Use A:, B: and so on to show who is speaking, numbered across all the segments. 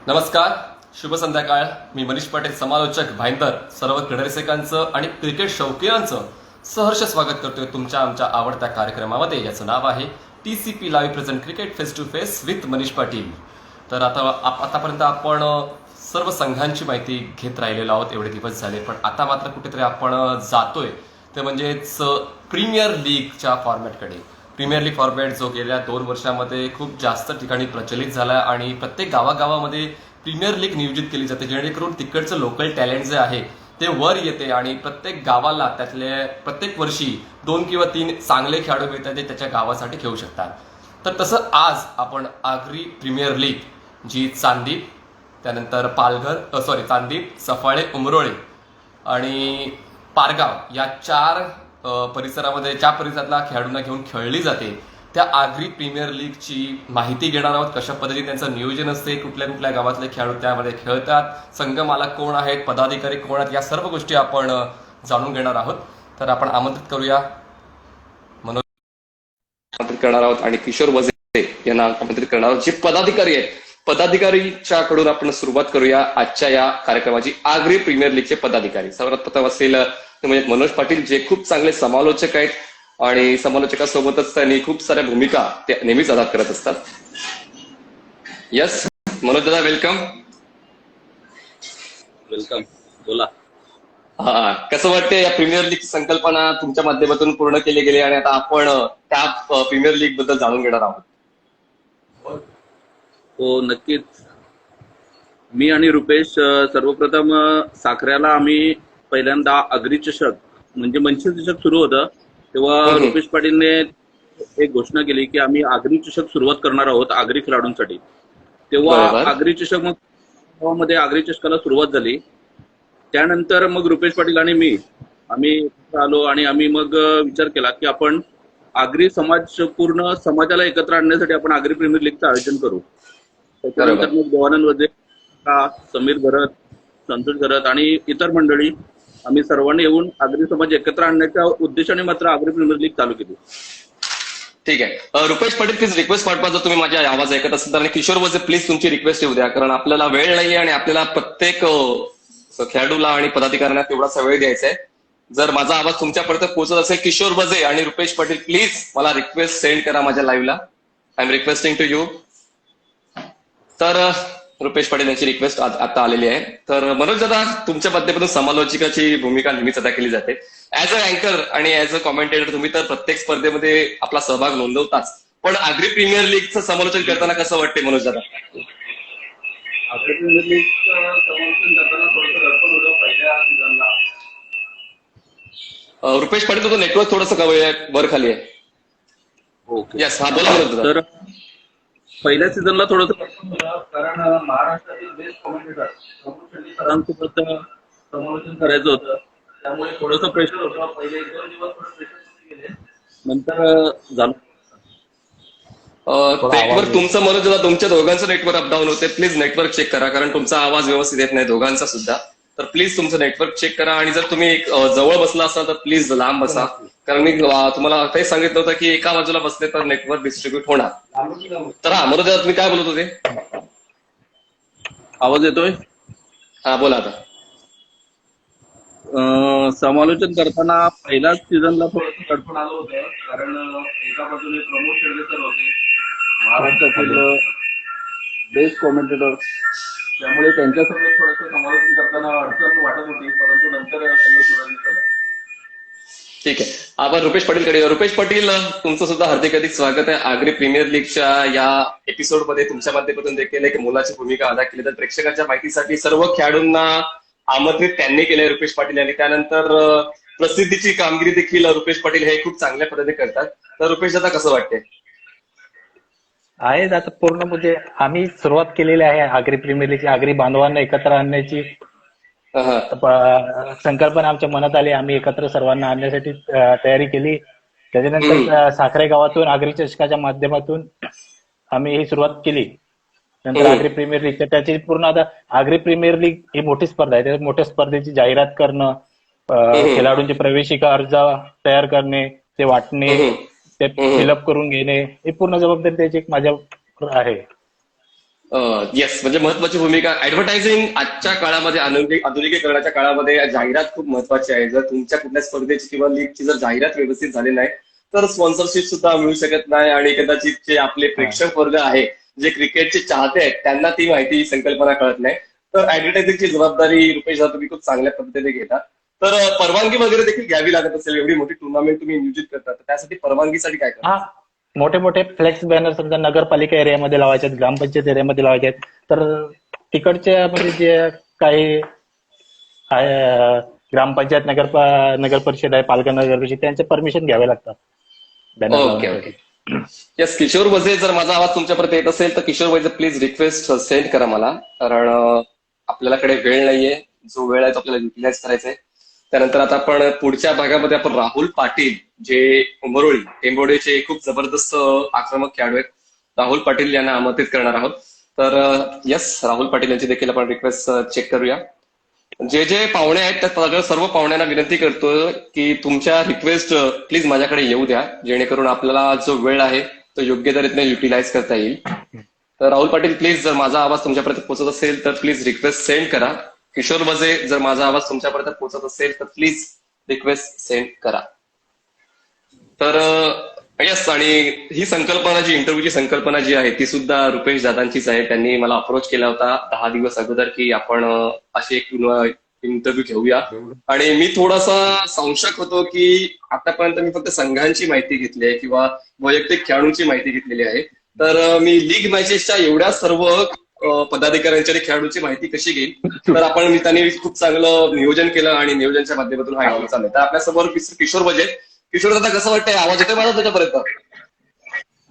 A: नमस्कार, शुभ संध्याकाळ. मी मनीष पाटील, समालोचक भाईंदर. सर्व क्रीडरसिकांचं आणि क्रिकेट शौकीनांचं सहर्ष स्वागत करतोय तुमच्या आमच्या आवडत्या कार्यक्रमामध्ये. याचं नाव आहे TCP live present cricket face to face with Manish Patil. तर आतापर्यंत आपण सर्व संघांची माहिती घेत राहिलेलो आहोत एवढे दिवस झाले, पण आता मात्र कुठेतरी आपण जातोय ते म्हणजेच प्रीमियर लीगच्या फॉर्मॅटकडे. प्रीमियर लीग फॉर्मॅट जो गेल्या 2 वर्षामध्ये खूप जास्त ठिकाणी प्रचलित झाला आणि प्रत्येक गावागावामध्ये प्रीमियर लीग नियोजित केली जाते, जेणेकरून तिकडचं लोकल टॅलेंट जे आहे ते वर येते आणि प्रत्येक गावाला त्यातले प्रत्येक वर्षी 2 किंवा 3 चांगले खेळाडू मिळतात जे त्याच्या गावासाठी खेळू शकतात. तर तसं आज आपण आगरी प्रीमियर लीग जी चांदीप, त्यानंतर चांदीप, सफाळे, उमरोळे आणि पारगाव या 4 परिसरामध्ये ज्या परिसरातल्या खेळाडूंना घेऊन खेळली जाते त्या आगरी प्रीमियर लीगची माहिती घेणार आहोत. कशा पद्धतीने त्यांचं नियोजन असते, कुठल्या कुठल्या गावातले खेळाडू त्यामध्ये खेळतात, संघ मालक कोण आहेत, पदाधिकारी कोण आहेत, या सर्व गोष्टी आपण जाणून घेणार आहोत. तर आपण आमंत्रित करूया मनोज आमंत्रित करणार आहोत आणि किशोर वझे यांना आमंत्रित करणार आहोत, जे पदाधिकारी आहेत. पदाधिकारीच्या कडून आपण सुरुवात करूया आजच्या या कार्यक्रमाची. आगरी प्रीमियर लीगचे पदाधिकारी सर्वात प्रथम असेल म्हणजे मनोज पाटील, जे खूप चांगले समालोचक आहेत आणि समालोचकासोबतच त्यांनी खूप साऱ्या भूमिका ते नेहमीच अदा करत असतात. यस मनोज दादा, वेलकम.
B: वेलकम, बोला.
A: हा, कसं वाटतंय या प्रीमियर लीग संकल्पना तुमच्या माध्यमातून पूर्ण केली गेली आणि आता आपण त्या प्रीमियर लीग बद्दल जाणून घेणार आहोत.
B: हो, नक्कीच. मी आणि रुपेश सर्वप्रथम साखऱ्याला आम्ही पहिल्यांदा आगरी चषक म्हणजे मनशी चषक सुरू होतं तेव्हा रुपेश पाटीलने एक घोषणा केली की आम्ही आगरी चषक सुरुवात करणार आहोत आगरी खेळाडूंसाठी. तेव्हा आगरी चषक मध्ये आगरी चषकाला सुरुवात झाली. त्यानंतर मग रुपेश पाटील आणि आम्ही आलो आणि आम्ही मग विचार केला की आपण आगरी पूर्ण समाजाला एकत्र आणण्यासाठी आपण आगरी प्रीमियर लीगचं आयोजन करू. त्याच्यानंतर मग देवानंद वजे, समीर घरत, संतोष घरत आणि इतर मंडळी आम्ही सर्वांनी येऊन आगरी समाज एकत्र आणण्याच्या उद्देशाने मात्र आगरी प्रीमियर लीग चालू केली.
A: ठीक आहे. रुपेश पाटील, प्लीज रिक्वेस्ट पाठवा जर तुम्ही माझा आवाज ऐकत असेल तर. आणि किशोर वझे, प्लीज तुमची रिक्वेस्ट येऊ द्या, कारण आपल्याला वेळ नाहीये आणि आपल्याला प्रत्येक खेळाडूला आणि पदाधिकाऱ्यांना तेवढासा वेळ द्यायचा आहे. जर माझा आवाज तुमच्यापर्यंत पोहोचत असेल, किशोर वझे आणि रुपेश पाटील, प्लीज मला रिक्वेस्ट सेंड करा माझ्या लाईव्हला. I am requesting to you. तर रुपेश पाटील यांची रिक्वेस्ट आता आलेली आहे. तर मनोज दादा, तुमच्या माध्यमातून समालोचकाची भूमिका नेहमीच अदा केली जाते. ऍज अ अँकर आणि ऍज अ कॉमेंटेटर तुम्ही तर प्रत्येक स्पर्धेमध्ये आपला सहभाग नोंदवताच, पण आगरी प्रीमियर लीगचं समालोचन करताना कसं वाटते मनोज दादा?
B: आगरी प्रीमियर लीगचं समालोचन करताना थोडंसं दडपण होतं पहिल्या सीझनला.
A: रुपेश पाटील, तुझं नेटवर्क थोडंसं वर खाली आहे.
B: ओके,
A: यस, हा बोला मनोज दादा.
B: तर पहिल्या सीझनला थोडंसं कारण महाराष्ट्रातील बेस्ट कॉमेंटेटर सरांसोबत समालोचन करायचं होतं, त्यामुळे थोडंसं प्रेशर होतं. पहिले 1-2 दिवस थोडं प्रेशर गेले, नंतर झालं.
A: नेटवर्क तुमचं मनोज दादा, तुमच्या दोघांचं नेटवर्क अपडाऊन होते. प्लीज नेटवर्क चेक करा, कारण तुमचा आवाज व्यवस्थित येत नाही दोघांचा सुद्धा. तर प्लीज तुमचं नेटवर्क चेक करा आणि जर तुम्ही जवळ बसला असाल तर प्लीज लांब बसा, कारण मी तुम्हाला तेच सांगितलं होतं की एका बाजूला बसले तर नेटवर्क डिस्ट्रीब्यूट होणार. तर हा मनोज दादा, तुम्ही काय बोलत होते?
B: आवाज येतोय?
A: हा, बोला आता.
B: समालोचन करताना पहिल्याच सीझनला थोडंसं दडपण आलं होतं, कारण एका बाजूने प्रमोद शेळके सर होते, महाराष्ट्रातील बेस्ट कॉमेंटेटर, त्यामुळे त्यांच्यासोबत थोडंसं समालोचन करताना अडचण वाटत होती, परंतु नंतर सगळं सुरळीत झालं.
A: ठीक आहे. आपण रुपेश पाटीलकडे. रुपेश पाटील, तुमचं सुद्धा हार्दिक स्वागत आहे आगरी प्रीमियर लीगच्या या एपिसोडमध्ये. तुमच्या माध्यमातून देखील एक मोलाची भूमिका अदा केली. तर प्रेक्षकांच्या माहितीसाठी सर्व खेळाडूंना आमंत्रित त्यांनी केले रुपेश पाटील यांनी. त्यानंतर प्रसिद्धीची कामगिरी देखील रुपेश पाटील हे खूप चांगल्या पद्धतीने करतात. तर रुपेश दादा, कसं वाटते?
C: आहे आता पूर्ण म्हणजे आम्ही सुरुवात केलेली आहे आगरी प्रीमियर लीगची. आगरी बांधवांना एकत्र आणण्याची संकल्पना आमच्या मनात आली. आम्ही एकत्र सर्वांना आणण्यासाठी तयारी केली. त्याच्यानंतर साखरे गावातून आगरी चषकाच्या माध्यमातून आम्ही ही सुरुवात केली. नंतर आगरी प्रीमियर लीग, त्याची पूर्ण आता आगरी प्रीमियर लीग ही मोठी स्पर्धा आहे. त्या मोठ्या स्पर्धेची जाहिरात करणं, खेळाडूंची प्रवेशिका अर्ज तयार करणे, ते वाटणे, ते फिलअप करून घेणे, ही पूर्ण जबाबदारी त्याची एक माझ्यावर आहे.
A: येस, म्हणजे महत्वाची भूमिका. ऍडव्हर्टायझिंग आजच्या काळामध्ये, आधुनिकीकरणाच्या काळामध्ये जाहिरात खूप महत्वाची आहे. जर तुमच्या कुठल्या स्पर्धेची किंवा लीगची जर जाहिरात व्यवस्थित झाली नाही तर स्पॉन्सरशिप सुद्धा मिळू शकत नाही, आणि कदाचित जे आपले प्रेक्षक वर्ग आहे, जे क्रिकेटचे चाहते आहेत, त्यांना ती माहिती संकल्पना कळत नाही. तर ऍडव्हर्टायझिंगची जबाबदारी रुपेश तुम्ही खूप चांगल्या पद्धतीने घेता. तर परवानगी वगैरे देखील घ्यावी लागत असेल, एवढी मोठी टुर्नामेंट तुम्ही नियोजित करता, तर त्यासाठी परवानगीसाठी काय करता?
C: हा, मोठे मोठे फ्लेक्स बॅनर समजा नगरपालिका एरियामध्ये लावायचे आहेत, ग्रामपंचायत एरियामध्ये लावायचे आहेत, तर तिकडच्या म्हणजे जे काही ग्रामपंचायत नगर परिषद आहे, पालघर नगर परिषद, त्यांचे परमिशन घ्यावे लागतात बॅनर
A: ओके
C: लावण्यासाठी.
A: ओके. येस, किशोर वझे, जर माझा आवाज तुमच्यापर्यंत येत असेल तर Kishor Vaze please request send करा मला, कारण आपल्याकडे वेळ नाहीये. जो वेळ आहे तो आपल्याला युटिलाइज करायचा आहे. त्यानंतर आता आपण पुढच्या भागामध्ये आपण राहुल पाटील, जे उंबरोळी टेंबोडेचे खूप जबरदस्त आक्रमक खेळाडू आहेत, राहुल पाटील यांना आमंत्रित करणार आहोत. तर येस, राहुल पाटील यांची देखील आपण रिक्वेस्ट चेक करूया. जे जे पाहुणे आहेत त्या सर्व पाहुण्यांना विनंती करतो की तुमच्या रिक्वेस्ट प्लीज माझ्याकडे येऊ द्या, जेणेकरून आपल्याला जो वेळ आहे तो योग्य तऱ्हेने युटिलाइज करता येईल. तर राहुल पाटील प्लीज, जर माझा आवाज तुमच्यापर्यंत पोहोचत असेल तर प्लीज रिक्वेस्ट सेंड करा. किशोर वझे, जर माझा आवाज तुमच्यापर्यंत पोहोचत असेल तर प्लीज रिक्वेस्ट सेंड करा. तर येस, आणि ही संकल्पना, जी इंटरव्ह्यूची संकल्पना जी आहे ती सुद्धा रुपेश दादांचीच आहे. त्यांनी मला अप्रोच केला होता 10 दिवस अगोदर की आपण अशी एक इंटरव्ह्यू घेऊया, आणि मी थोडासा संशय होतो की आतापर्यंत मी फक्त संघांची माहिती घेतली आहे किंवा वैयक्तिक खेळाडूंची माहिती घेतलेली आहे. तर मी लीग मॅचेसच्या एवढ्या सर्व पदाधिकाऱ्यांच्या आणि खेळाडूंची माहिती कशी घेईल? तर त्यांनी खूप चांगलं नियोजन केलं आणि नियोजनाच्या माध्यमातून हा इंटरव्ह्यू चाललाय. तर आपल्यासमोर किशोर वझे. किशोर दादा, कसं वाटतंय? आवाज येतोय माझा त्याच्यापर्यंत?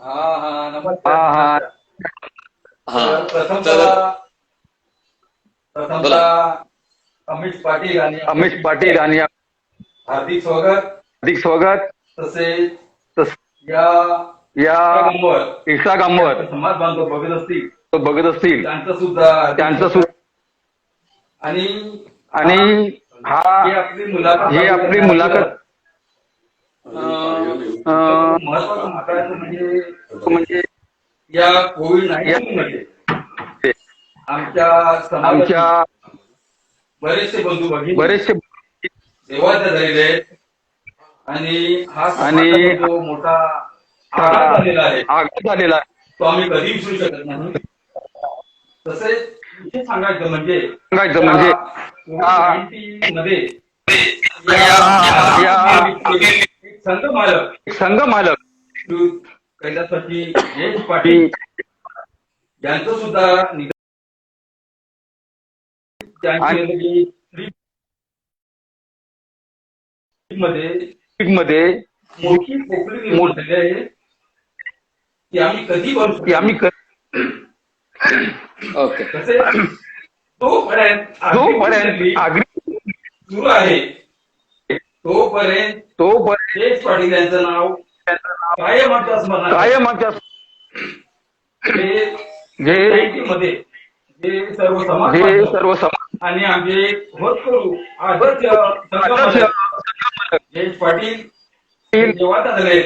D: हा, नमस्कार.
A: हा,
D: प्रथमतः
A: बोला.
D: अमित पाटील आणि
E: हार्दिक स्वागत.
D: तसेच
E: या
D: या इंस्टाग्रामवर
E: समाज बांधव बघत असतील
D: त्यांचं सुद्धा
E: आणि
D: आणि
E: ही आपली मुलाखत महत्वाचं महत्वाचं म्हणजे या कोविड-19 मध्ये आमच्या बरेचसे बंधू भगिनी सेवाच्या झालेले आहेत, आणि हा समाजाचा जो मोठा आघात झालेला आहे तो आम्ही कधी विसरू शकत नाही. तसेच विशेष सांगायचं म्हणजे कोविड-19 मध्ये
D: संघ मालक
E: कैलासवासी जयेश पाटील यांचं सुद्धा
D: मध्ये
E: मोठी पोकळी निर्माण झाली आहे की आम्ही कधी करू
A: ओके.
E: तसेच तोपर्यंत
D: आग्री
E: सुरू आहे तोपर्यंत जयेश पाटील यांचं नाव कायम आमच्या स्मरणात मध्ये जे सर्व समाज आणि आमचे होतकरू आदर्श जयेश पाटील जेव्हा झाले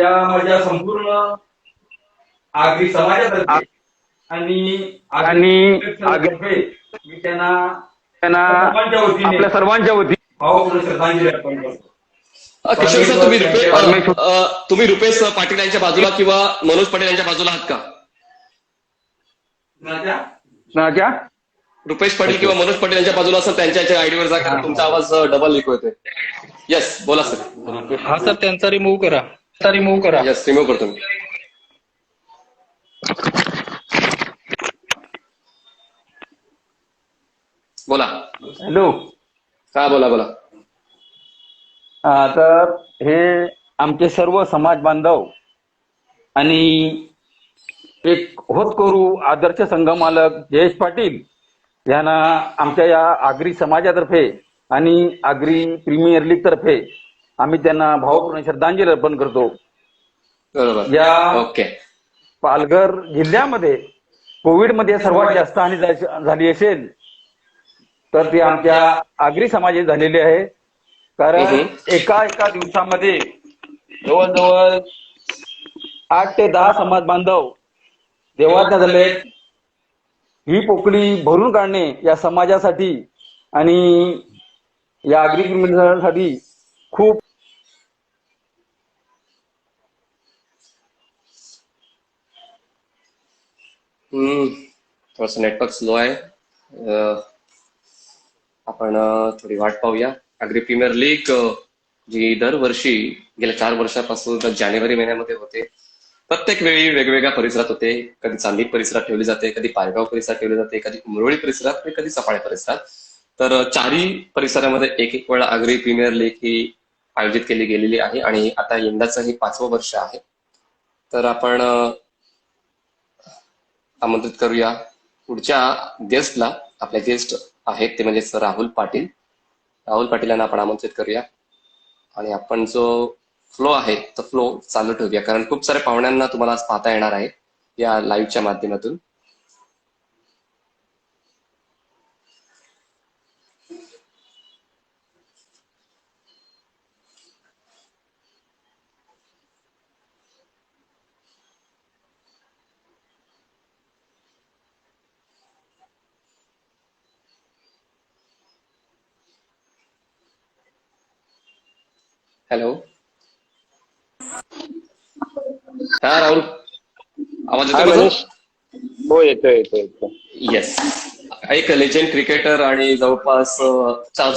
E: या माझ्या संपूर्ण आगरी समाजातर्फे आणि मी त्यांना
D: आपल्या सर्वांच्या वतीने
E: भावपूर्ण श्रद्धांजली अर्पण करतो.
A: किशोर सर, तुम्ही रुपेश पाटील यांच्या बाजूला किंवा मनोज पाटील यांच्या बाजूला आहात का?
D: नाच्या
A: रुपेश पाटील किंवा मनोज पाटील यांच्या बाजूला असेल त्यांच्या आयडीवर जा, कारण तुमचा आवाज डबल लिक होतोय. येस, बोला सर.
C: हा सर, त्यांचा रिमूव्ह करा.
A: येस, रिमूव्ह करतो मी. बोला.
D: हॅलो.
A: हा, बोला.
D: तर हे आमचे सर्व समाज बांधव आणि एक होतकरू आदर्श संघ मालक जयेश पाटील यांना आमच्या या आगरी समाजातर्फे आणि आगरी प्रीमियर लीग तर्फे आम्ही त्यांना भावपूर्ण श्रद्धांजली अर्पण करतो.
A: बरोबर.
D: या
A: ओके.
D: पालघर जिल्ह्यामध्ये कोविडमध्ये सर्वात जास्त हानी झाली असेल तर ती आमच्या आगरी समाजात झालेली आहे. कारण एका दिवसामध्ये जवळजवळ 8 ते 10 समाज बांधव देवाच्या झाले ही पोकळी भरून काढणे या समाजासाठी आणि या आगरी क्रिमिनलसाठी खूप
A: थोडंसं नेटवर्क स्लो आहे. आपण थोडी वाट पाहूया. अग्री प्रीमियर लीग जी दरवर्षी गेल्या 4 वर्षापासून जानेवारी महिन्यामध्ये होते. प्रत्येक वेळी वेगवेगळ्या परिसरात होते. कधी चांदी परिसरात ठेवली जाते, कधी पारगाव परिसरात ठेवली जाते, कधी उमरोळी परिसरात आणि कधी सफाळे परिसरात. तर चारही परिसरामध्ये एक एक वेळा अग्री प्रीमियर लीग ही आयोजित केली गेलेली आहे आणि आता यंदाचं हे 5वं वर्ष आहे. तर आपण आमंत्रित करूया पुढच्या गेस्टला. आपले गेस्ट आहेत ते म्हणजे सर राहुल पाटील. राहुल पाटील यांना आपण आमंत्रित करूया आणि आपण जो फ्लो आहे तो फ्लो चालू ठेवूया, कारण खूप साऱ्या पाहुण्यांना तुम्हाला आज पाहता येणार आहे या लाईव्हच्या माध्यमातून. हॅलो, हा राहुल, आवाज येतो माझा?
F: हो, येतोय.
A: येस. एक लेजंड क्रिकेटर आणि जवळपास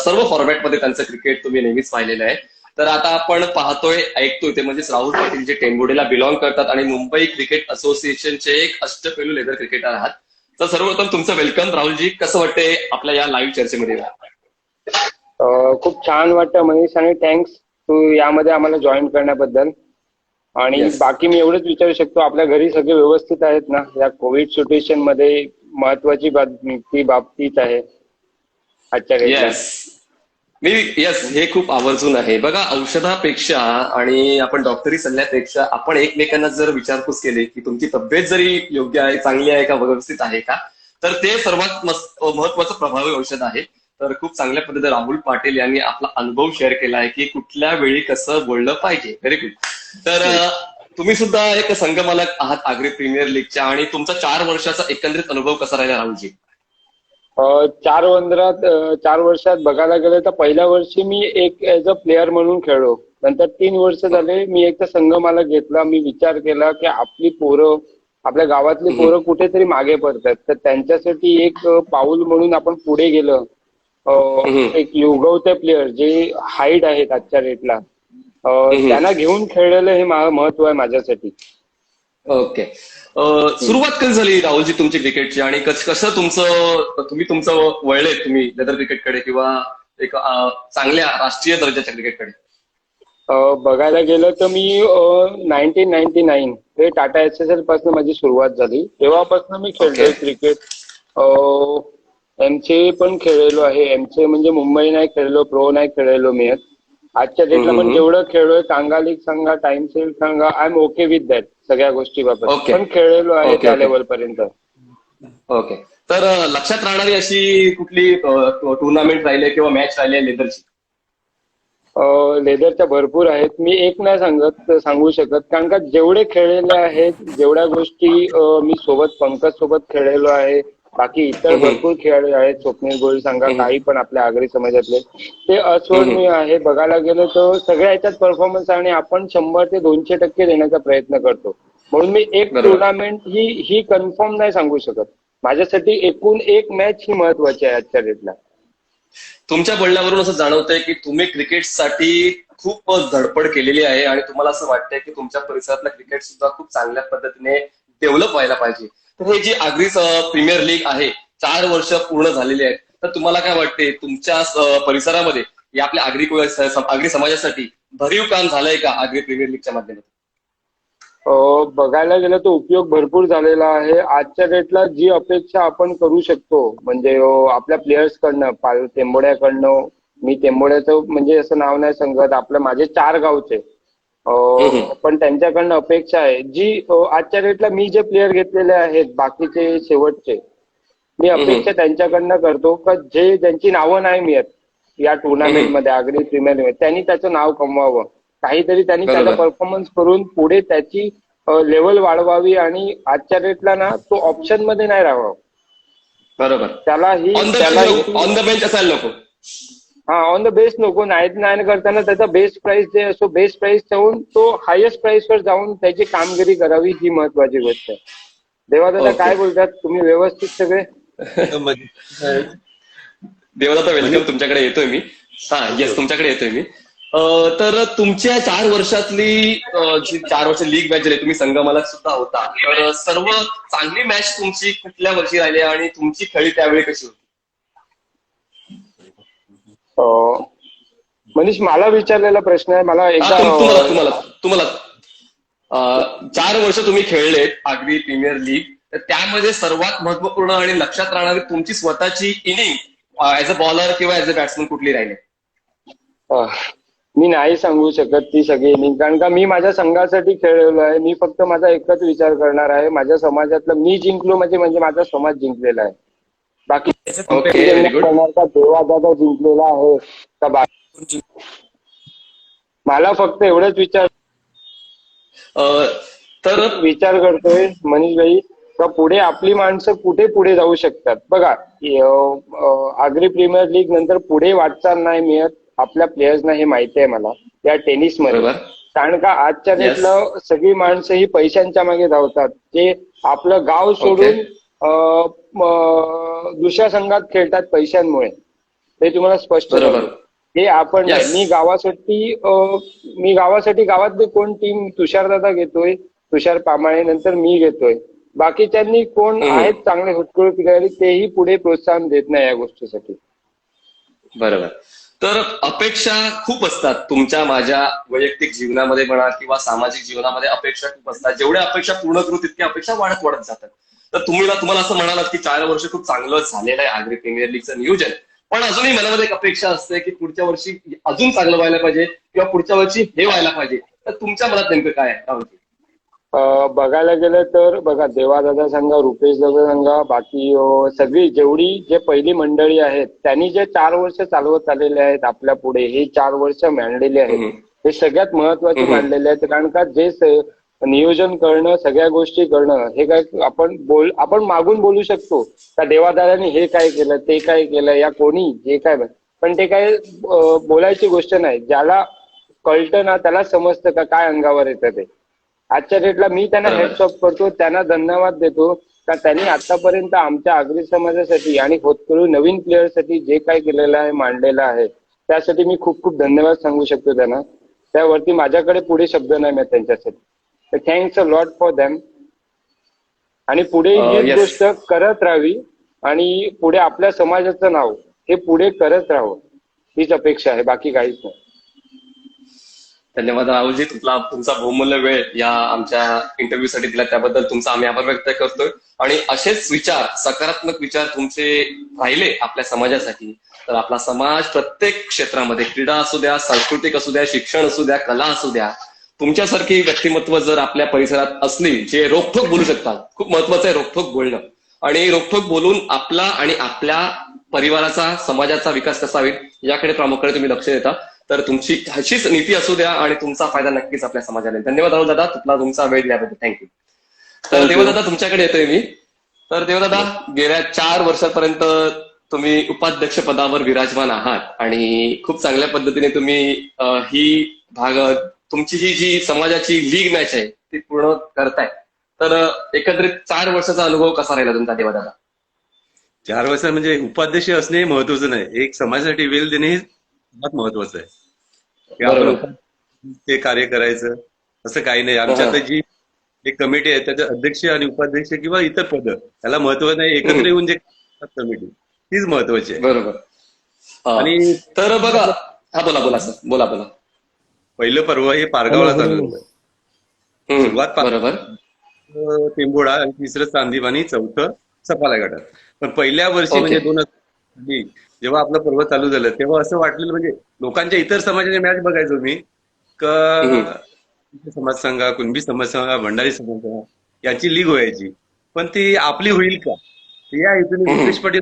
A: सर्व फॉर्मॅटमध्ये त्यांचं क्रिकेट तुम्ही नेहमीच पाहिलेलं आहे. तर आता आपण पाहतोय, ऐकतोय ते म्हणजे राहुल पाटील, जे टेंबोडेला बिलॉंग करतात आणि मुंबई क्रिकेट असोसिएशनचे एक अष्टपैलू लेदर क्रिकेटर आहात. तर सर्वप्रथम तुमचं वेलकम राहुलजी. कसं वाटतंय आपल्या या लाईव्ह चर्चेमध्ये?
F: खूप छान वाटतं मनीष, आणि थँक्स तू यामध्ये आम्हाला जॉईन करण्याबद्दल. आणि
A: Yes.
F: बाकी मी एवढंच विचारू शकतो, आपल्या घरी सगळे व्यवस्थित आहेत ना? या कोविड सिच्युएशन मध्ये महत्वाची बाबतीत आहे आजच्या डेटला.
A: येस, हे खूप आवर्जून आहे. बघा, औषधापेक्षा आणि आपण डॉक्टरी सल्ल्यापेक्षा आपण एकमेकांना जर विचारपूस केली की तुमची तब्येत जरी योग्य आहे, चांगली आहे का, व्यवस्थित आहे का, तर ते सर्वात महत्वाचं प्रभावी औषध आहे. तर खूप चांगल्या पद्धतीने राहुल पाटील यांनी आपला अनुभव शेअर केला आहे की कुठल्या वेळी कसं बोललं पाहिजे. Very good. तर तुम्ही सुद्धा एक संघमालक आहात अग्री प्रीमियर लीगच्या, आणि तुमचा 4 वर्षाचा एकंदरीत अनुभव कसा राहिला राहुलजी?
F: 4 वर्षात बघायला गेलं तर पहिल्या वर्षी मी एक ऍज अ प्लेअर म्हणून खेळलो. नंतर 3 वर्ष झाले मी एक संघमालक घेतला. मी विचार केला की आपली पोरं, आपल्या गावातली पोरं कुठेतरी मागे पडतात, तर त्यांच्यासाठी एक पाऊल म्हणून आपण पुढे गेलं. एक युगवते प्लेअर जे हाईट आहेत आजच्या रेटला, त्यांना घेऊन खेळलेलं हे महत्व आहे माझ्यासाठी.
A: ओके. सुरुवात कधी झाली राहुलजी तुमची क्रिकेटची, आणि कसं तुम्ही वळले तुम्ही लेदर क्रिकेटकडे किंवा एक चांगल्या राष्ट्रीय दर्जाच्या क्रिकेटकडे?
F: बघायला गेलं तर मी 1999 हे टाटा SSL पासून माझी सुरुवात झाली. तेव्हापासून मी खेळलोय क्रिकेट. एमचे पण खेळलेलो आहे. एमचे म्हणजे मुंबई नाही खेळलो, प्रो नाही खेळलेलो मी. आजच्या डेटला पण जेवढं खेळलोय, कांगा लीग सांगा, टाइम सेल सांगा, I am okay with that सगळ्या गोष्टी बाबत. पण खेळलेलो आहे त्या लेवल पर्यंत.
A: ओके. तर लक्षात राहणारी अशी कुठली टुर्नामेंट राहिले किंवा मॅच राहिले लेदरची?
F: लेदरच्या भरपूर आहेत. मी एक नाही सांगू शकत, कारण का जेवढे खेळलेले आहेत, जेवढ्या गोष्टी मी पंकज सोबत खेळलेलो आहे, बाकी इतर भरपूर खेळाडू आहेत, स्वप्नील गोळी सांगा, काही पण आपल्या आगरी समाजातले, ते अस्वर्णीय आहे. बघायला गेलं तर सगळ्या ह्याच्यात परफॉर्मन्स, आणि आपण 100 ते 200% देण्याचा प्रयत्न करतो. म्हणून मी एक टुर्नामेंट ही कन्फर्म नाही सांगू शकत. माझ्यासाठी एकूण एक मॅच ही महत्वाची आहे आजच्या डेटला.
A: तुमच्या बोलण्यावरून असं जाणवतंय की तुम्ही क्रिकेटसाठी खूप धडपड केलेली आहे आणि तुम्हाला असं वाटतंय की तुमच्या परिसरातलं क्रिकेट सुद्धा खूप चांगल्या पद्धतीने डेव्हलप व्हायला पाहिजे. तर हे जी आगरी प्रीमियर लीग आहे, 4 वर्ष पूर्ण झालेली आहेत, तर तुम्हाला काय वाटते तुमच्या परिसरामध्ये या आपल्या आगरी समाजासाठी भरीव काम झालंय का आगरी प्रीमियर लीगच्या माध्यमातून?
F: बघायला गेलं तर उपयोग भरपूर झालेला आहे. आजच्या डेटला जी अपेक्षा आपण करू शकतो, म्हणजे आपल्या प्लेयर्सकडनं, टेंबोड्याकडनं, मी टेंबोड्याचं म्हणजे असं नाव नाही सांगत, माझे 4 गावचे, पण त्यांच्याकडनं अपेक्षा आहे जी आजच्या डेटला मी जे प्लेयर घेतलेले आहेत बाकीचे शेवटचे, मी अपेक्षा त्यांच्याकडनं करतो का ज्यांची नावं नाही मिळत या टुर्नामेंटमध्ये, आगरी प्रीमियर लीग, त्यांनी त्याचं नाव कमवावं. काहीतरी त्यांनी त्याचा परफॉर्मन्स करून पुढे त्याची लेवल वाढवावी, आणि आजच्या डेटला ना तो ऑप्शन मध्ये नाही राहावं.
A: बरोबर.
F: त्यालाही
A: ऑन द बेंच असायला नको.
F: हा ऑन द बेस नको. नाही करताना त्याचा बेस्ट प्राइस जे असो बेस्ट प्राइस ठेवून तो हायेस्ट प्राइस वर जाऊन त्याची कामगिरी करावी ही महत्वाची गोष्ट आहे. देवादादा
A: Okay.
F: काय बोलतात तुम्ही व्यवस्थित सगळे?
A: देवदत्त वेलकम, तुमच्याकडे येतोय मी. येस, तुमच्याकडे येतोय मी. तर तुमच्या 4 वर्षातली जी 4 वर्ष लीग मॅच झाली, तुम्ही संगमाला सुद्धा होता, तर सर्व चांगली मॅच तुमची कुठल्या वर्षी राहिली आणि तुमची खेळी त्यावेळी कशी होती?
F: मनीष मला विचारलेला प्रश्न आहे. मला एकदा
A: तुम्हाला 4 वर्ष तुम्ही खेळलेत आगरी प्रीमियर लीग, तर त्यामध्ये सर्वात महत्वपूर्ण आणि लक्षात राहणारी तुमची स्वतःची इनिंग ऍज अ बॉलर किंवा ऍज अ बॅट्समन कुठली राहिली?
F: मी नाही सांगू शकत ती सगळी इनिंग, कारण का मी माझ्या संघासाठी खेळलेलो आहे. मी फक्त माझा एकच विचार करणार आहे, माझ्या समाजातलं मी जिंकलो म्हणजे माझा समाज जिंकलेला आहे. बाकी करणार का देवादादा जिंकलेला आहे का बाकी, मला फक्त एवढंच विचार करतोय मनीष भाई का पुढे आपली माणसं कुठे पुढे जाऊ शकतात. बघा आगरी प्रीमियर लीग नंतर पुढे वाटचाल नाही मिळत आपल्या प्लेयर्सना, हे माहिती आहे मला या टेनिसमध्ये. कारण का आजच्या डेटला सगळी माणसं ही पैशांच्या मागे धावतात, ते आपलं गाव सोडून दुसऱ्या संघात खेळतात पैशांमुळे. ते तुम्हाला स्पष्ट हे आपण मी गावासाठी गावातली कोण टीम तुषारदादा घेतोय, तुषार पामाळे, नंतर मी घेतोय. बाकीच्यांनी कोण आहेत चांगले होतकरू खिलाडी तेही पुढे प्रोत्साहन देत नाही या गोष्टीसाठी.
A: बरोबर. तर अपेक्षा खूप असतात तुमच्या माझ्या वैयक्तिक जीवनामध्ये म्हणा किंवा सामाजिक जीवनामध्ये अपेक्षा खूप असतात. जेवढ्या अपेक्षा पूर्ण करू तितक्या अपेक्षा वाढत जातात. तर तुम्हाला असं म्हणालात की 4 वर्ष खूप चांगलं झालेलं आहे आगरी प्रीमियर लीगचं नियोजन, पण अजूनही मनामध्ये एक अपेक्षा असते की पुढच्या वर्षी अजून चांगलं व्हायला पाहिजे किंवा पुढच्या वर्षी हे व्हायला पाहिजे. तर तुमच्या मनात नेमकं काय आहे?
F: बघायला गेलं तर बघा, देवादादा सांगा, रुपेश दादा सांगा, बाकी सगळी जे पहिली मंडळी आहेत त्यांनी जे 4 वर्ष चालवत आलेले आहेत आपल्या पुढे, हे 4 वर्ष मांडलेले आहेत हे सगळ्यात महत्वाचे मानलेले आहेत. कारण का जे नियोजन करणं, सगळ्या गोष्टी करणं, हे काय आपण मागून बोलू शकतो का देवादादांनी हे काय केलं, ते काय केलं, या कोणी जे काय, पण ते काय बोलायची गोष्ट नाही. ज्याला कळतं ना त्याला समजतं का काय अंगावर येतं ते. आजच्या डेटला मी त्यांना हेड्स ऑफ करतो, त्यांना धन्यवाद देतो का त्यांनी आतापर्यंत आमच्या आगरी समाजासाठी आणि होतकरू नवीन प्लेअरसाठी जे काय केलेलं आहे, मांडलेलं आहे, त्यासाठी मी खूप खूप धन्यवाद सांगू शकतो त्यांना. त्यावरती माझ्याकडे पुढे शब्द नाही मी त्यांच्यासाठी. तर thanks a lot for them. आणि पुढे ही गोष्ट करत राहावी आणि पुढे आपल्या समाजाचं नाव हे पुढे करत राहावं हीच अपेक्षा आहे, बाकी काहीच नाही.
A: धन्यवाद राहुलजी, तुमचा बहुमूल्य वेळ या आमच्या इंटरव्ह्यू साठी दिला त्याबद्दल तुमचा आम्ही आभार व्यक्त करतोय. आणि असेच विचार, सकारात्मक विचार तुमचे राहिले आपल्या समाजासाठी, तर आपला समाज प्रत्येक क्षेत्रामध्ये, क्रीडा असू द्या, सांस्कृतिक असू द्या, शिक्षण असू द्या, कला असू द्या, तुमच्यासारखी व्यक्तिमत्व जर आपल्या परिसरात असली जे रोखठोक बोलू शकतात, खूप महत्वाचं आहे रोखठोक बोलणं, आणि रोखठोक बोलून आपला आणि आपल्या परिवाराचा, समाजाचा विकास कसा होईल याकडे प्रामुख्याने तुम्ही लक्ष देता. तर तुमची अशीच नीती असू द्या आणि तुमचा फायदा नक्कीच आपल्या समाजाला. धन्यवाद राहुल दादा, तुमचा वेळ दिल्याबद्दल थँक्यू. तर देवदादा तुमच्याकडे येतोय मी. तर देवदादा, गेल्या 4 वर्षापर्यंत तुम्ही उपाध्यक्ष पदावर विराजमान आहात आणि खूप चांगल्या पद्धतीने तुम्ही तुमची ही जी समाजाची लीग मॅच आहे ती पूर्ण करताय. तर एकंदरीत 4 वर्षाचा अनुभव कसा राहिला तुमचा देवदादा?
G: 4 वर्ष म्हणजे उपाध्यक्ष असणे महत्वाचं नाही, एक समाजासाठी वेळ देणे हे सर्वात महत्वाचं आहे. ते कार्य करायचं असं काही नाही. आमच्या आता जी एक कमिटी आहे त्याच्या अध्यक्ष आणि उपाध्यक्ष किंवा इतर पद त्याला महत्व नाही, एकत्र येऊन जे कमिटी तीच महत्वाची आहे.
A: बरोबर. आणि तर बघा, बोला सर, बोला.
G: पहिलं पर्व हे पारगावला चालू होतं. सुरुवात
A: बरोबर,
G: टेंबोडा, तिसरं चांदीब आणि चौथं सफाला गटात. पण पहिल्या वर्षी म्हणजे 2000 जेव्हा आपलं पर्व चालू झालं तेव्हा असं वाटलेलं, म्हणजे लोकांच्या इतर समाजाच्या मॅच बघायचो मी का समाज संघा, कुणबी समाज संघा, भंडारी समाज संघा याची लीग व्हायची, पण ती आपली होईल का या हेतूने रुपेश पाटील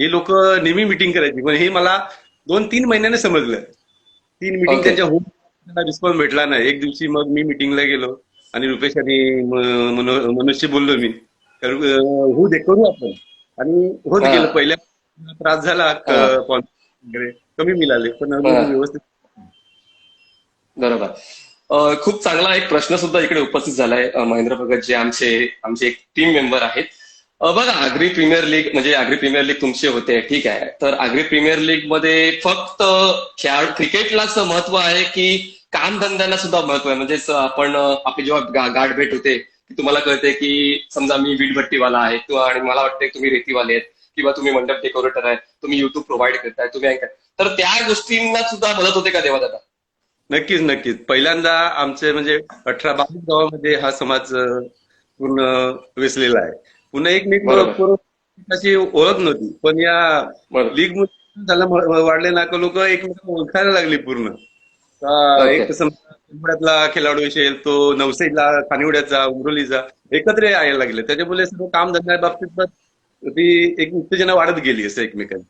G: हे लोक नेहमी मिटिंग करायची. पण हे मला 2-3 महिन्याने समजलं. 3 मिटिंग त्यांच्या होऊन रिस्पॉन्स भेटला नाही. एक दिवशी मग मी मिटिंगला गेलो आणि रुपेश आणि मनोजशी बोललो मी, करू आपण. आणि होत
E: हा.
G: गेलं. पहिल्या त्रास झाला वगैरे कमी मिळाले, पण व्यवस्थित.
E: बरोबर. खूप चांगला एक प्रश्न सुद्धा इकडे उपस्थित झालाय. महेंद्र भगत जे आमचे एक टीम मेंबर आहेत. बघा, आग्री प्रीमियर लीग म्हणजे आग्री प्रीमियर लीग तुमचे होते, ठीक आहे. तर आग्री प्रीमियर लीग मध्ये फक्त क्रिकेटलाच महत्व आहे की कामधंद्याला सुद्धा महत्व आहे? म्हणजे आपण आपली जेव्हा गाठभेट होते की तुम्हाला कळते की समजा मी वीटभट्टीवाला आहे किंवा आणि मला वाटते तुम्ही रेतीवाले आहेत किंवा तुम्ही मंडप डेकोरेटर आहे, तुम्ही युट्यूब प्रोव्हाइड करताय, तुम्ही ऐकाय, तर त्या गोष्टींना सुद्धा मदत होते का देवा दादा?
G: नक्कीच नक्कीच. पहिल्यांदा आमचे म्हणजे 18-22 गावामध्ये हा समाज पूर्ण वेचलेला आहे. पुन्हा
E: बरोबर.
G: अशी ओळख नव्हती, पण या
E: बरोबर.
G: लीग त्याला वाढले ना, लोक एकमेकांना ओळखायला लागली पूर्ण.
E: ओके.
G: एक समजा खेळाडू असेल, तो नवसाईला, खानिवड्याचा, उमरोलीचा एकत्र यायला लागले. त्याच्यामुळे सर्व काम धंद्या बाबतीत ती एक उत्तेजना वाढत गेली असं एकमेकांची.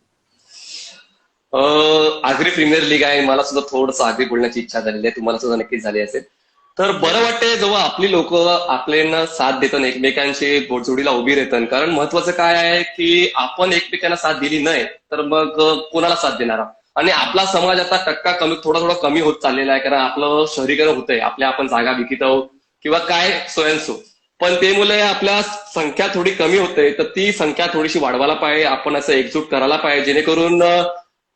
E: आग्री प्रीमियर लीग आहे, मला सुद्धा थोडंसं आग्री बोलण्याची इच्छा झालेली आहे, तुम्हाला सुद्धा नक्कीच झाली असेल. तर बरं वाटतंय जेव्हा आपली लोक आपल्याला साथ देतात, एकमेकांशी जोडीला उभी राहतात. कारण महत्वाचं काय आहे की आपण एकमेकांना साथ दिली नाही तर मग कोणाला साथ देणार? आणि आपला समाज आता टक्का थोडा कमी होत चाललेला आहे, कारण आपलं शहरीकरण होतंय, आपण जागा विकत आहोत किंवा काय स्वयंसो. पण ते मुले आपल्या संख्या थोडी कमी होते, तर ती संख्या थोडीशी वाढवायला पाहिजे. आपण असं एकजूट करायला पाहिजे जेणेकरून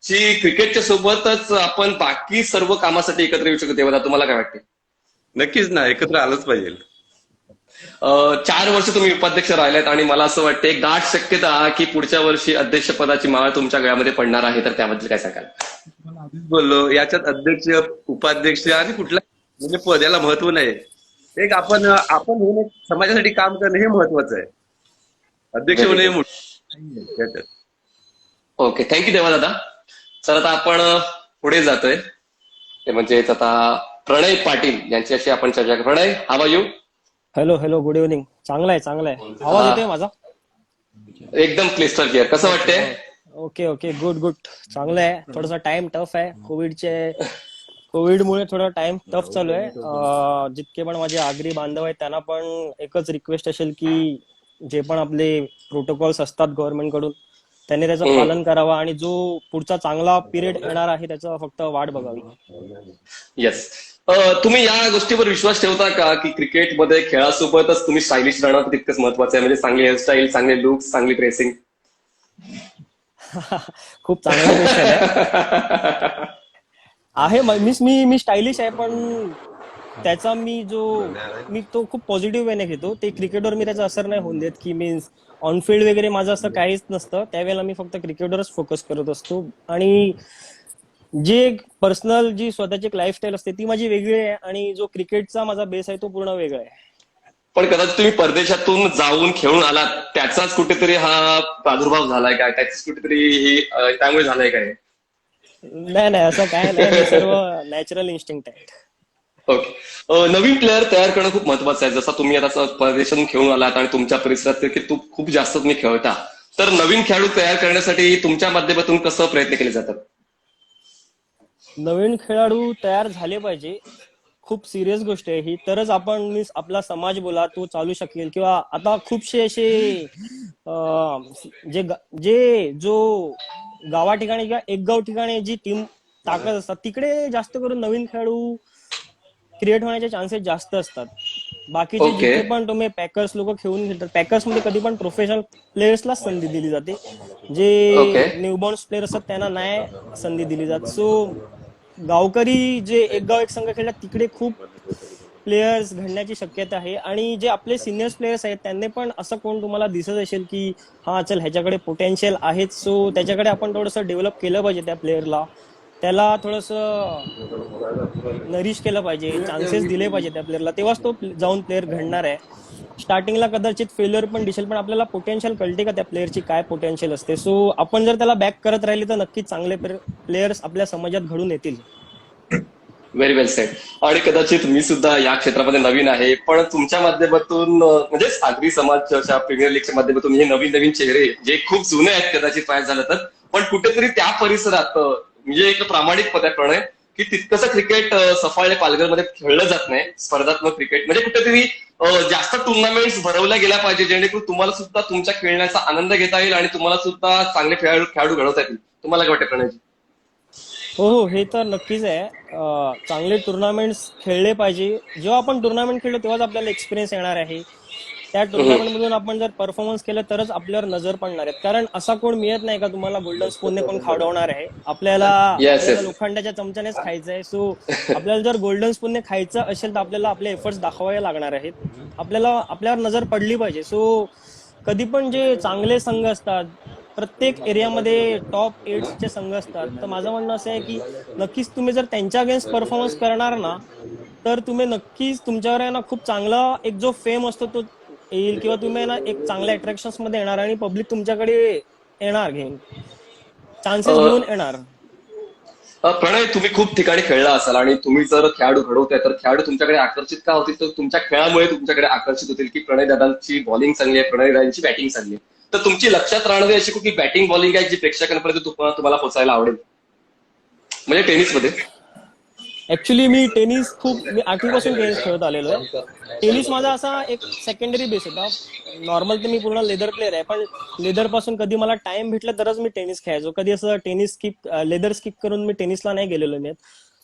E: जी क्रिकेटच्या सोबतच आपण बाकी सर्व कामासाठी एकत्र येऊ शकतो. तेव्हा तुम्हाला काय वाटते?
G: नक्कीच ना, एकत्र आलंच पाहिजे.
E: 4 वर्ष तुम्ही उपाध्यक्ष राहिलात आणि मला असं वाटतं एक दाट शक्यता की पुढच्या वर्षी अध्यक्षपदाची माळ तुमच्या गळ्यामध्ये पडणार आहे, तर त्याबद्दल काय सांगाल?
G: बोललो याच्यात अध्यक्ष, उपाध्यक्ष आणि कुठला म्हणजे पद याला महत्व नाही. एक आपण होणे, समाजासाठी काम करणं हे महत्वाचं आहे. अध्यक्ष होणे मोठं.
E: ओके, थँक्यू देवा दादा. सर, आता आपण पुढे जातोय, ते म्हणजेच आता प्रणय पाटील यांच्याशी आपण चर्चा करू. Pranay, how are you?
H: Hello, good evening. चांगला आहे. आवाज येतोय माझा?
E: एकदम क्लिस्टर क्लिअर. कसं वाटतंय?
H: Okay, good. चांगलं आहे. थोडासा टाइम टफ आहे. कोविडमुळे थोडा टाइम टफ चालू आहे. जितके पण माझे आगरी बांधव आहेत त्यांना पण एकच रिक्वेस्ट असेल की जे पण आपले प्रोटोकॉल्स असतात गव्हर्नमेंट कडून त्यांनी त्याचं पालन करावं आणि जो पुढचा चांगला पिरियड येणार आहे त्याचा फक्त वाट बघावी.
E: येस. तुम्ही या गोष्टीवर विश्वास ठेवता का की क्रिकेटमध्ये खेळासोबतच तुम्ही स्टायलिश राहणं तितकंच महत्वाचं आहे? म्हणजे चांगली हेअरस्टाईल, चांगले लुक्स, चांगली ड्रेसिंग.
H: खूप चांगला क्वेश्चन आहे. मी स्टायलिश आहे, पण त्याचा मी तो खूप पॉझिटिव्ह वेने घेतो. ते क्रिकेटवर मी त्याचा असर नाही होऊन देत की मीन्स ऑनफिल्ड वगैरे माझं असं काहीच नसतं. त्यावेळेला मी फक्त क्रिकेटवरच फोकस करत असतो आणि जे पर्सनल जी स्वतःची एक लाईफस्टाईल असते ती माझी वेगळी आहे आणि जो क्रिकेटचा माझा बेस आहे तो पूर्ण वेगळा आहे.
E: पण कदाचित तुम्ही परदेशातून जाऊन खेळून आलात, त्याचाच कुठेतरी हा प्रादुर्भाव झालाय काय? त्याच कुठेतरी त्यामुळे झालाय काय?
H: नाही, असं काय नाही. सर्व नॅचरल इन्स्टिंक्ट आहे.
E: ओके. नवीन प्लेअर तयार करणं खूप महत्वाचं आहे. जसं तुम्ही आता परदेशातून खेळून आलात आणि तुमच्या परिसरात खूप जास्त तुम्ही खेळता, तर नवीन खेळाडू तयार करण्यासाठी तुमच्या माध्यमातून कसं प्रयत्न केले जातात?
H: नवीन खेळाडू तयार झाले पाहिजे. खूप सिरियस गोष्ट आहे ही. तरच आपण आपला समाज बोला तो चालू शकेल. किंवा आता खूपसे असे जो गावा ठिकाणी किंवा एक गाव ठिकाणी जी टीम ताकद असतात तिकडे जास्त करून नवीन खेळाडू क्रिएट होण्याचे चान्सेस जास्त असतात. बाकीचे जिथे पण तुम्ही पॅकर्स लोक खेळून घेतात, पॅकर्स मध्ये कधी पण प्रोफेशनल प्लेयर्सला संधी दिली जाते. जे न्यूबॉर्न प्लेयर असतात त्यांना नाही संधी दिली जात. सो गावकरी जे एक गाव एक संघ खेळतात तिकडे खूप प्लेयर्स घडण्याची शक्यता आहे. आणि जे आपले सिनियर्स प्लेयर्स आहेत त्यांनी पण असं कोण तुम्हाला दिसत असेल की हा चल ह्याच्याकडे पोटेन्शियल आहेच, सो त्याच्याकडे आपण थोडंसं डेव्हलप केलं पाहिजे. त्या प्लेअरला त्याला थोडंसं नरिश केलं पाहिजे, चान्सेस दिले पाहिजे त्या प्लेअरला, तेव्हाच तो जाऊन प्लेअर घडणार आहे. स्टार्टिंगला कदाचित फेल्युअर पण दिसेल, पण आपल्याला पोटेन्शियल कळते का त्या प्लेअरची काय पोटेन्शियल असते. सो आपण जर त्याला बॅक करत राहिले तर नक्कीच चांगले प्लेयर्स आपल्या समाजात घडून येतील.
E: व्हेरी वेल सेड. आणि कदाचित मी सुद्धा या क्षेत्रामध्ये नवीन आहे, पण तुमच्या माध्यमातून म्हणजे आगरी समाजाच्या प्रीमियर लीगच्या माध्यमातून हे नवीन चेहरे जे खूप जुने आहेत कदाचित पाहायला झालं तर, पण कुठेतरी त्या परिसरात म्हणजे एक प्रामाणिक पद आहे प्रणय
A: की तितकंसं क्रिकेट सफाळे पालघरमध्ये खेळलं जात नाही. स्पर्धात्मक क्रिकेट म्हणजे कुठेतरी जास्त टुर्नामेंट्स भरवल्या गेल्या पाहिजे, जेणेकरून तुम्हाला सुद्धा तुमच्या खेळण्याचा आनंद घेता येईल आणि तुम्हाला सुद्धा चांगले खेळाडू घडवता येतील. तुम्हाला काय वाटतं प्रणयजी?
H: हो, हे तर नक्कीच आहे. चांगले टुर्नामेंट्स खेळले पाहिजे. जेव्हा आपण टुर्नामेंट खेळलो तेव्हाच आपल्याला एक्सपिरियन्स येणार आहे. त्या टुर्नामेंट मधून आपण जर परफॉर्मन्स केलं तरच आपल्यावर नजर पडणार आहेत. कारण असा कोण मिळत नाही का तुम्हाला गोल्डन स्पूनने कोण खावडवणार आहे. आपल्याला लोखंडाच्या चमच्यानेच खायचं आहे. सो आपल्याला जर गोल्डन स्पूनने खायचं असेल तर आपल्याला आपले एफर्ट्स दाखवावे लागणार आहेत. आपल्याला आपल्यावर नजर पडली पाहिजे. सो कधी पण जे चांगले संघ असतात, प्रत्येक एरियामध्ये टॉप 8 चे संघ असतात, तर माझं म्हणणं असं आहे की नक्कीच तुम्ही जर त्यांच्या अगेन्स्ट परफॉर्मन्स करणार ना, तर तुम्ही नक्कीच तुमच्यावर आहे ना खूप चांगला एक जो फेम असतो तो येईल, किंवा तुम्ही ना एक चांगल्या अट्रॅक्शन्स मध्ये येणार आणि पब्लिक तुमच्याकडे येणार, घेऊन चान्सेस घेऊन येणार.
A: प्रणय, तुम्ही खूप ठिकाणी खेळला असाल आणि तुम्ही जर खेळाडू घडवताय तर खेळाडू तुमच्याकडे आकर्षित का होतील? तर तुमच्या खेळामुळे तुमच्याकडे आकर्षित होतील की प्रणय दादांची बॉलिंग चांगली आहे, प्रणय दादांची बॅटिंग चांगली आहे. तर तुमची लक्षात राहणारी अशी कुठली बॅटिंग बॉलिंग आहे जी प्रेक्षकांपर्यंत तुम्हाला पोहोचायला आवडेल, म्हणजे टेनिसमध्ये?
H: ऍक्च्युली मी 8वीपासून टेनिस खेळत आलेलो आहे. टेनिस माझा असा एक सेकंडरी बेस होता. नॉर्मल तर मी पूर्ण लेदर प्लेअर आहे, पण लेदर पासून कधी मला टाइम भेटला तरच मी टेनिस खेळायचो. कधी असं लेदर स्किप करून मी टेनिसला नाही गेलेलो मी.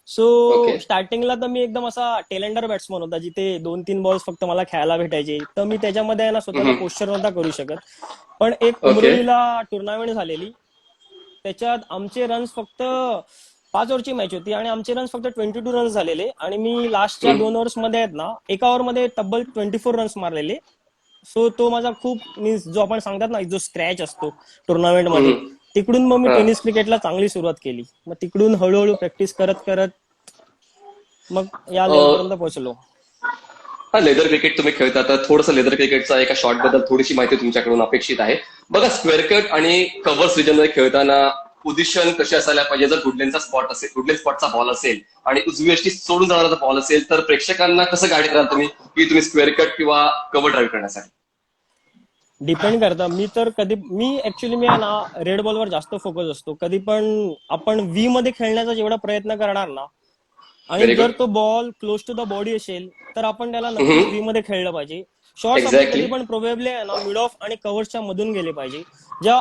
H: सो स्टार्टिंगला तर मी एकदम असा टेलेंडर बॅट्समन होता, जिथे 2-3 बॉल्स फक्त मला खेळायला भेटायचे. तर मी त्याच्यामध्ये ना स्वतःला पोस्चर नव्हता करू शकत. पण एक उमरोलीला टुर्नामेंट झालेली, त्याच्यात आमचे रन्स फक्त 5 ओव्हरची मॅच होती आणि आमचे रन्स फक्त 22 रन्स झालेले आणि मी लास्टच्या 2 ओव्हर्स मध्ये आहेत ना, एका ओव्हरमध्ये तब्बल 24 रन्स मारलेले. सो तो माझा खूप मीन्स जो आपण सांगतात ना जो स्क्रॅच असतो टुर्नामेंट मध्ये, तिकडून मग मी टेनिस क्रिकेटला चांगली सुरुवात केली. मग तिकडून हळूहळू प्रॅक्टिस करत करत मग या लेवलपर्यंत पोहोचलो.
A: हा, लेदर क्रिकेट तुम्ही खेळता, तर थोडंसं लेदर क्रिकेटचा एका शॉट बद्दल थोडीशी माहिती तुमच्याकडून अपेक्षित आहे. बघा, स्क्वेअर कट आणि कव्हर रिजन मध्ये खेळताना पोझिशन कशी असायला पाहिजे? जर गुडलेनचा स्पॉट असेल, गुडलेन स्पॉटचा बॉल असेल आणि उजवी अष्टी सोडून जाणारा बॉल असेल, तर प्रेक्षकांना कसं गाईड कराल तुम्ही की तुम्ही स्क्वेअर कट किंवा कव्हर ड्राईव्ह करण्यासाठी?
H: डिपेंड करतं. मी ऍक्च्युली आहे ना रेड बॉलवर जास्त फोकस असतो. कधी पण आपण व्ही मध्ये खेळण्याचा जेवढा प्रयत्न करणार ना, आणि जर तो ball close to the body असेल तर आपण त्याला नक्कीच व्ही मध्ये खेळलं पाहिजे. शॉर्ट्स कधी पण प्रोबेबली आहे ना मिड ऑफ आणि कव्हर्सच्या मधून गेले पाहिजे. जेव्हा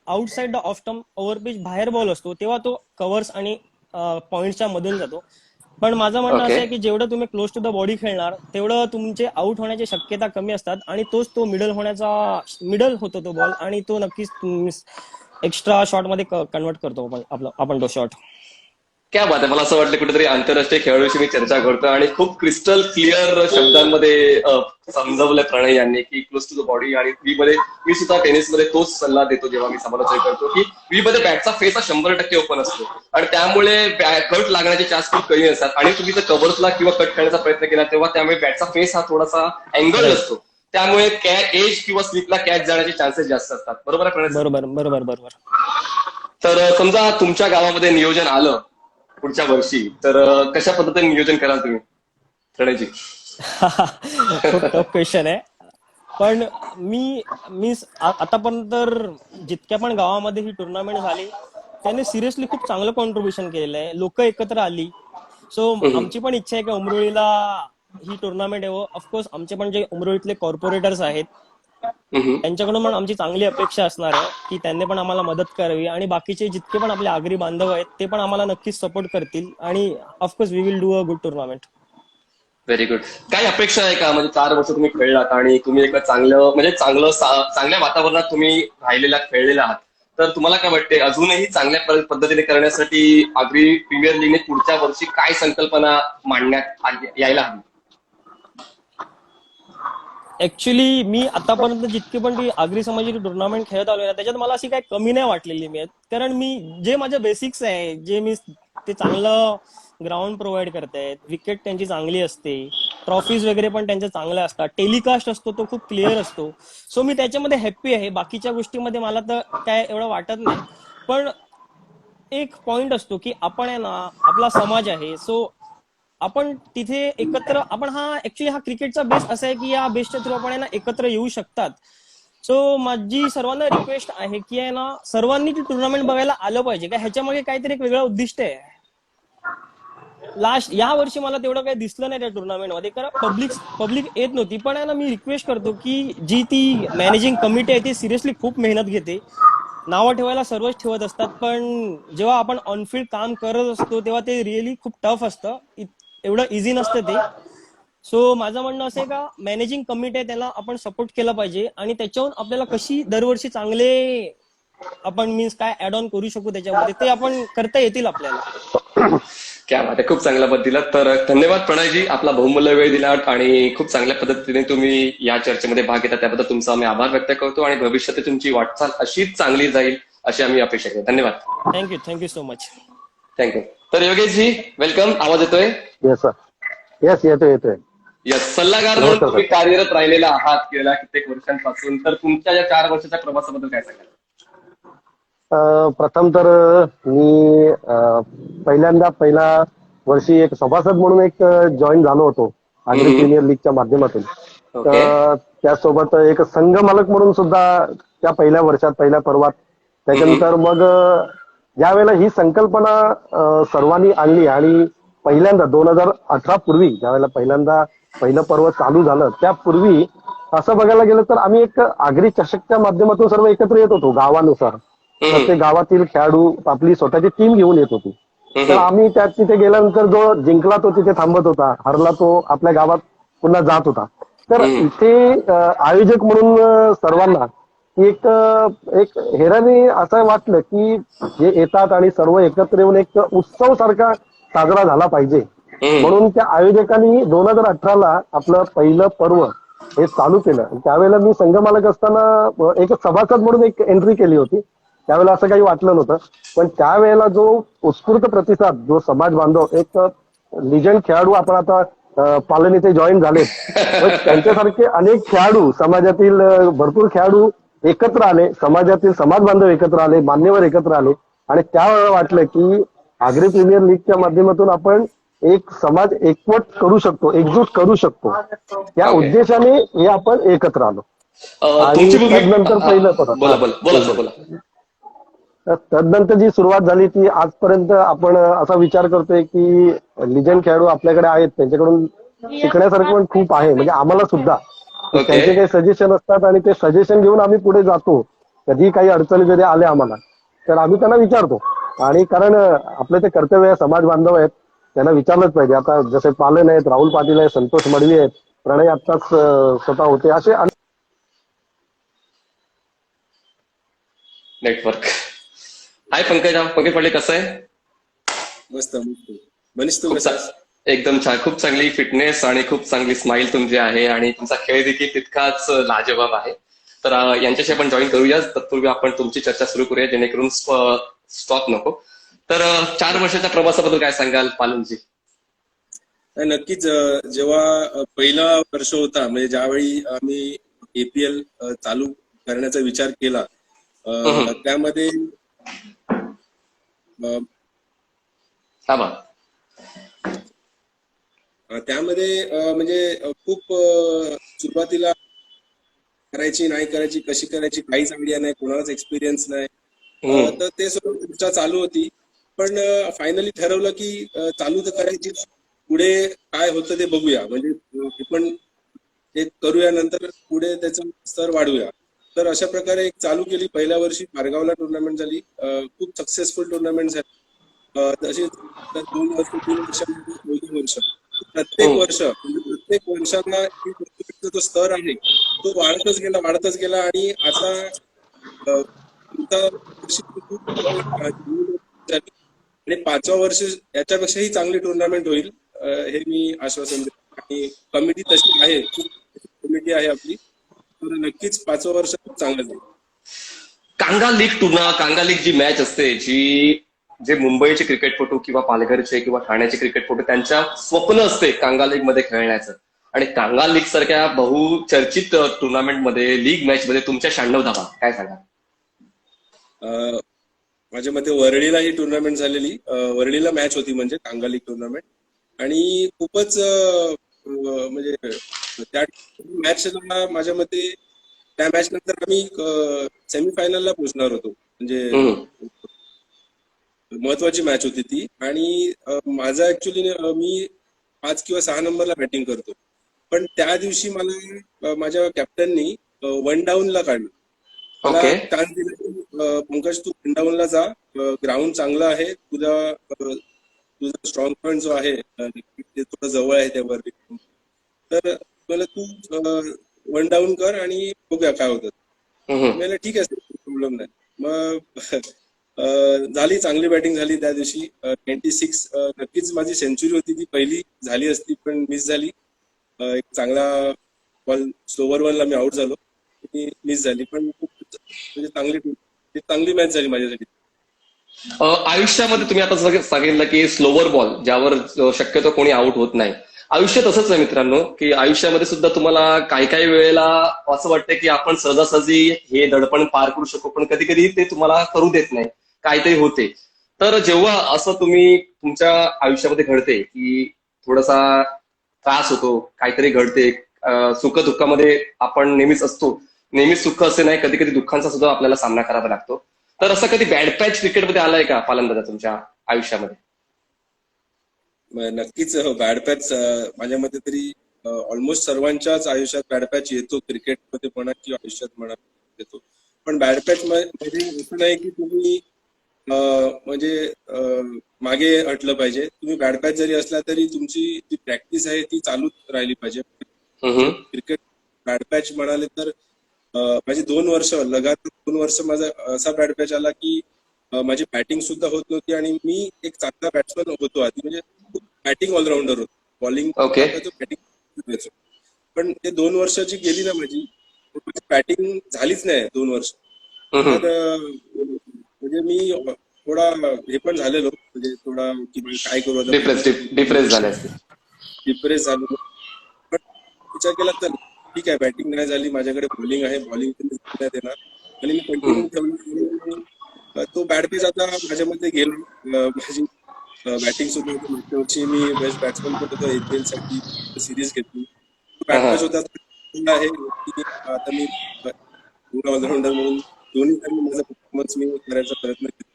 H: outside the off stump over pitch बाहेर बॉल असतो तेव्हा तो कव्हर्स आणि पॉइंटच्या मधून जातो. पण माझं म्हणणं असं आहे की जेवढं तुम्ही क्लोज टू द बॉडी खेळणार तेवढं तुमचे आउट होण्याची शक्यता कमी असतात आणि तोच तो मिडल होतो तो बॉल, आणि तो नक्कीच एक्स्ट्रा शॉट मध्ये कन्वर्ट करतो आपण तो शॉट.
A: क्या बात आहे. मला असं वाटलं कुठेतरी आंतरराष्ट्रीय खेळाडूशी मी चर्चा करतो आणि खूप क्रिस्टल क्लिअर शब्दांमध्ये समजवलंय प्रणय यांनी की क्लोज टू द बॉडी आणि व्ही मध्ये. मी सुद्धा टेनिसमध्ये तोच सल्ला देतो जेव्हा मी समालोचन करतो की व्ही मध्ये बॅटचा फेस हा 100% ओपन असतो आणि त्यामुळे कट लागण्याचे चान्स खूप कमी असतात. आणि तुम्ही जर कव्हर्सला किंवा कट खेळण्याचा प्रयत्न केला तेव्हा त्यामुळे बॅटचा फेस हा थोडासा अँगल असतो, त्यामुळे एज किंवा स्लिपला कॅच जाण्याचे चान्सेस जास्त असतात. बरोबर आहे प्रणय?
H: बरोबर.
A: तर समजा तुमच्या गावामध्ये नियोजन आलं पुढच्या वर्षी, तर कशा पद्धतीने नियोजन कराल तुम्ही प्रणयजी?
H: खूप टफ क्वेश्चन आहे. पण मी आतापर्यंत जितक्या पण गावामध्ये ही टुर्नामेंट झाली त्याने सिरियसली खूप चांगलं कॉन्ट्रीब्युशन केलेलं आहे. लोक एकत्र आली. सो आमची पण इच्छा आहे की उमरोळीला ही टुर्नामेंट यावं. ऑफकोर्स आमचे पण जे उमरोळीतले कॉर्पोरेटर्स आहेत त्यांच्याकडून पण आमची चांगली अपेक्षा असणार आहे की त्यांनी पण आम्हाला मदत करावी आणि बाकीचे जितके पण आपले आगरी बांधव आहेत ते पण आम्हाला नक्कीच सपोर्ट करतील आणि of course we will do a good tournament.
A: Very good. काही अपेक्षा आहे का? म्हणजे 4 वर्ष तुम्ही खेळलात आणि तुम्ही एक चांगल्या वातावरणात तुम्ही खेळलेला आहात, तर तुम्हाला काय वाटते अजूनही चांगल्या पद्धतीने करण्यासाठी आगरी प्रीमियर लीगने पुढच्या वर्षी काय संकल्पना मांडण्यात यायला हवी?
H: ऍक्च्युली मी आतापर्यंत जितकी पण ती आगरी समाजाची टुर्नामेंट खेळत आलोय ना त्याच्यात मला अशी काही कमी नाही वाटलेली मी. कारण मी जे माझे बेसिक्स आहे जे मी ते चांगलं ग्राउंड प्रोव्हाइड करतायत, विकेट त्यांची चांगली असते, ट्रॉफीज वगैरे पण त्यांच्या चांगल्या असतात, टेलिकास्ट असतो तो खूप क्लिअर असतो. सो मी त्याच्यामध्ये हॅप्पी आहे. बाकीच्या गोष्टीमध्ये मला तर काय एवढं वाटत नाही. पण एक पॉइंट असतो की आपण आहे ना आपला समाज आहे, सो आपण तिथे एकत्र ऍक्च्युली हा क्रिकेटचा बेस असा आहे की या बेसच्या थ्रू आपण आहे ना एकत्र येऊ शकतात. सो माझी सर्वांना रिक्वेस्ट आहे की आहे ना सर्वांनी ती टुर्नामेंट बघायला आलं पाहिजे. का ह्याच्यामागे काहीतरी एक वेगळं उद्दिष्ट आहे. या वर्षी मला तेवढं काही दिसलं नाही त्या टुर्नामेंटमध्ये, कारण पब्लिक येत नव्हती. पण आहे ना, मी रिक्वेस्ट करतो की जी ती मॅनेजिंग कमिटी आहे ती सिरियसली खूप मेहनत घेते. नावं ठेवायला सर्वच ठेवत असतात, पण जेव्हा आपण ऑनफिल्ड काम करत असतो तेव्हा ते रिअली खूप टफ असतं. एवढं इझी नसतं ते. सो माझं म्हणणं असं आहे का मॅनेजिंग कमिटी आहे त्याला आपण सपोर्ट केला पाहिजे, आणि त्याच्याहून आपल्याला कशी दरवर्षी चांगले आपण मीन्स काय ऍड ऑन करू शकू त्याच्यामध्ये, ते आपण करता येतील आपल्याला.
A: क्या बात आहे, खूप चांगला पद दिला. तर धन्यवाद प्रणयजी, आपला बहुमूल्य वेळ दिला आणि खूप चांगल्या पद्धतीने तुम्ही या चर्चेमध्ये भाग घेता, त्याबद्दल तुमचा आम्ही आभार व्यक्त करतो आणि भविष्यात तुमची वाटचाल अशीच चांगली जाईल अशी आम्ही अपेक्षा करतो. धन्यवाद.
H: Thank you so much.
A: थँक्यू. तर योगेशजी वेलकम. आवाज येतोय?
I: येस सर, येस येतोय.
A: यस, सल्लागार म्हणून तुम्ही कार्यरत राहिलेला आहात गेल्या कित्येक वर्षांपासून. तर तुमच्या या 4 वर्षाच्या प्रवासाबद्दल काय सांगाल?
I: प्रथम तर मी पहिल्या वर्षी एक सभासद म्हणून एक जॉईन झालो होतो आग्री प्रीमियर लीगच्या माध्यमातून. तर त्यासोबत एक संघ मालक म्हणून सुद्धा त्या पहिल्या वर्षात, पहिल्या पर्वात. त्याच्यानंतर मग ज्या वेळेला ही संकल्पना सर्वांनी आणली आणि पहिल्यांदा 2018 पूर्वी ज्यावेळेला पहिलं पर्व चालू झालं, त्यापूर्वी असं बघायला गेलं तर आम्ही एक आग्री चषकच्या माध्यमातून सर्व एकत्र येत होतो गावानुसार. प्रत्येक गावातील खेळाडू आपली स्वतःची टीम घेऊन येत होती. तर आम्ही तिथे गेल्यानंतर जो जिंकला तो तिथे थांबत होता, हरला तो आपल्या गावात पुन्हा जात होता. तर इथे आयोजक म्हणून सर्वांना एक हेराने असं वाटलं की जे येतात आणि सर्व एकत्र येऊन एक उत्सव सारखा साजरा झाला पाहिजे. म्हणून त्या आयोजकांनी 2018ला आपलं पहिलं पर्व हे चालू केलं. त्यावेळेला मी संघमालक असताना एक सभासद म्हणून एक एंट्री केली होती. त्यावेळेला असं काही वाटलं नव्हतं, पण त्यावेळेला जो उत्स्फूर्त प्रतिसाद, जो समाज बांधव, एक लिजंड खेळाडू आपण आता पालन इथे जॉईन झाले, त्यांच्यासारखे अनेक खेळाडू, समाजातील भरपूर खेळाडू एकत्र आले, समाजातील समाज बांधव एकत्र आले, मान्यवर एकत्र आले आणि त्यावेळेला वाटलं की आग्री प्रीमियर लीगच्या माध्यमातून आपण एक समाज एकवट करू शकतो, एकजूट करू शकतो. या उद्देशाने हे आपण एकत्र आलो. आणि त्यानंतर तदनंतर जी सुरुवात झाली ती आजपर्यंत आपण असा विचार करतोय की लिजंड खेळाडू आपल्याकडे आहेत, त्यांच्याकडून शिकण्यासारखं पण खूप आहे. म्हणजे आम्हाला सुद्धा त्यांचे काही सजेशन असतात आणि ते सजेशन घेऊन आम्ही पुढे जातो. कधी काही अडचणी जरी आल्या आम्हाला तर आम्ही त्यांना विचारतो. आणि कारण आपले ते कर्तव्य समाज बांधव आहेत, त्यांना विचारलंच पाहिजे. आता जसे पालन आहेत, राहुल पाटील आहेत, संतोष मडवी आहेत, प्रणय आत्ताच स्वतः होते, असे
A: नेटवर्क. हाय पंकज पाटील, कसं आहे?
J: मस्त. मनीष तू कसा आहेस?
A: एकदम छान, खूप चांगली फिटनेस आणि खूप चांगली स्माइल तुमची आहे आणि तुमचा खेळ देखील तितकाच लाजवाब आहे. तर यांच्याशी आपण जॉईन करूया. तत्पूर्वी आपण तुमची चर्चा सुरू करूया जेणेकरून स्टॉप नको. तर 4 वर्षाच्या प्रवासाबद्दल काय सांगाल पालनजी?
J: नक्कीच. जेव्हा पहिला वर्ष होता, म्हणजे ज्यावेळी आम्ही APL चालू करण्याचा विचार केला, त्यामध्ये म्हणजे खूप सुरुवातीला करायची नाही करायची, कशी करायची काहीच आयडिया नाही, कोणालाच एक्सपिरियन्स नाही. तर ते सर्व चर्चा चालू होती. पण फायनली ठरवलं की चालू तर करायची, पुढे काय होतं ते बघूया, म्हणजे पण ते करूया, नंतर पुढे त्याचा स्तर वाढवूया. तर अशा प्रकारे एक चालू केली. पहिल्या वर्षी पारगावला टुर्नामेंट झाली, खूप सक्सेसफुल टुर्नामेंट झाली. तशी 2 वर्ष 3 वर्ष प्रत्येक वर्षाला जो स्तर आहे तो वाढतच गेला आणि आता आणि 5व्या वर्ष याच्यापेक्षाही चांगली टुर्नामेंट होईल हे मी आश्वासन देतो. आणि कमिटी तशी आहे, कमिटी आहे आपली, तर नक्कीच 5वं वर्ष खूप चांगलं जाईल.
A: कांगा लीग जी मॅच असते, जे मुंबईचे क्रिकेटपटू किंवा पालघरचे किंवा ठाण्याचे क्रिकेटपटू त्यांच्या स्वप्न असते कांगा लीग मध्ये खेळण्याचं, आणि कांगा लीग सारख्या बहुचर्चित टुर्नामेंटमध्ये, लीग मॅच मध्ये तुमच्या 96 धावा, काय सांगा?
J: माझ्या मते वरळीला ही टुर्नामेंट झालेली, वरळीला मॅच होती म्हणजे कांगा लीग टुर्नामेंट, आणि खूपच म्हणजे त्या मॅचला माझ्या मते त्या मॅच नंतर आम्ही सेमीफायनलला पोहोचणार होतो. म्हणजे महत्वाची मॅच होती ती. आणि माझा ऍक्च्युली मी 5 किंवा 6 नंबरला बॅटिंग करतो, पण त्या दिवशी मला माझ्या कॅप्टननी 1 डाऊनला काढलं. मला चान्स दिला, पंकज तू 1 डाऊनला जा, ग्राउंड चांगलं आहे, तुझा स्ट्रॉंग पॉईंट जो आहे ते थोडं जवळ आहे त्यावर, तर मला तू 1 डाऊन कर आणि बघूया काय होतं. मला ठीक आहे, प्रॉब्लेम नाही. मग झाली, चांगली बॅटिंग झाली त्या दिवशी. 26 नक्कीच माझी सेंचुरी होती, ती पहिली झाली असती पण मिस झाली. एक चांगला बॉल स्लोवर बॉलला मी आउट झालो, मिस झाली, पण खूप म्हणजे चांगली मॅच झाली माझ्यासाठी.
A: आयुष्यामध्ये तुम्ही आता सांगितलं की स्लोवर बॉल ज्यावर शक्यतो कोणी आउट होत नाही. आयुष्य तसंच आहे मित्रांनो, की आयुष्यामध्ये सुद्धा तुम्हाला काही काही वेळेला असं वाटतं की आपण सहजासहजी हे दडपण पार करू शकू, पण कधी कधी ते तुम्हाला करू देत नाही, काहीतरी होते. तर जेव्हा असं तुम्ही तुमच्या आयुष्यामध्ये घडते की थोडासा त्रास होतो, काहीतरी घडते, सुख दुःखामध्ये आपण नेहमीच असतो, नेहमीच सुख असे नाही, कधी कधी दुःखांचा सुद्धा आपल्याला सामना करावा लागतो. तर असं कधी बॅड पॅच क्रिकेटमध्ये आलाय का पालनदादा तुमच्या आयुष्यामध्ये?
J: नक्कीच बॅड पॅच माझ्या मते तरी ऑलमोस्ट सर्वांच्याच आयुष्यात बॅड पॅच येतो, क्रिकेटमध्ये म्हणा किंवा आयुष्यात म्हणा येतो. पण बॅड पॅच मध्ये असं नाही की तुम्ही म्हणजे मागे हटलं पाहिजे. तुम्ही बॅड पॅच जरी असला तरी तुमची जी प्रॅक्टिस आहे ती चालूच राहिली पाहिजे. क्रिकेट बॅड पॅच म्हणाले तर माझी 2 वर्ष लगातार 2 वर्ष माझा असा बॅड पॅच आला की माझी बॅटिंग सुद्धा होत नव्हती आणि मी एक चांगला बॅट्समन होतो आधी, म्हणजे बॅटिंग ऑलराऊंडर होतो, बॉलिंग बॅटिंग. पण ते 2 वर्ष जी गेली ना माझी बॅटिंग झालीच नाही 2 वर्ष. तर म्हणजे मी थोडा हे पण झालेलो, म्हणजे थोडा की काय करू, डिप्रेस झालो. पण विचार केला तर ठीक आहे, बॅटिंग नाही झाली, माझ्याकडे बॉलिंग आहे, बॉलिंग नाही देणार आणि मी कंटिन्यू ठेवलं. तो बॅड पेज आता माझ्यामध्ये गेला. माझी बॅटिंग सुद्धा होती, मागच्या वर्षी मी बेस्ट बॅट्समन पण होतो, APL साठी सिरीज घेतली. बॅड पेज होता आहे की आता मी ऑलराऊंडर म्हणून दोन्ही माझा परफॉर्मन्स मी करायचा प्रयत्न केला.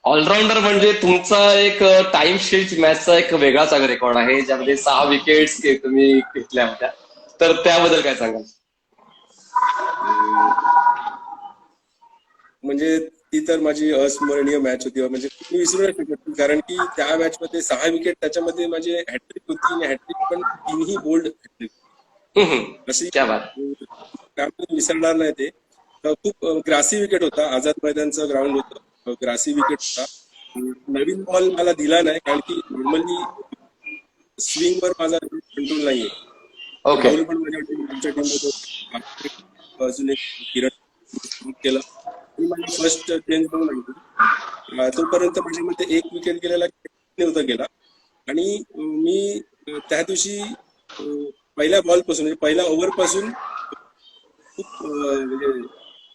A: ऑलराऊंडर म्हणजे तुमचा एक टाइम शील्ड मॅचचा एक वेगळाच रेकॉर्ड आहे, ज्यामध्ये 6 विकेट्स तुम्ही घेतल्या होत्या. तर त्याबद्दल काय सांगाल?
J: म्हणजे ती तर माझी अस्मरणीय मॅच होती, म्हणजे मी विसरू नाही शकत, कारण की त्या मॅच मध्ये 6 विकेट, त्याच्यामध्ये माझी हॅट्रिक होती आणि हॅट्रिक पण 3ही बोल्ड हॅट्रिक अशी, त्यामुळे विसरणार नाही ते. खूप ग्रासी विकेट होता, आझाद मैदानचं ग्राउंड होतं, ग्रासी विकेट होता. नवीन बॉल मला दिला नाही, कारण की नॉर्मली स्विंगवर माझा कंट्रोल नाहीये. राहुल पण आमच्या टीममध्ये, अजून एक किरण केला, मी माझा फर्स्ट चेंज करून आणतो. तोपर्यंत माझ्यामध्ये 1 विकेट गेलेला नव्हता गेला आणि मी त्या दिवशी पहिल्या बॉलपासून, म्हणजे पहिल्या ओव्हरपासून खूप म्हणजे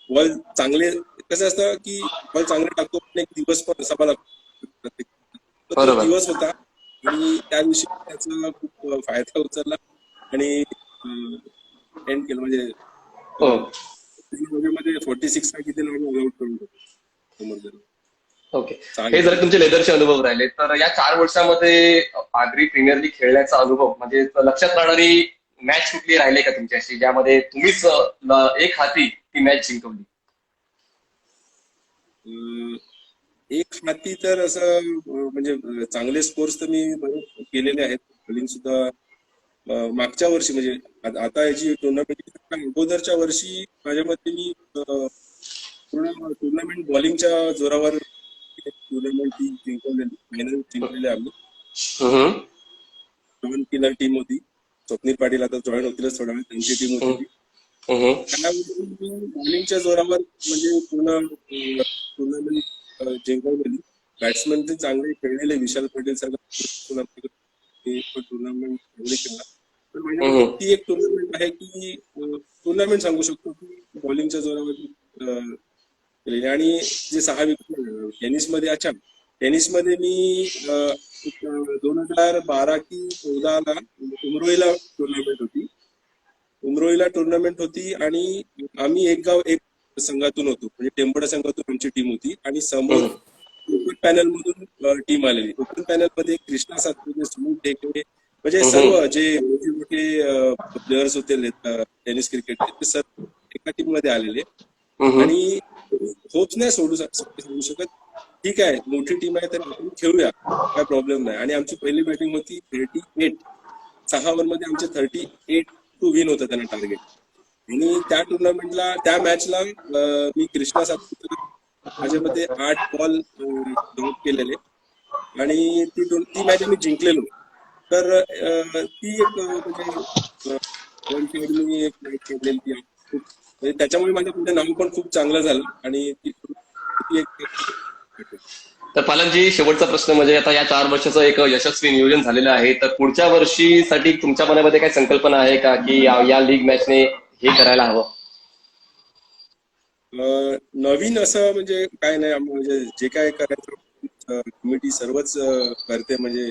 J: बॉल चांगले, कसं असतं की बॉल चांगले टाकतो पण एक दिवस पण असावा लागतो प्रत्येक. तो दिवस होता आणि त्या दिवशी त्याचा खूप फायदा उचलला आणि एंड केलं, म्हणजे मध्ये 46 किती आउट करून समोर.
A: ओके, हे जर तुमचे लेदरचे अनुभव राहिले, तर या 4 वर्षामध्ये आगरी प्रीमियर लीग खेळण्याचा अनुभव म्हणजे लक्षात राहणारी मॅच कुठली राहिली का तुमच्याशी, ज्यामध्ये तुम्हीच एक हाती ती मॅच जिंकवली?
J: एक हाती तर असं म्हणजे चांगले स्कोर्स तर मी बरेच केलेले आहेत. बॉलिंग सुद्धा मागच्या वर्षी, म्हणजे आता याची टुर्नामेंट अगोदरच्या वर्षी माझ्यामध्ये मी टुर्नामेंट बॉलिंगच्या जोरावर टुर्नामेंट जिंकवलेली, फायनल जिंकलेले आम्ही. 7 किलर टीम होती, स्वप्नील पाटील आता जॉईन होतीलच थोडा वेळ, त्यांची टीम होती. बॉलिंगच्या जोरावर म्हणजे पूर्ण टुर्नामेंट जिंकवलेली. बॅट्समन ते चांगले खेळलेले, विशाल पटेल सारखा टुर्नामेंट चांगले खेळला. तर माझ्याकडे ती एक टुर्नामेंट आहे की टुर्नामेंट सांगू शकतो की बॉलिंगच्या जोरावर केलेली. आणि जे 6 विकेट टेनिसमध्ये, टेनिसमध्ये मी 2012 की 14ला उमरोईला टुर्नामेंट होती आणि आम्ही एक गाव एक संघातून होतो, म्हणजे टेंबोडा संघातून आमची टीम होती आणि समोर पॅनल मधून टीम आलेली. ओपन पॅनल मध्ये कृष्णा सातपुते, सुनील ढेकळे म्हणजे सर्व जे मोठे मोठे प्लेयर्स होते टेनिस क्रिकेटचे ते सर्व एका टीम मध्ये आलेले. आणि होप्स नाही सोडू शकत. ठीक आहे, मोठी टीम आहे तर आपण खेळूया, काय प्रॉब्लेम नाही. आणि आमची पहिली बॅटिंग होती 38. 6 ओव्हरमध्ये आमचे 38 टू विन होतं त्यांना टार्गेट. आणि त्या टुर्नामेंटला त्या मॅचला मी कृष्णा सातपुते माझ्या मते 8 बॉल ड्रॉप केलेले आणि ती मॅच आम्ही जिंकलेलो. तर ती एक म्हणजे मी एक मॅच खेळलेली ती म्हणजे त्याच्यामुळे माझ्या पुढे नाव पण खूप चांगलं झालं. आणि ती एक
A: तर पालनजी, शेवटचा प्रश्न म्हणजे आता या 4 वर्षाचं एक यशस्वी नियोजन झालेलं आहे, तर पुढच्या वर्षीसाठी तुमच्या मनामध्ये काही संकल्पना आहे का की या लीग मॅचने हे करायला हवं?
J: नवीन असं म्हणजे काय नाही. म्हणजे जे काय करायचं कमिटी सर्वच करते. म्हणजे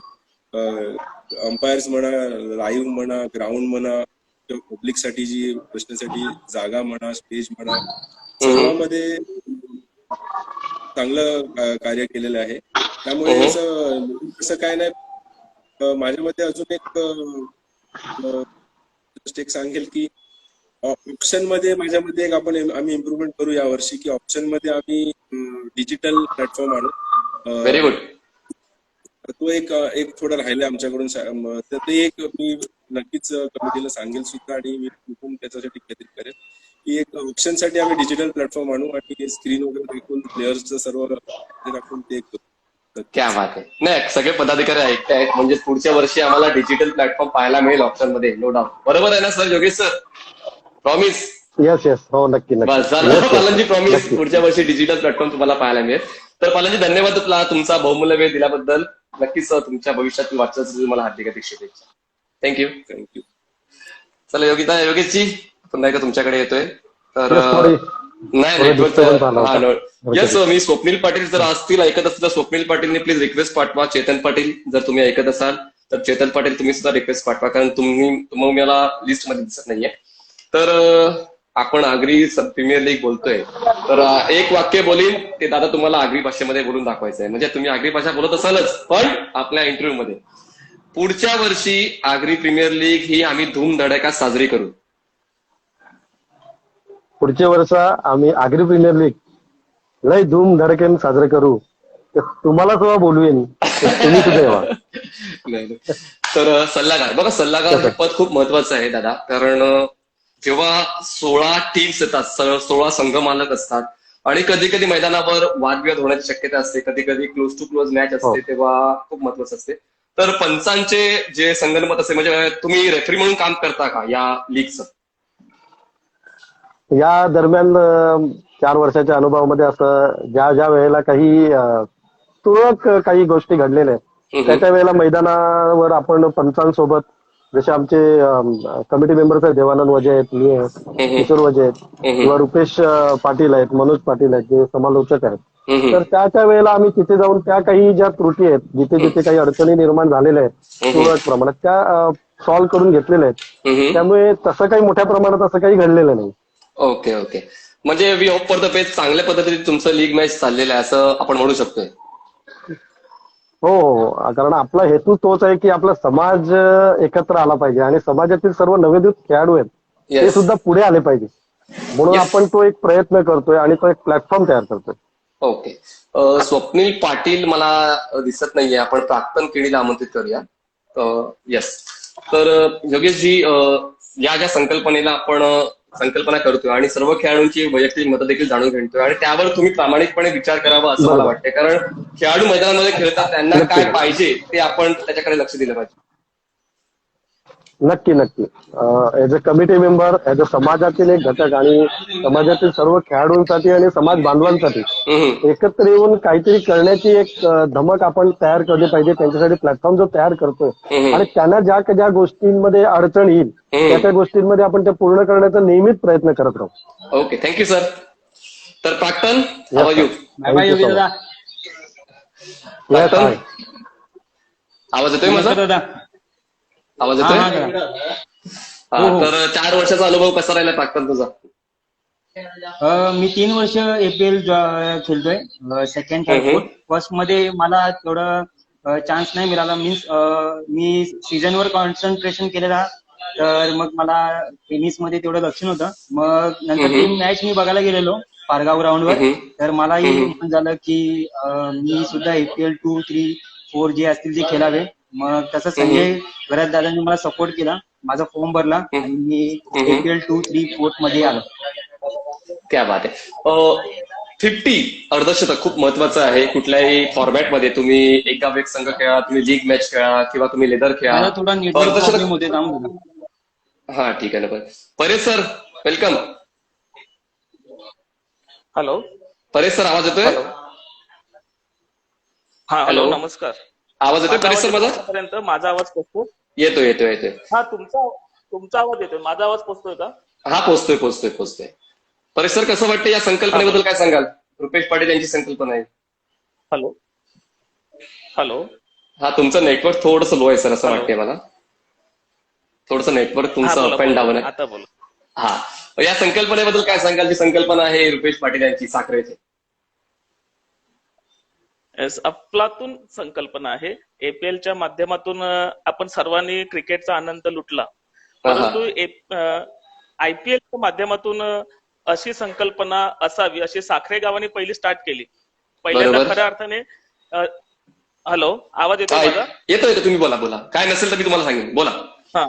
J: अंपायर्स म्हणा, लाईव्ह म्हणा, ग्राउंड म्हणा, पब्लिकसाठी जी बसण्यासाठी जागा म्हणा, स्टेज म्हणा, सर्वांमध्ये चांगलं कार्य केलेलं आहे. त्यामुळे असं काय नाही. माझ्या मते अजून एक सांगेल की ऑप्शन मध्ये माझ्या मते एक आम्ही इम्प्रुव्हमेंट करू या वर्षी की ऑप्शन मध्ये आम्ही डिजिटल प्लॅटफॉर्म आणू.
A: Very good.
J: तो एक थोडं राहिलं आमच्याकडून. तर ते एक मी नक्कीच कमिटीला सांगेल सुद्धा आणि मी पण त्याच्यासाठी काहीतरी करेल की एक ऑप्शन साठी आम्ही डिजिटल प्लॅटफॉर्म आणू आणि स्क्रीन वगैरे दाखवून प्लेयर्सचं सर्व दाखवून ते करू.
A: क्या बात आहे. नाही, सगळे पदाधिकारी ऐकत आहेत, म्हणजे पुढच्या वर्षी आम्हाला डिजिटल प्लॅटफॉर्म पाहायला मिळेल ऑप्शन मध्ये, नो डाऊट. बरोबर आहे ना sir, Yogesh sir? Promise?
I: Yes yes, हो नक्की
A: बस
I: नक्की.
A: झालं पालनजी, प्रॉमिस. पुढच्या वर्षी डिजिटल प्लॅटफॉर्म तुम्हाला पाहायला मिळेल. तर पालनजी, धन्यवाद तुमचा बहुमूल्य वेळ दिल्याबद्दल. नक्कीच तुमच्या भविष्यातील वाटचालीसाठी मला हार्दिक शुभेच्छा. थँक्यू.
J: थँक्यू.
A: चला योगेशजी, पुन्हा एकदा तुमच्याकडे येतोय. तर नाही, येस, मी स्वप्नील पाटील जर असतील ऐकत असतील तर स्वप्नील पाटीलने प्लीज रिक्वेस्ट पाठवा. चेतन पाटील जर तुम्ही ऐकत असाल तर चेतन पाटील तुम्ही सुद्धा रिक्वेस्ट पाठवा, कारण तुम्ही मला लिस्ट मध्ये दिसत नाहीये. तर आपण आगरी प्रीमियर लीग बोलतोय, तर एक वाक्य बोलीन ते दादा तुम्हाला आगरी भाषेमध्ये बोलून दाखवायचं आहे. म्हणजे तुम्ही आगरी भाषा बोलत असालच, पण आपल्या इंटरव्ह्यू मध्ये पुढच्या वर्षी आगरी प्रीमियर लीग ही आम्ही धूमधडाक्यात साजरी करू.
I: पुढच्या वर्ष आम्ही आगरी प्रीमियर लीग लय धूम धडकेन साजरे करू. तुम्हाला सुद्धा बोलवेन, तुम्ही सुद्धा येवा.
A: नाही, तर सल्लागार बघा, सल्लागार हे पद खूप महत्वाचं आहे दादा, कारण जेव्हा 16 टीम्स येतात, 16 संघ मालक असतात आणि कधी कधी मैदानावर वादविवाद होण्याची शक्यता असते, कधी कधी क्लोज टू क्लोज मॅच असते, तेव्हा खूप महत्वाचं असते. तर पंचांचे जे संगनमत असते, म्हणजे तुम्ही रेफरी म्हणून काम करता का या लीगचं?
I: या दरम्यान 4 वर्षाच्या अनुभवामध्ये असं ज्या वेळेला काही तुरळक काही गोष्टी घडलेल्या आहेत, त्याच्या वेळेला मैदानावर आपण पंचांसोबत, जसे आमचे कमिटी मेंबर्स आहेत, देवानंद वजे आहेत, मी आहे, किशोर वजे आहेत, किंवा रुपेश पाटील आहेत, मनोज पाटील आहेत, जे समालोचक आहेत, तर त्या वेळेला आम्ही तिथे जाऊन त्या काही ज्या त्रुटी आहेत, जिथे जिथे काही अडचणी निर्माण झालेल्या आहेत तुरळक प्रमाणात, त्या सॉल्व्ह करून घेतलेल्या आहेत. त्यामुळे तसं काही मोठ्या प्रमाणात असं काही घडलेलं नाही.
A: ओके ओके, म्हणजे we hope for the best. चांगल्या पद्धतीने तुमचं लीग मॅच चाललेलं आहे असं आपण म्हणू शकतोय.
I: हो, कारण आपला हेतू तोच आहे की आपला समाज एकत्र आला पाहिजे आणि समाजातील सर्व नवोदित खेळाडू आहेत ते सुद्धा पुढे आले पाहिजे, म्हणून आपण तो एक प्रयत्न करतोय आणि तो एक प्लॅटफॉर्म तयार करतोय.
A: ओके, स्वप्नील पाटील मला दिसत नाहीये, आपण प्राक्तन केळीला आमंत्रित करूया. येस, तर योगेशजी, या ज्या संकल्पनेला आपण संकल्पना करतोय आणि सर्व खेळाडूंची वैयक्तिक मतं देखील जाणून घेतोय आणि त्यावर तुम्ही प्रामाणिकपणे विचार करावा असं मला वाटतंय, कारण खेळाडू मैदानामध्ये खेळतात, त्यांना काय पाहिजे ते आपण त्याच्याकडे लक्ष दिलं पाहिजे.
I: नक्की नक्की, as a committee member, as a समाजातील एक घटक आणि समाजातील सर्व खेळाडूंसाठी आणि समाज बांधवांसाठी एकत्र येऊन काहीतरी करण्याची एक धमक आपण तयार केली पाहिजे. त्यांच्यासाठी प्लॅटफॉर्म जो तयार करतोय आणि त्यांना ज्या गोष्टींमध्ये अडचण येईल त्या गोष्टींमध्ये आपण त्या पूर्ण करण्याचा नेहमीच प्रयत्न करत राहू.
A: Okay, thank you sir. तर प्राक्तन, आवाज येतोय माझा? आवाज येतोय? तर 4 वर्षाचा अनुभव कसा राहिला प्राक्तन तुझा?
K: मी 3 वर्ष APL खेळतोय, सेकंड थर्ड फोर्थ. फर्स्ट मध्ये मला तेवढं चान्स नाही मिळाला. मीन्स मी सीझनवर कॉन्सन्ट्रेशन केलेला, तर मग मला टेनिसमध्ये तेवढं लक्ष नव्हतं. मग नंतर ती मॅच मी बघायला गेलेलो पारगाव ग्राउंडवर, तर मलाही मन झालं की मी सुद्धा APL 2, 3, 4 जे असतील ते खेळावे. मग तसं संजय घरात दादांनी मला सपोर्ट केला, माझा फॉर्म भरला आणि मी APL 2, 3, 4 मध्ये आलो.
A: क्या बात आहे. 50 अर्धशतक खूप महत्वाचं आहे. कुठल्याही फॉर्मॅटमध्ये तुम्ही एका एक संघ खेळा, तुम्ही लीग मॅच खेळा किंवा तुम्ही लेदर खेळा,
K: मला थोडा नेटवर्क
A: अर्धशतक.
K: प्रॉब्लेम होते त्यामुळे.
A: हा ठीक आहे ना. Paresh sir welcome.
L: Hello
A: Paresh sir आवाज येतोय?
L: हा हॅलो नमस्कार.
A: आवाज येतोय परेश सर माझा?
L: पर्यंत माझा आवाज पोचतो?
A: येतोय येतोय येतोय.
L: हा तुमचा आवाज येतोय, माझा आवाज पोचतोय का?
A: हा पोचतोय. परेश सर कसं वाटतं या संकल्पनेबद्दल काय सांगाल? रुपेश पाटील यांची संकल्पना आहे.
L: हॅलो हॅलो
A: हा तुमचं नेटवर्क थोडंसं लो आहे सर असं वाटतंय मला. थोडंसं नेटवर्क तुमचं अप अँड डाऊन आहे.
L: आता बोला.
A: हा या संकल्पनेबद्दल काय सांगाल? जी संकल्पना आहे रुपेश पाटील यांची साखरेची.
L: अफलातून संकल्पना आहे. APLच्या माध्यमातून आपण सर्वांनी क्रिकेटचा आनंद लुटला, परंतु IPLच्या माध्यमातून अशी संकल्पना असावी अशी साखरे गावाने पहिली स्टार्ट केली. पहिल्यांदा खऱ्या अर्थाने. हॅलो आवाज येतो माझा?
A: येतो तुम्ही बोला. काय नसेल तर मी तुम्हाला सांगेन, बोला.
L: हा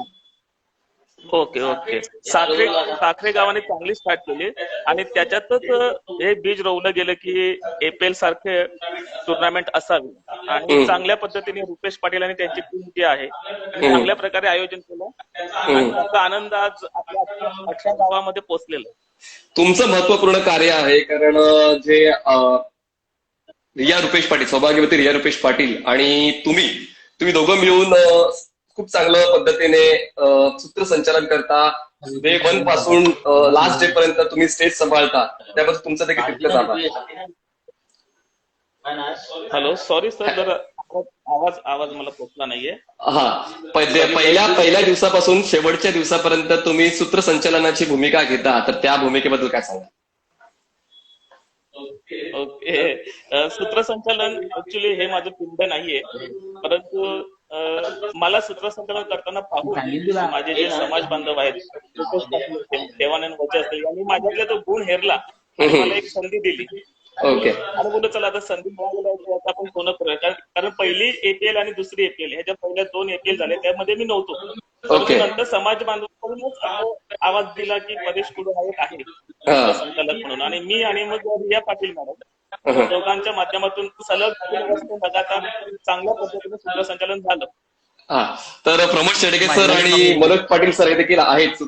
L: ओके. साखरे गावाने चांगली स्टार्ट केली आणि त्याच्यातच हे बीज रोवलं गेलं की APL सारखे टुर्नामेंट असावी. आणि चांगल्या पद्धतीने रुपेश पाटील आणि त्यांची टीम जी आहे चांगल्या प्रकारे आयोजन केलं आणि त्याचा आनंद आज आपल्या 18 गावामध्ये पोहोचलेला.
A: तुमचं महत्वपूर्ण कार्य आहे, कारण जे रिया रुपेश पाटील, सौभाग्यवती रिया रुपेश पाटील आणि तुम्ही दोघं मिळून खूप चांगल्या पद्धतीने सूत्रसंचालन करता. डे 1 पासून लास्ट डे पर्यंत तुम्ही स्टेज सांभाळता, त्याबद्दल तुमचं देखील तितकंच आभार.
L: हॅलो सॉरी सर, जर आवाज मला पोचला नाहीये.
A: हा पहिल्या दिवसापासून शेवटच्या दिवसापर्यंत तुम्ही सूत्रसंचालनाची भूमिका घेता, तर त्या भूमिकेबद्दल काय सांगा?
L: ओके. सूत्रसंचालन ऍक्च्युली हे माझं पिंड नाहीये, परंतु मला सूत्रसंचालन करताना पाहून माझे जे समाज बांधव आहेत, देवानंद वचे असतील, यांनी माझ्यातला तो गुण हेरला आणि मला एक संधी दिली.
A: ओके.
L: आणि बोलतो चला आता संधी मिळाली आपण पूर्ण करूया. कारण पहिली APL आणि दुसरी APL ह्याच्या पहिल्या 2 APL झाले, त्यामध्ये मी नव्हतो. नंतर समाज बांधवांकडूनच आवाज दिला की परेश कुडू हा एक आहे संचालक म्हणून, आणि मी आणि मग रिया पाटील मॅडम दोघांच्या माध्यमातून सलग लगातार चांगल्या पद्धतीने सूत्रसंचालन झालं.
A: तर प्रमोद शेडगे सर आणि मनोज पाटील सर हे देखील आहेत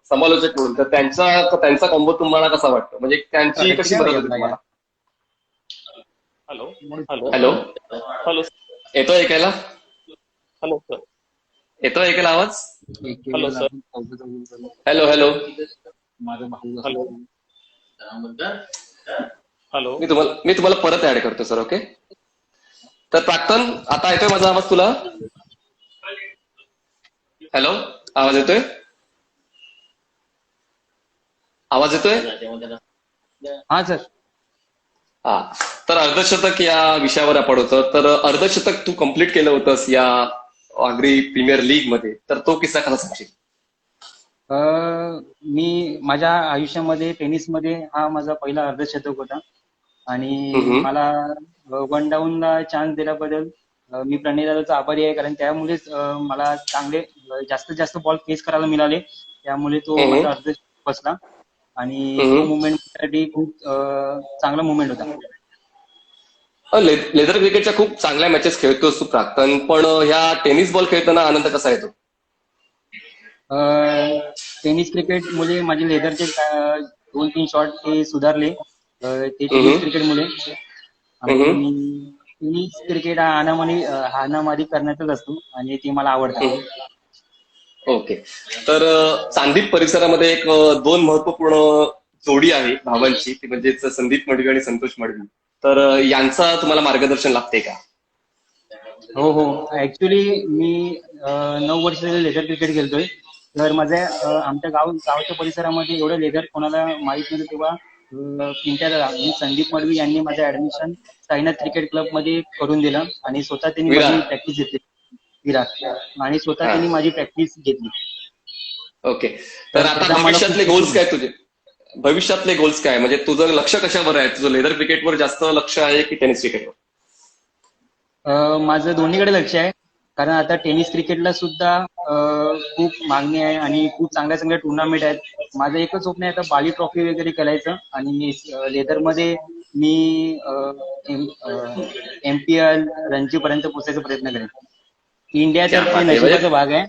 A: समालोचक म्हणून, तर त्यांचा कॉम्बो तुम्हाला कसा वाटतो? म्हणजे त्यांची कशी मदत होती तुम्हाला?
L: हॅलो
A: येतोय ऐकायला?
L: हॅलो सर
A: येतोय ऐकायला आवाज?
L: हॅलो सर
A: हॅलो
L: हॅलो
A: मी तुम्हाला परत ऍड करतो सर. ओके. तर प्राक्तन आता येतोय माझा आवाज तुला? हॅलो आवाज येतोय?
K: हा सर.
A: हा तर अर्धशतक या विषयावर आपण होतं. तर अर्धशतक तू कम्प्लीट केलं होतंस या आगरी प्रीमियर लीग मध्ये, तर तो किस्सा कसा सांगशील?
K: मी माझ्या आयुष्यामध्ये टेनिसमध्ये हा माझा पहिला अर्धशतक होता आणि मला 1 डाऊनला चान्स दिल्याबद्दल मी प्रणय दादाचा आभारी आहे, कारण त्यामुळेच मला चांगले जास्तीत जास्त बॉल फेस करायला मिळाले, त्यामुळे तो माझा अर्धशतक बसला आणि तो मुवमेंटसाठी खूप चांगला मुवमेंट होता.
A: लेदर क्रिकेटच्या खूप चांगल्या मॅचेस खेळतोस तू प्राक्तन, पण ह्या टेनिस बॉल खेळताना आनंद कसा येतो?
K: टेनिस क्रिकेटमुळे माझे लेदरचे 2-3 शॉट ते सुधारले, ते टेनिस क्रिकेटमुळे. आणि टेनिस क्रिकेट हा हाणामारी करण्यातच असतो आणि ते मला आवडतं.
A: ओके. तर चांदीप परिसरामध्ये एक 2 महत्वपूर्ण जोडी आहे भावांची, ती म्हणजेच संदीप मडवी आणि संतोष मडवी. तर यांचा तुम्हाला मार्गदर्शन लागते का?
K: हो. ऍक्च्युली मी 9 वर्ष लेदर क्रिकेट खेळतोय तर माझ्या आमच्या गावच्या परिसरामध्ये एवढं लेदर कोणाला माहित नव्हतं तेव्हा पिंट्या दादा आणि संदीप मडवी यांनी माझं ऍडमिशन साईनाथ क्रिकेट क्लब मध्ये करून दिलं आणि स्वतः त्यांनी
A: विराट.
K: माझी प्रॅक्टिस घेतली. विराट आणि स्वतः त्यांनी माझी प्रॅक्टिस घेतली.
A: ओके, तर आता भविष्यातले गोल्स काय तुझे? भविष्यातले गोल्स काय, म्हणजे तुझं लक्ष कशावर आहे? तुझं लेदर क्रिकेटवर जास्त लक्ष आहे की टेनिस क्रिकेटवर?
K: माझं दोन्हीकडे लक्ष आहे, कारण आता टेनिस क्रिकेटला सुद्धा खूप मागणी आहे आणि खूप चांगल्या चांगल्या टुर्नामेंट आहेत. माझं एकच स्वप्न आहे आता बाली ट्रॉफी वगैरे करायचं आणि लेदरमध्ये मी MPL रणजी पर्यंत पोहोचायचा प्रयत्न करेन. इंडियाचा ते नशिबाचा भाग आहे.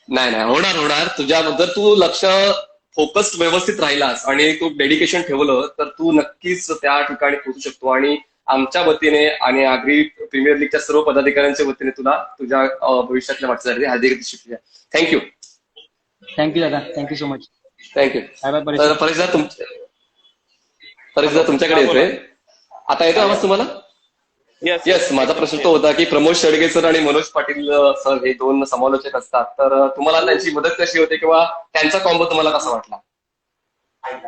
A: नाही होणार. तुझ्याबद्दल तू लक्ष फोकस्ड व्यवस्थित राहिलास आणि तू डेडिकेशन ठेवलं तर तू नक्कीच त्या ठिकाणी पोहोचू शकतो. आणि आमच्या वतीने आणि आग्री प्रीमियर लीगच्या सर्व पदाधिकाऱ्यांच्या वतीने तुला तुझ्या भविष्यातल्या वाटचालीसाठी हार्दिक शुभेच्छा. थँक्यू
K: दादा, thank you so much.
A: Thank you.
K: Bye bye.
A: तर परेशदा तुमच्याकडे येतोय आता. येतो आवाज तुम्हाला? येस. माझा प्रश्न तो होता की प्रमोद शेडगे सर आणि मनोज पाटील सर हे दोन समालोचक असतात, तर तुम्हाला त्यांची मदत कशी होते किंवा त्यांचा कॉम्बो तुम्हाला कसा वाटला?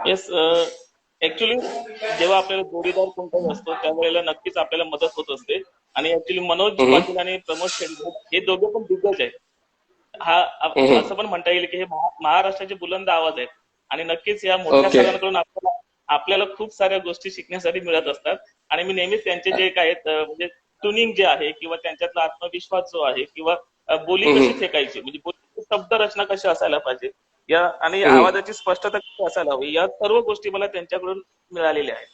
L: येस, ऍक्च्युली जेव्हा आपल्याला जोडीदार कोणताही असतो त्यावेळेला नक्कीच आपल्याला मदत होत असते. आणि ऍक्च्युली मनोज पाटील आणि प्रमोद शेडगे हे दोघे पण दिग्गज आहेत. हा असं पण म्हणता येईल की हे महाराष्ट्राचे बुलंद आवाज आहेत आणि नक्कीच या मोठ्या सरांकडून आपल्याला खूप साऱ्या गोष्टी शिकण्यासाठी मिळत असतात. आणि मी नेहमीच त्यांचे जे काय म्हणजे ट्युनिंग जे आहे किंवा त्यांच्यातला आत्मविश्वास जो आहे किंवा बोली कशी फेकायची, म्हणजे बोलीची शब्द रचना कशी असायला पाहिजे या आणि आवाजाची स्पष्टता कशी असायला हवी, या सर्व गोष्टी मला त्यांच्याकडून मिळालेल्या आहेत.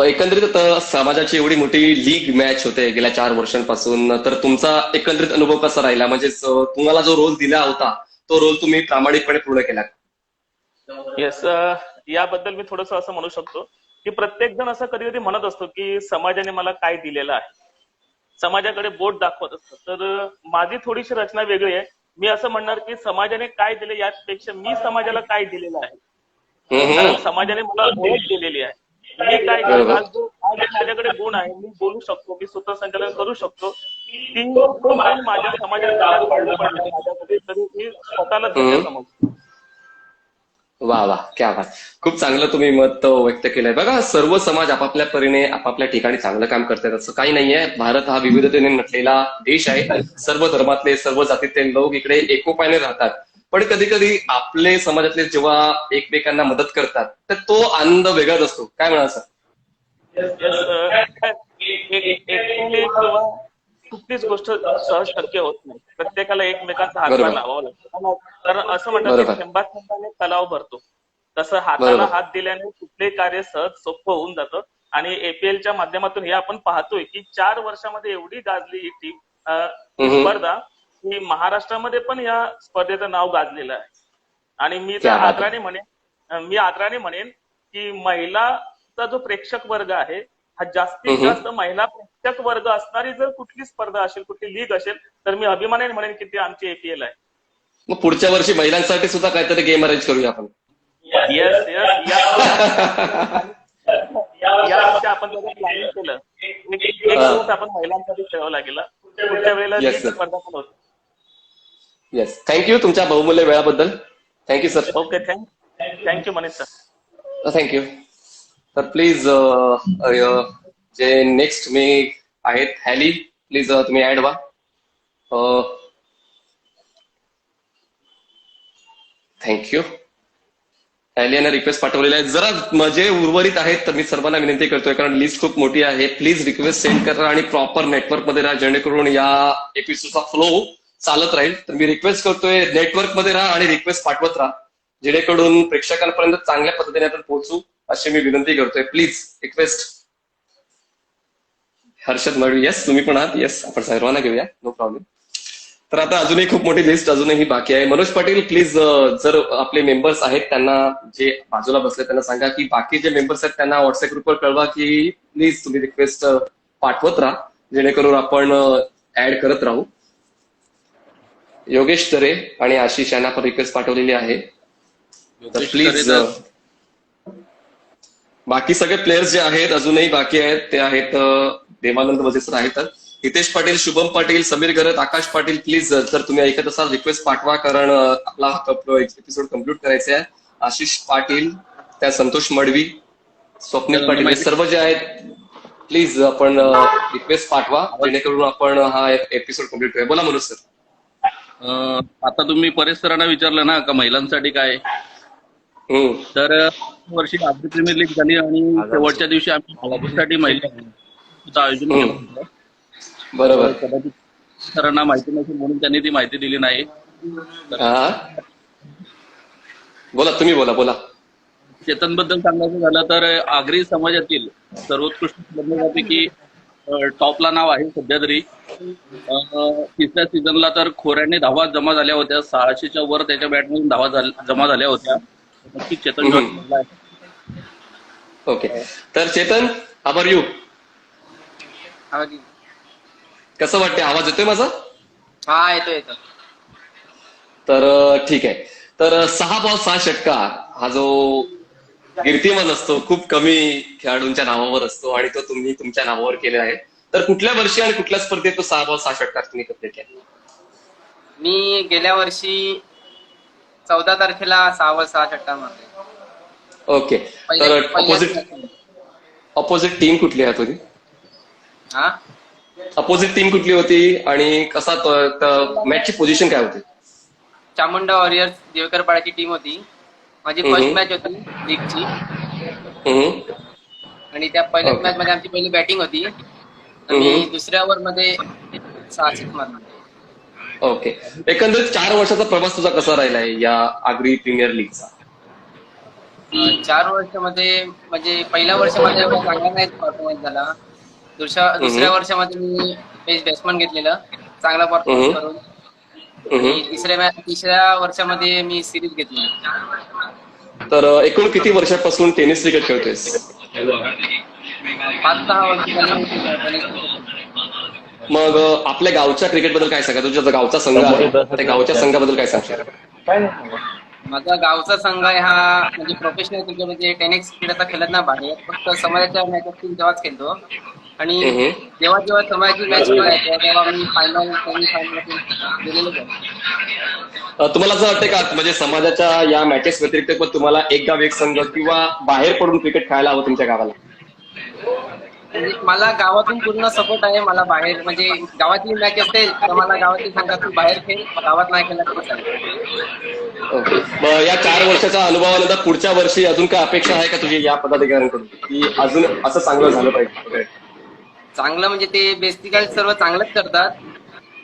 A: एकंदरीत समाजाची एवढी मोठी लीग मॅच होते गेल्या 4 वर्षांपासून, तर तुमचा एकंदरीत अनुभव कसा राहिला? म्हणजे तुम्हाला जो रोल दिला होता तो रोल तुम्ही प्रामाणिकपणे पूर्ण केला?
L: येस, याबद्दल मी थोडंसं असं म्हणू शकतो की प्रत्येक जण असं कधी कधी म्हणत असतो की समाजाने मला काय दिलेलं आहे, समाजाकडे बोट दाखवत असतं. तर माझी थोडीशी रचना वेगळी आहे. मी असं म्हणणार की समाजाने काय दिले यापेक्षा मी समाजाला काय दिलेलं आहे. कारण समाजाने मला ओळख दिलेली आहे. मी काय करतो, आज माझ्याकडे गुण आहे, मी बोलू शकतो, मी सूत्रसंचालन करू शकतो, ती माझ्या समाजाला माझ्याकडे तरी मी स्वतःला धन्य समजतो.
A: वा, क्या बात. खूप चांगलं तुम्ही मत व्यक्त केलंय. बघा, सर्व समाज आपापल्या परीने आपापल्या ठिकाणी चांगलं काम करतात असं काही नाहीये. भारत हा विविधतेने नटलेला देश आहे. सर्व धर्मातले सर्व जातीतले लोक इकडे एकोप्याने राहतात. पण कधी कधी आपले समाजातले जेव्हा एकमेकांना मदत करतात तर तो आनंद वेगळाच असतो. काय म्हणा सर?
L: कुठलीच गोष्ट सहज शक्य होत नाही. प्रत्येकाला एकमेकांचा हातभार लावावा लागतो. कारण असं म्हणतात की थेंबाने तलाव भरतो, तसं हाताला हात दिल्याने कुठलेही कार्य सहज सोपं होऊन जातं. आणि APLच्या माध्यमातून हे आपण पाहतोय की 4 वर्षामध्ये एवढी गाजली ही टीम स्पर्धा की महाराष्ट्रामध्ये पण या स्पर्धेचं नाव गाजलेलं आहे. आणि मी आग्रहाने म्हणेन की महिलाचा जो प्रेक्षक वर्ग आहे हा जास्तीत जास्त महिला प्रेक्षक वर्ग असणारी जर कुठली स्पर्धा असेल, कुठली लीग असेल, तर मी अभिमानाने म्हणेन की ती आमची APL आहे.
A: मग पुढच्या वर्षी महिलांसाठी सुद्धा काहीतरी गेम अरेंज करूया आपण.
L: येस, या वर्षी आपण त्याचं प्लॅनिंग केलं. एक दिवस आपण महिलांसाठी ठेवावं लागेल. पुढच्या वेळेला स्पर्धा पण होती.
A: येस, थँक्यू तुमच्या बहुमूल्य वेळाबद्दल. Thank you sir.
L: Okay, thank you Manish sir.
A: Thank you. तर प्लीज जे नेक्स्ट मी आहेत हॅली, प्लीज तुम्ही ऍड व्हा. थँक्यू. हॅलियाने रिक्वेस्ट पाठवलेल्या आहेत. जरा जे उर्वरित आहेत तर मी सर्वांना विनंती करतोय, कारण लिस्ट खूप मोठी आहे. प्लीज रिक्वेस्ट सेंड करा आणि प्रॉपर नेटवर्क मध्ये राहा, जेणेकरून या एपिसोडचा फ्लो चालत राहील. तर मी रिक्वेस्ट करतोय नेटवर्क मध्ये राहा आणि रिक्वेस्ट पाठवत राहा, जेणेकरून प्रेक्षकांपर्यंत चांगल्या पद्धतीने आपण पोहोचू अशी मी विनंती करतोय. Please request. Harshad Malvi, yes तुम्ही पण आहात. येस, आपण सर्वांना घेऊया, नो प्रॉब्लेम. तर आता अजूनही खूप मोठी लिस्ट अजूनही बाकी आहे. मनोज पाटील प्लीज, जर आपले मेंबर्स आहेत त्यांना जे बाजूला बसले त्यांना सांगा की बाकी जे मेंबर्स आहेत त्यांना व्हॉट्सअप ग्रुपवर कळवा की प्लीज तुम्ही रिक्वेस्ट पाठवत राहा, जेणेकरून आपण ऍड करत राहू. योगेश दरे आणि आशिष यांना पण रिक्वेस्ट पाठवलेली आहे. तर प्लीज बाकी सगळे प्लेयर्स जे आहेत अजूनही बाकी आहेत ते आहेत देवानंद वजे सर आहेत. हितेश पाटील, शुभम पाटील, समीर गरत, आकाश पाटील, प्लीज जर तुम्ही ऐकत असाल रिक्वेस्ट पाठवा, कारण आपला एपिसोड कम्प्लीट करायचा आहे. आशिष पाटील, त्या संतोष मडवी, स्वप्नील पाटील, हे सर्व जे आहेत प्लीज आपण रिक्वेस्ट पाठवा, जेणेकरून आपण हा एपिसोड कम्प्लीट करूया. बोला मनोज सर.
B: आता तुम्ही परेश सरांना विचारलं ना का महिलांसाठी काय, तर वर्षी आगरी प्रीमियर लीग झाली आणि शेवटच्या दिवशी आम्ही आगरीसाठी महिला आयोजन केलं होतं.
A: बरोबर.
B: कदाचित सरांना माहिती नसेल म्हणून त्यांनी ती माहिती दिली नाही.
A: बोला, तुम्ही बोला.
B: चेतनबद्दल सांगायचं झालं तर आगरी समाजातील सर्वोत्कृष्ट स्पर्धकांपैकी टॉपला नाव आहे सध्या तरी. तिसऱ्या सीझनला तर खोऱ्याने धावा जमा झाल्या होत्या, 600च्या वर त्याच्या बॅटमधून धावा जमा झाल्या होत्या. नक्कीच चेतन.
A: ओके, तर चेतन, हाऊ आर यू? कसं वाटतंय? आवाज येतोय माझा?
M: हा, येतो.
A: तर ठीक आहे. तर 6 बॉल 6 षटकार हा जो कीर्तिमान असतो, खूप कमी खेळाडूंच्या नावावर असतो आणि तो तुम्ही तुमच्या नावावर केला आहे. तर कुठल्या वर्षी आणि कुठल्या स्पर्धेत तो 6 बॉल 6 षटकार तुम्ही कंप्लीट केला?
M: मी गेल्या वर्षी 14 तारखेला 6 बॉल 6 षटकार मारले.
A: ओके, तर अपोजिट टीम कुठली आहे तुझी? अपोजिट टीम कुठली होती आणि कसा मॅचची पोझिशन काय होती?
M: चामुंडा वॉरियर्स देवकरपाड्याची टीम होती. माझी फर्स्ट मॅच होती लीगची आणि त्या पहिल्याच मॅच मध्ये आमची पहिली बॅटिंग होती आणि दुसऱ्या ओव्हर मध्ये 6 सिक्स मारले.
A: ओके, एकंदरीत 4 वर्षाचा प्रवास तुझा कसा राहिलाय या आगरी प्रीमियर लीगचा?
M: 4 वर्षामध्ये म्हणजे पहिल्या वर्षामध्ये एवढा चांगला नाही परफॉर्मन्स झाला. दुसऱ्या वर्षामध्ये मी बेस्ट बॅट्समन घेतलेलं, चांगला परफॉर्मन्स करून. आणि तिसऱ्या वर्षामध्ये मी सिरीज घेतली.
A: तर एकूण किती वर्षापासून टेनिस क्रिकेट खेळतोयस?
M: 5-6 वर्ष.
A: मग आपल्या गावच्या क्रिकेट बद्दल काय सांगा? तुझ्या गावचा संघ आहे, त्या गावच्या संघाबद्दल काय सांगशील?
M: माझा गावचा संघ आहे हा म्हणजे प्रोफेशनल क्रिकेट म्हणजे टेनिस क्रीडा खेळत ना बाहेर, फक्त समाजाच्या मॅचेस तेव्हाच खेळतो. आणि जेव्हा समाजाची मॅच खेळायची तेव्हा मी फायनल सेमीफायनल गेलेलो आहे.
A: तुम्हाला असं वाटतं का म्हणजे समाजाच्या या मॅचेस व्यतिरिक्त पण तुम्हाला एक गाव एक संघ किंवा बाहेर पडून क्रिकेट खेळायला हवं तुमच्या गावाला?
M: म्हणजे मला गावातून पूर्ण सपोर्ट आहे. मला बाहेर म्हणजे गावातली मॅच असेल तर मला गावातील संघातून बाहेर खेळ, गावात नाही खेळला तरी चालेल.
A: ओके, मग या 4 वर्षाच्या अनुभवानंतर पुढच्या वर्षी अजून काय अपेक्षा आहे का तुझी या पदाधिकाऱ्यांकडून की अजून असं चांगलं झालं पाहिजे?
M: चांगलं म्हणजे ते बेसिकली सर्व चांगलंच करतात,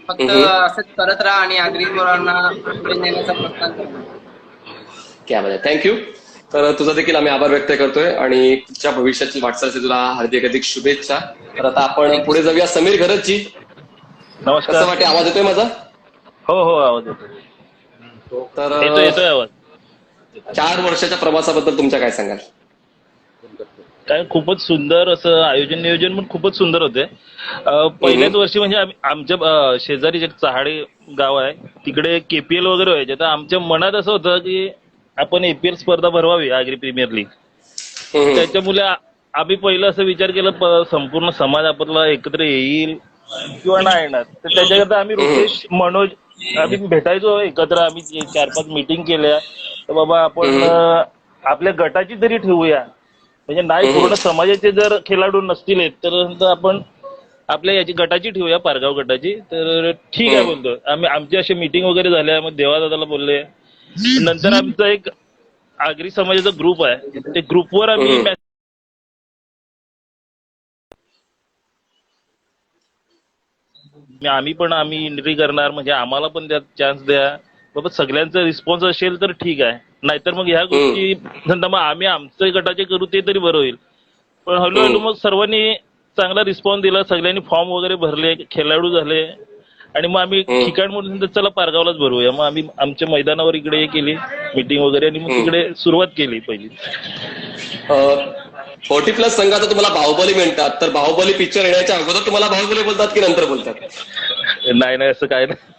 M: फक्त असंच करत राहा आणि आगरी पोरांना पुढे नेण्याचा प्रयत्न करा.
A: क्या बात आहे, थँक्यू. तर तुझा देखील आम्ही आभार व्यक्त करतोय आणि तुझ्या भविष्याची वाटचालीसाठी तुला हार्दिक शुभेच्छा. तर आता आपण पुढे जाऊया. समीर गरजजी,
C: नमस्कार.
A: कसं वाटते? आवाज येतोय माझा?
C: हो, आवाज येतोय.
A: तर
C: येतोय आवाज.
A: 4 वर्षाच्या प्रवासाबद्दल तुमच्या काय सांगाल?
C: काय खूपच सुंदर असं नियोजन पण खूपच सुंदर होते. पहिल्याच वर्षी म्हणजे आमच्या शेजारी जे चहाडे गाव आहे तिकडे KPL वगैरे व्हायचे, तर आमच्या मनात असं होतं की आपण APL स्पर्धा भरवावी आगरी प्रीमियर लीग. त्याच्यामुळे आम्ही पहिलं असं विचार केला संपूर्ण समाज आपला एकत्र येईल किंवा नाही येणार, तर त्याच्याकरता आम्ही रुपेश, मनोज आम्ही भेटायचो एकत्र. आम्ही 4-5 मीटिंग केल्या, तर बाबा आपण आपल्या गटाची तरी ठेवूया, म्हणजे नाही पूर्ण समाजाचे जर खेळाडू नसतील तर आपण आपल्या याची गटाची ठेवूया, पारगाव गटाची. तर ठीक आहे बोलतो आम्ही. आमची अशी मीटिंग वगैरे झाल्या, मग देवादादाला बोलले. नंतर आमचा एक आगरी समाजाचा ग्रुप आहे, ते ग्रुपवर आम्ही आम्ही एंट्री करणार, म्हणजे आम्हाला पण त्यात चान्स द्या बाबा. सगळ्यांचा रिस्पॉन्स असेल तर ठीक आहे, नाहीतर मग ह्या गोष्टी मग आम्ही आमच्या गटाचे करू ते तरी बरं होईल. पण हळूहळू मग सर्वांनी चांगला रिस्पॉन्स दिला, सगळ्यांनी फॉर्म वगैरे भरले, खेळाडू झाले आणि मग आम्ही ठिकाण म्हणून चला पारगावलाच भरूया. मग आम्ही आमच्या मैदानावर इकडे केली मीटिंग वगैरे आणि मग तिकडे सुरुवात केली पहिली.
A: 40+ संघाचा तुम्हाला बाहुबली म्हणतात, तर बाहुबली पिक्चर येण्याच्या अगोदर तुम्हाला बाहुबली बोलतात की नंतर बोलतात?
C: नाही असं काय नाही.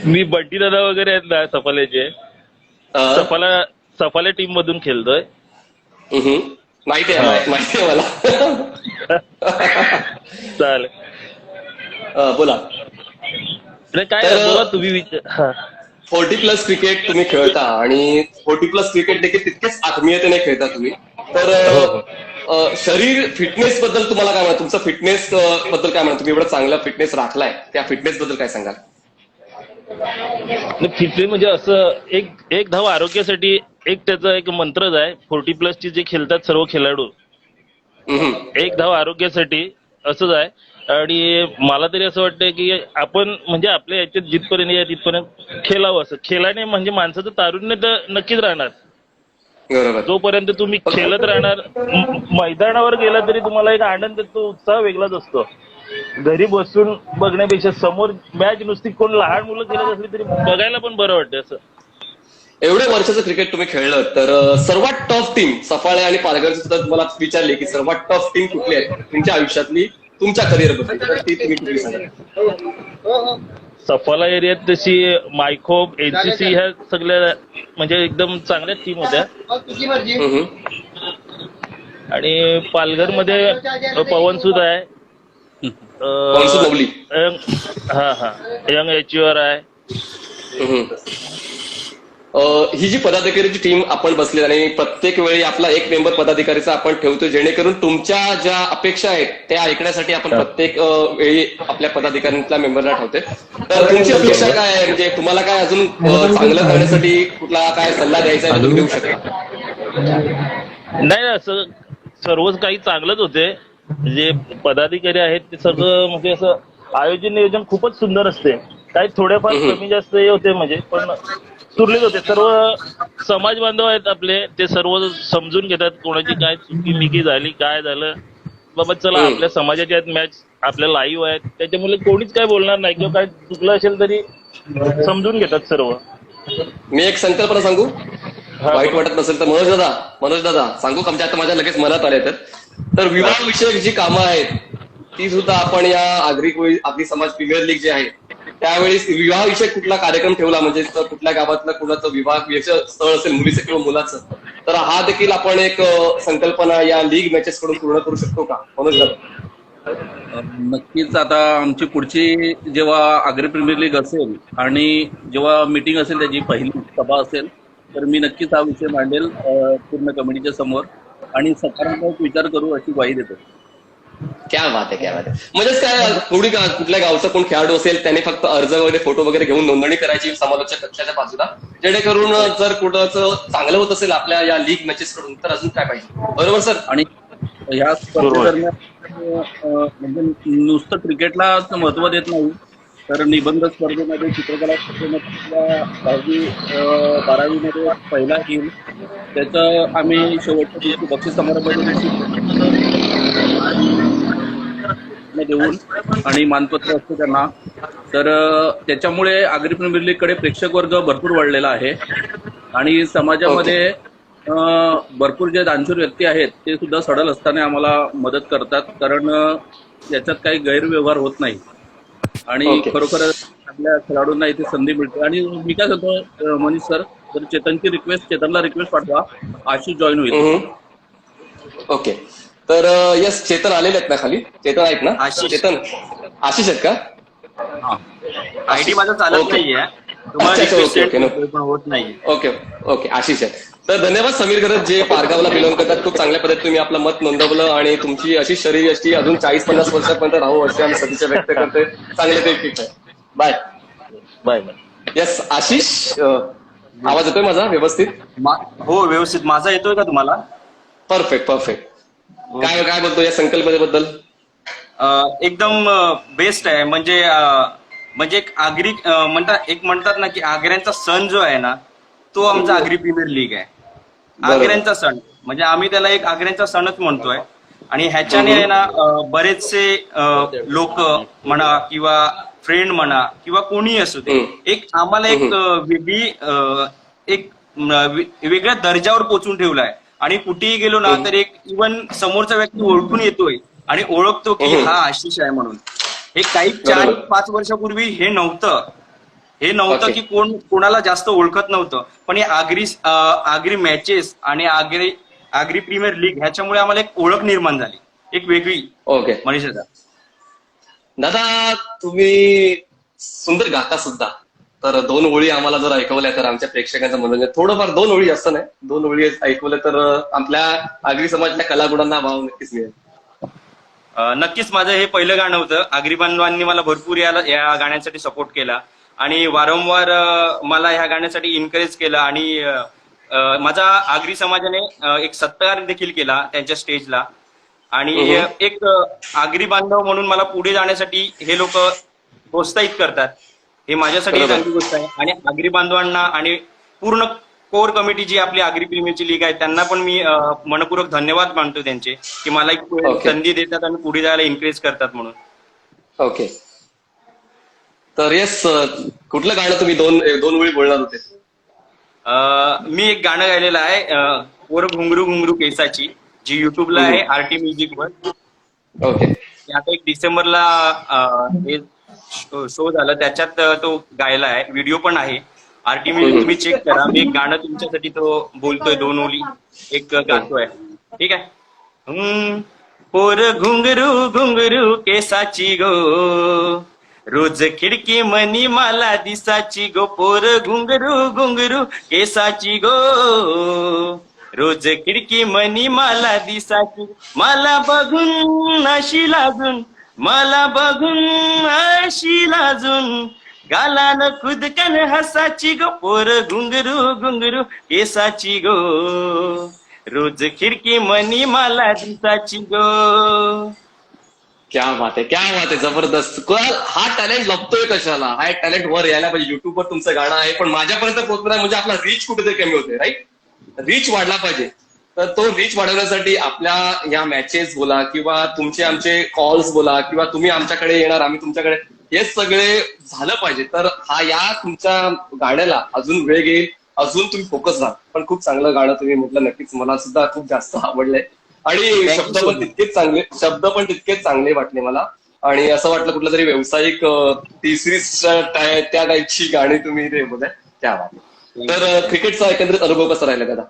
C: मी बंटी दादा वगैरे आहेत ना सफाल्याचे, सफाल्या टीम मधून खेळतोय.
A: माहिती आहे मला.
N: चालेल.
A: बोला.
N: काय बोला तुम्ही.
A: 40+ क्रिकेट तुम्ही खेळता आणि 40+ क्रिकेट देखील तितकेच आत्मीयतेने खेळता तुम्ही. तर शरीर फिटनेस बद्दल तुम्हाला काय म्हणा, तुमचं फिटनेस बद्दल काय म्हणा, तुम्ही एवढा चांगला फिटनेस राखलाय, त्या फिटनेस बद्दल काय सांगाल?
N: फिटनेस म्हणजे असं एक धाव आरोग्यासाठी एक त्याचा एक मंत्रच आहे. 40+ जे खेळतात सर्व खेळाडू, एक धाव आरोग्यासाठी असंच आहे. आणि मला तरी असं वाटतं की आपण म्हणजे आपल्या याच्यात जिथपर्यंत या तिथपर्यंत खेळावं. असं खेळाने म्हणजे माणसाचं तारुण्य तर नक्कीच राहणार. जोपर्यंत तुम्ही खेळत राहणार, मैदानावर गेला तरी तुम्हाला एक आनंद, तो उत्साह वेगळाच असतो. घरी बसून बघण्यापेक्षा समोर मॅच नुसती कोण लहान मुलं खेळत असली तरी बघायला पण बरं वाटतं. असं
A: एवढ्या वर्षाचं क्रिकेट तुम्ही खेळलं, तर सर्वात टफ टीम सफाळे आणि पालघरची सुद्धा तुम्हाला विचारले की सर्वात टफ टीम कुठली आहे तुमच्या आयुष्यातली, तुमच्या करिअर बद्दल, तर ती तुम्ही कुठली सांगा?
N: सफाला एरियात तशी मायखोप, एनसीसी ह्या सगळ्या म्हणजे एकदम चांगल्या टीम होत्या. आणि पालघरमध्ये पवन सुद आहे, यंग एचीवर आहे.
A: ही जी पदाधिकारीची टीम आपण बसली आणि प्रत्येक वेळी आपला एक मेंबर पदाधिकारीचा आपण ठेवतो, जेणेकरून तुमच्या ज्या अपेक्षा आहेत त्या ऐकण्यासाठी आपण प्रत्येक वेळी आपल्या पदाधिकाऱ्यांच्या मेंबरला ठेवते. तर तुमची अपेक्षा काय आहे, म्हणजे तुम्हाला काय अजून चांगलं करण्यासाठी कुठला काय सल्ला द्यायचा आहे तुम्ही देऊ शकता?
N: नाही, असं सर्वच काही चांगलंच होते. जे पदाधिकारी आहेत ते सगळं म्हणजे असं आयोजन नियोजन खूपच सुंदर असते. काही थोडेफार कमी जास्त हे होते म्हणजे, पण सुरळीत होते. सर्व समाज बांधव आहेत आपले, ते सर्व समजून घेतात कोणाची काय चुकी मिकी झाली, काय झालं, बाबा चला आपल्या समाजाच्या आहेत मॅच, आपल्या लाईव्ह आहेत, त्याच्यामुळे कोणीच काय बोलणार नाही किंवा काय चुकलं असेल तरी समजून घेतात सर्व.
A: मी एक संकल्पना सांगू, वाईट वाटत नसेल तर? मनोज दादा सांगू का? आता माझ्या लगेच मनात आले. तर विवाह विषयक जी कामं आहेत ती सुद्धा आपण या आगरी समाज प्रीमियर लीग जे आहे त्यावेळी विवाह विषयक कुठला कार्यक्रम ठेवला, म्हणजे कुठल्या गावातलं कुणाचं विवाह स्थळ असेल, मुलीचं किंवा मुलाचं, तर हा देखील आपण एक संकल्पना या लीग मॅचेस कडून पूर्ण करू शकतो का मनोज दादा?
B: नक्कीच. आता आमची पुढची जेव्हा आगरी प्रीमियर लीग असेल आणि जेव्हा मीटिंग असेल, त्याची पहिली सभा असेल, तर मी नक्कीच हा विषय मांडेल पूर्ण कमिटीच्या समोर आणि सकारात्मक विचार करू अशी ग्वाही देतो.
A: क्या बात आहे, क्या बात आहे. म्हणजेच काय, कुठल्या गावचा कोण खेळाडू असेल त्याने फक्त अर्ज वगैरे फोटो वगैरे घेऊन नोंदणी करायची समालोचक कक्षाच्या बाजूला, जेणेकरून जर कुठं चांगलं होत असेल आपल्या या लीग मॅचेस कडून तर अजून काय पाहिजे? बरोबर सर?
B: आणि ह्या स्पर्धेदरम्यान म्हणजे नुसतं क्रिकेटला महत्व देत नाही, तर निबंध स्पर्धेमध्ये, चित्रकला स्पर्धेमध्ये 10वी-12वीमध्ये पहिला येईल, त्याचं आम्ही शेवटच्या दिवशी बक्षीस समारंभामध्ये देऊन आणि मानपत्र असतं त्यांना. तर त्याच्यामुळे आगरी प्रीमियर लीग कडे प्रेक्षक वर्ग भरपूर वाढलेला आहे आणि समाजामध्ये भरपूर जे दानशूर व्यक्ती आहेत ते सुद्धा सडल असताना आम्हाला मदत करतात, कारण याच्यात काही गैरव्यवहार होत नाही आणि खरोखर आपल्या खेळाडूंना इथे संधी मिळते. आणि मी काय सांगतो मनीष सर, तर चेतनला रिक्वेस्ट पाठवा, आशिष जॉईन होईल.
A: ओके, तर यस, चेतन आलेले आहेत ना खाली? चेतन आहेत ना? चेतन आशिष आहेत का?
O: आयडी माझा चालत नाहीये, होत नाही.
A: ओके ओके, आशिष आहे. तर धन्यवाद समीर गरज, जे पारगावला बिलॉंग करतात. खूप चांगल्या पद्धतीने तुम्ही आपलं मत नोंदवलं आणि तुमची अशी शरीर अशी अजून 40-50 वर्षापर्यंत राहू अशी आम्ही सदिच्छा व्यक्त करतोय. चांगले ते ठीक आहे. Bye
N: bye.
A: यस आशिष, आवाज येतोय माझा व्यवस्थित?
O: हो व्यवस्थित. माझा येतोय का तुम्हाला?
A: Perfect perfect. काय बोलतो या संकल्पनेबद्दल?
O: एकदम बेस्ट आहे. म्हणजे एक आगरी म्हणतात ना की आग्र्यांचा सण जो आहे ना तो आमचा आगरी प्रीमियर लीग आहे. आग्र्यांचा सण म्हणजे आम्ही त्याला एक आग्र्यांचा सणच म्हणतोय. आणि ह्याच्याने आहे ना बरेचसे लोक म्हणा किंवा फ्रेंड म्हणा किंवा कोणीही असू दे, एक आम्हाला एक वेगळ्या दर्जावर पोहोचून ठेवलाय. आणि कुठेही गेलो ना तर एक इव्हन समोरचा व्यक्ती ओळखून येतोय आणि ओळखतो की हा आशिष आहे म्हणून. हे काही 4-5 वर्षापूर्वी हे नव्हतं की कोणाला जास्त ओळखत नव्हतं. पण हे आगरी मॅचेस आणि आगरी प्रीमियर लीग ह्याच्यामुळे आम्हाला एक ओळख निर्माण झाली, एक वेगळी.
A: ओके
O: मनीष दादा,
A: दादा तुम्ही सुंदर गाता सुद्धा, तर 2 ओळी आम्हाला जर ऐकवल्या तर आमच्या प्रेक्षकांचं मनोरंजन थोडंफार, 2 ओळी जास्त नाही, 2 ओळी ऐकवल्या तर आपल्या आगरी समाजातल्या कलागुणांना वाव नक्कीच मिळेल.
O: नक्कीच माझं हे पहिलं गाणं होतं. आगरी बांधवांनी मला भरपूर या गाण्यासाठी सपोर्ट केला आणि वारंवार मला ह्या गाण्यासाठी एनकरेज केलं आणि माझा आगरी समाजाने एक सत्कार देखील केला त्यांच्या स्टेजला. आणि एक आगरी बांधव म्हणून मला पुढे जाण्यासाठी हे लोक प्रोत्साहित करतात, हे माझ्यासाठी चांगली गोष्ट आहे. आणि आगरी बांधवांना आणि पूर्ण कोर कमिटी जी आपली आगरी प्रीमियरची लीग आहे त्यांना पण मी मनपूर्वक धन्यवाद मानतो त्यांचे, की मला एक संधी देतात आणि पुढे जायला एनकरेज करतात म्हणून.
A: ओके, तर येस, कुठलं गाणं तुम्ही 2 ओळी बोलणार होते?
O: मी एक गाणं गायलेलं आहे, पोर घुंगरू घुंगरू केसाची, जी युट्यूबला आहे आरटी म्युझिकवर.
A: ओके,
O: आता 1 डिसेंबरला हे शो झालं, त्याच्यात तो गायला आहे, व्हिडिओ पण आहे आरटी म्युझिक, तुम्ही चेक करा. मी एक गाणं तुमच्यासाठी तो बोलतोय, 2 ओळी एक गातोय, ठीक आहे. पोर घुंगरू घुंगरू केसाची गो, रोज खिडकी मनी मला दिसाची गो, पोर घुंगरू घुंगरू केसाची गो, रोज खिडकी मनी मला दिसाची, मला बघून अशी लाजून, मला बघून अशी लाजून, गालान खुदकन हसाची गो, पोर घुंगरू घुंगरू केसाची गो, रोज खिडकी मनी मला दिसाची गो.
A: क्या बात आहे, क्या बात आहे, जबरदस्त. हा टॅलेंट लपतोय कशाला? हा टॅलेंट वर यायला पाहिजे. युट्यूबवर तुमचं गाणं आहे पण माझ्यापर्यंत पोहोचलं नाही म्हणजे आपला रीच कुठेतरी कमी होते, राईट? रीच वाढला पाहिजे. तर तो रीच वाढवण्यासाठी आपल्या या मॅचेस बोला किंवा तुमचे आमचे कॉल्स बोला किंवा तुम्ही आमच्याकडे येणार, आम्ही तुमच्याकडे, हे सगळे झालं पाहिजे. तर हा या तुमच्या गाण्याला अजून वेळ घेईल, अजून तुम्ही फोकस राहा. पण खूप चांगलं गाणं तुम्ही म्हटलं, नक्कीच मला सुद्धा खूप जास्त आवडलंय आणि शब्द पण तितकेच चांगले वाटले मला. आणि असं वाटलं कुठलं तरी व्यावसायिक तिसरी त्या टाईपची गाणी तुम्ही ते बोलताय, त्या बात. तर क्रिकेटचा एकंदरीत अनुभव कसा राहिला दादा?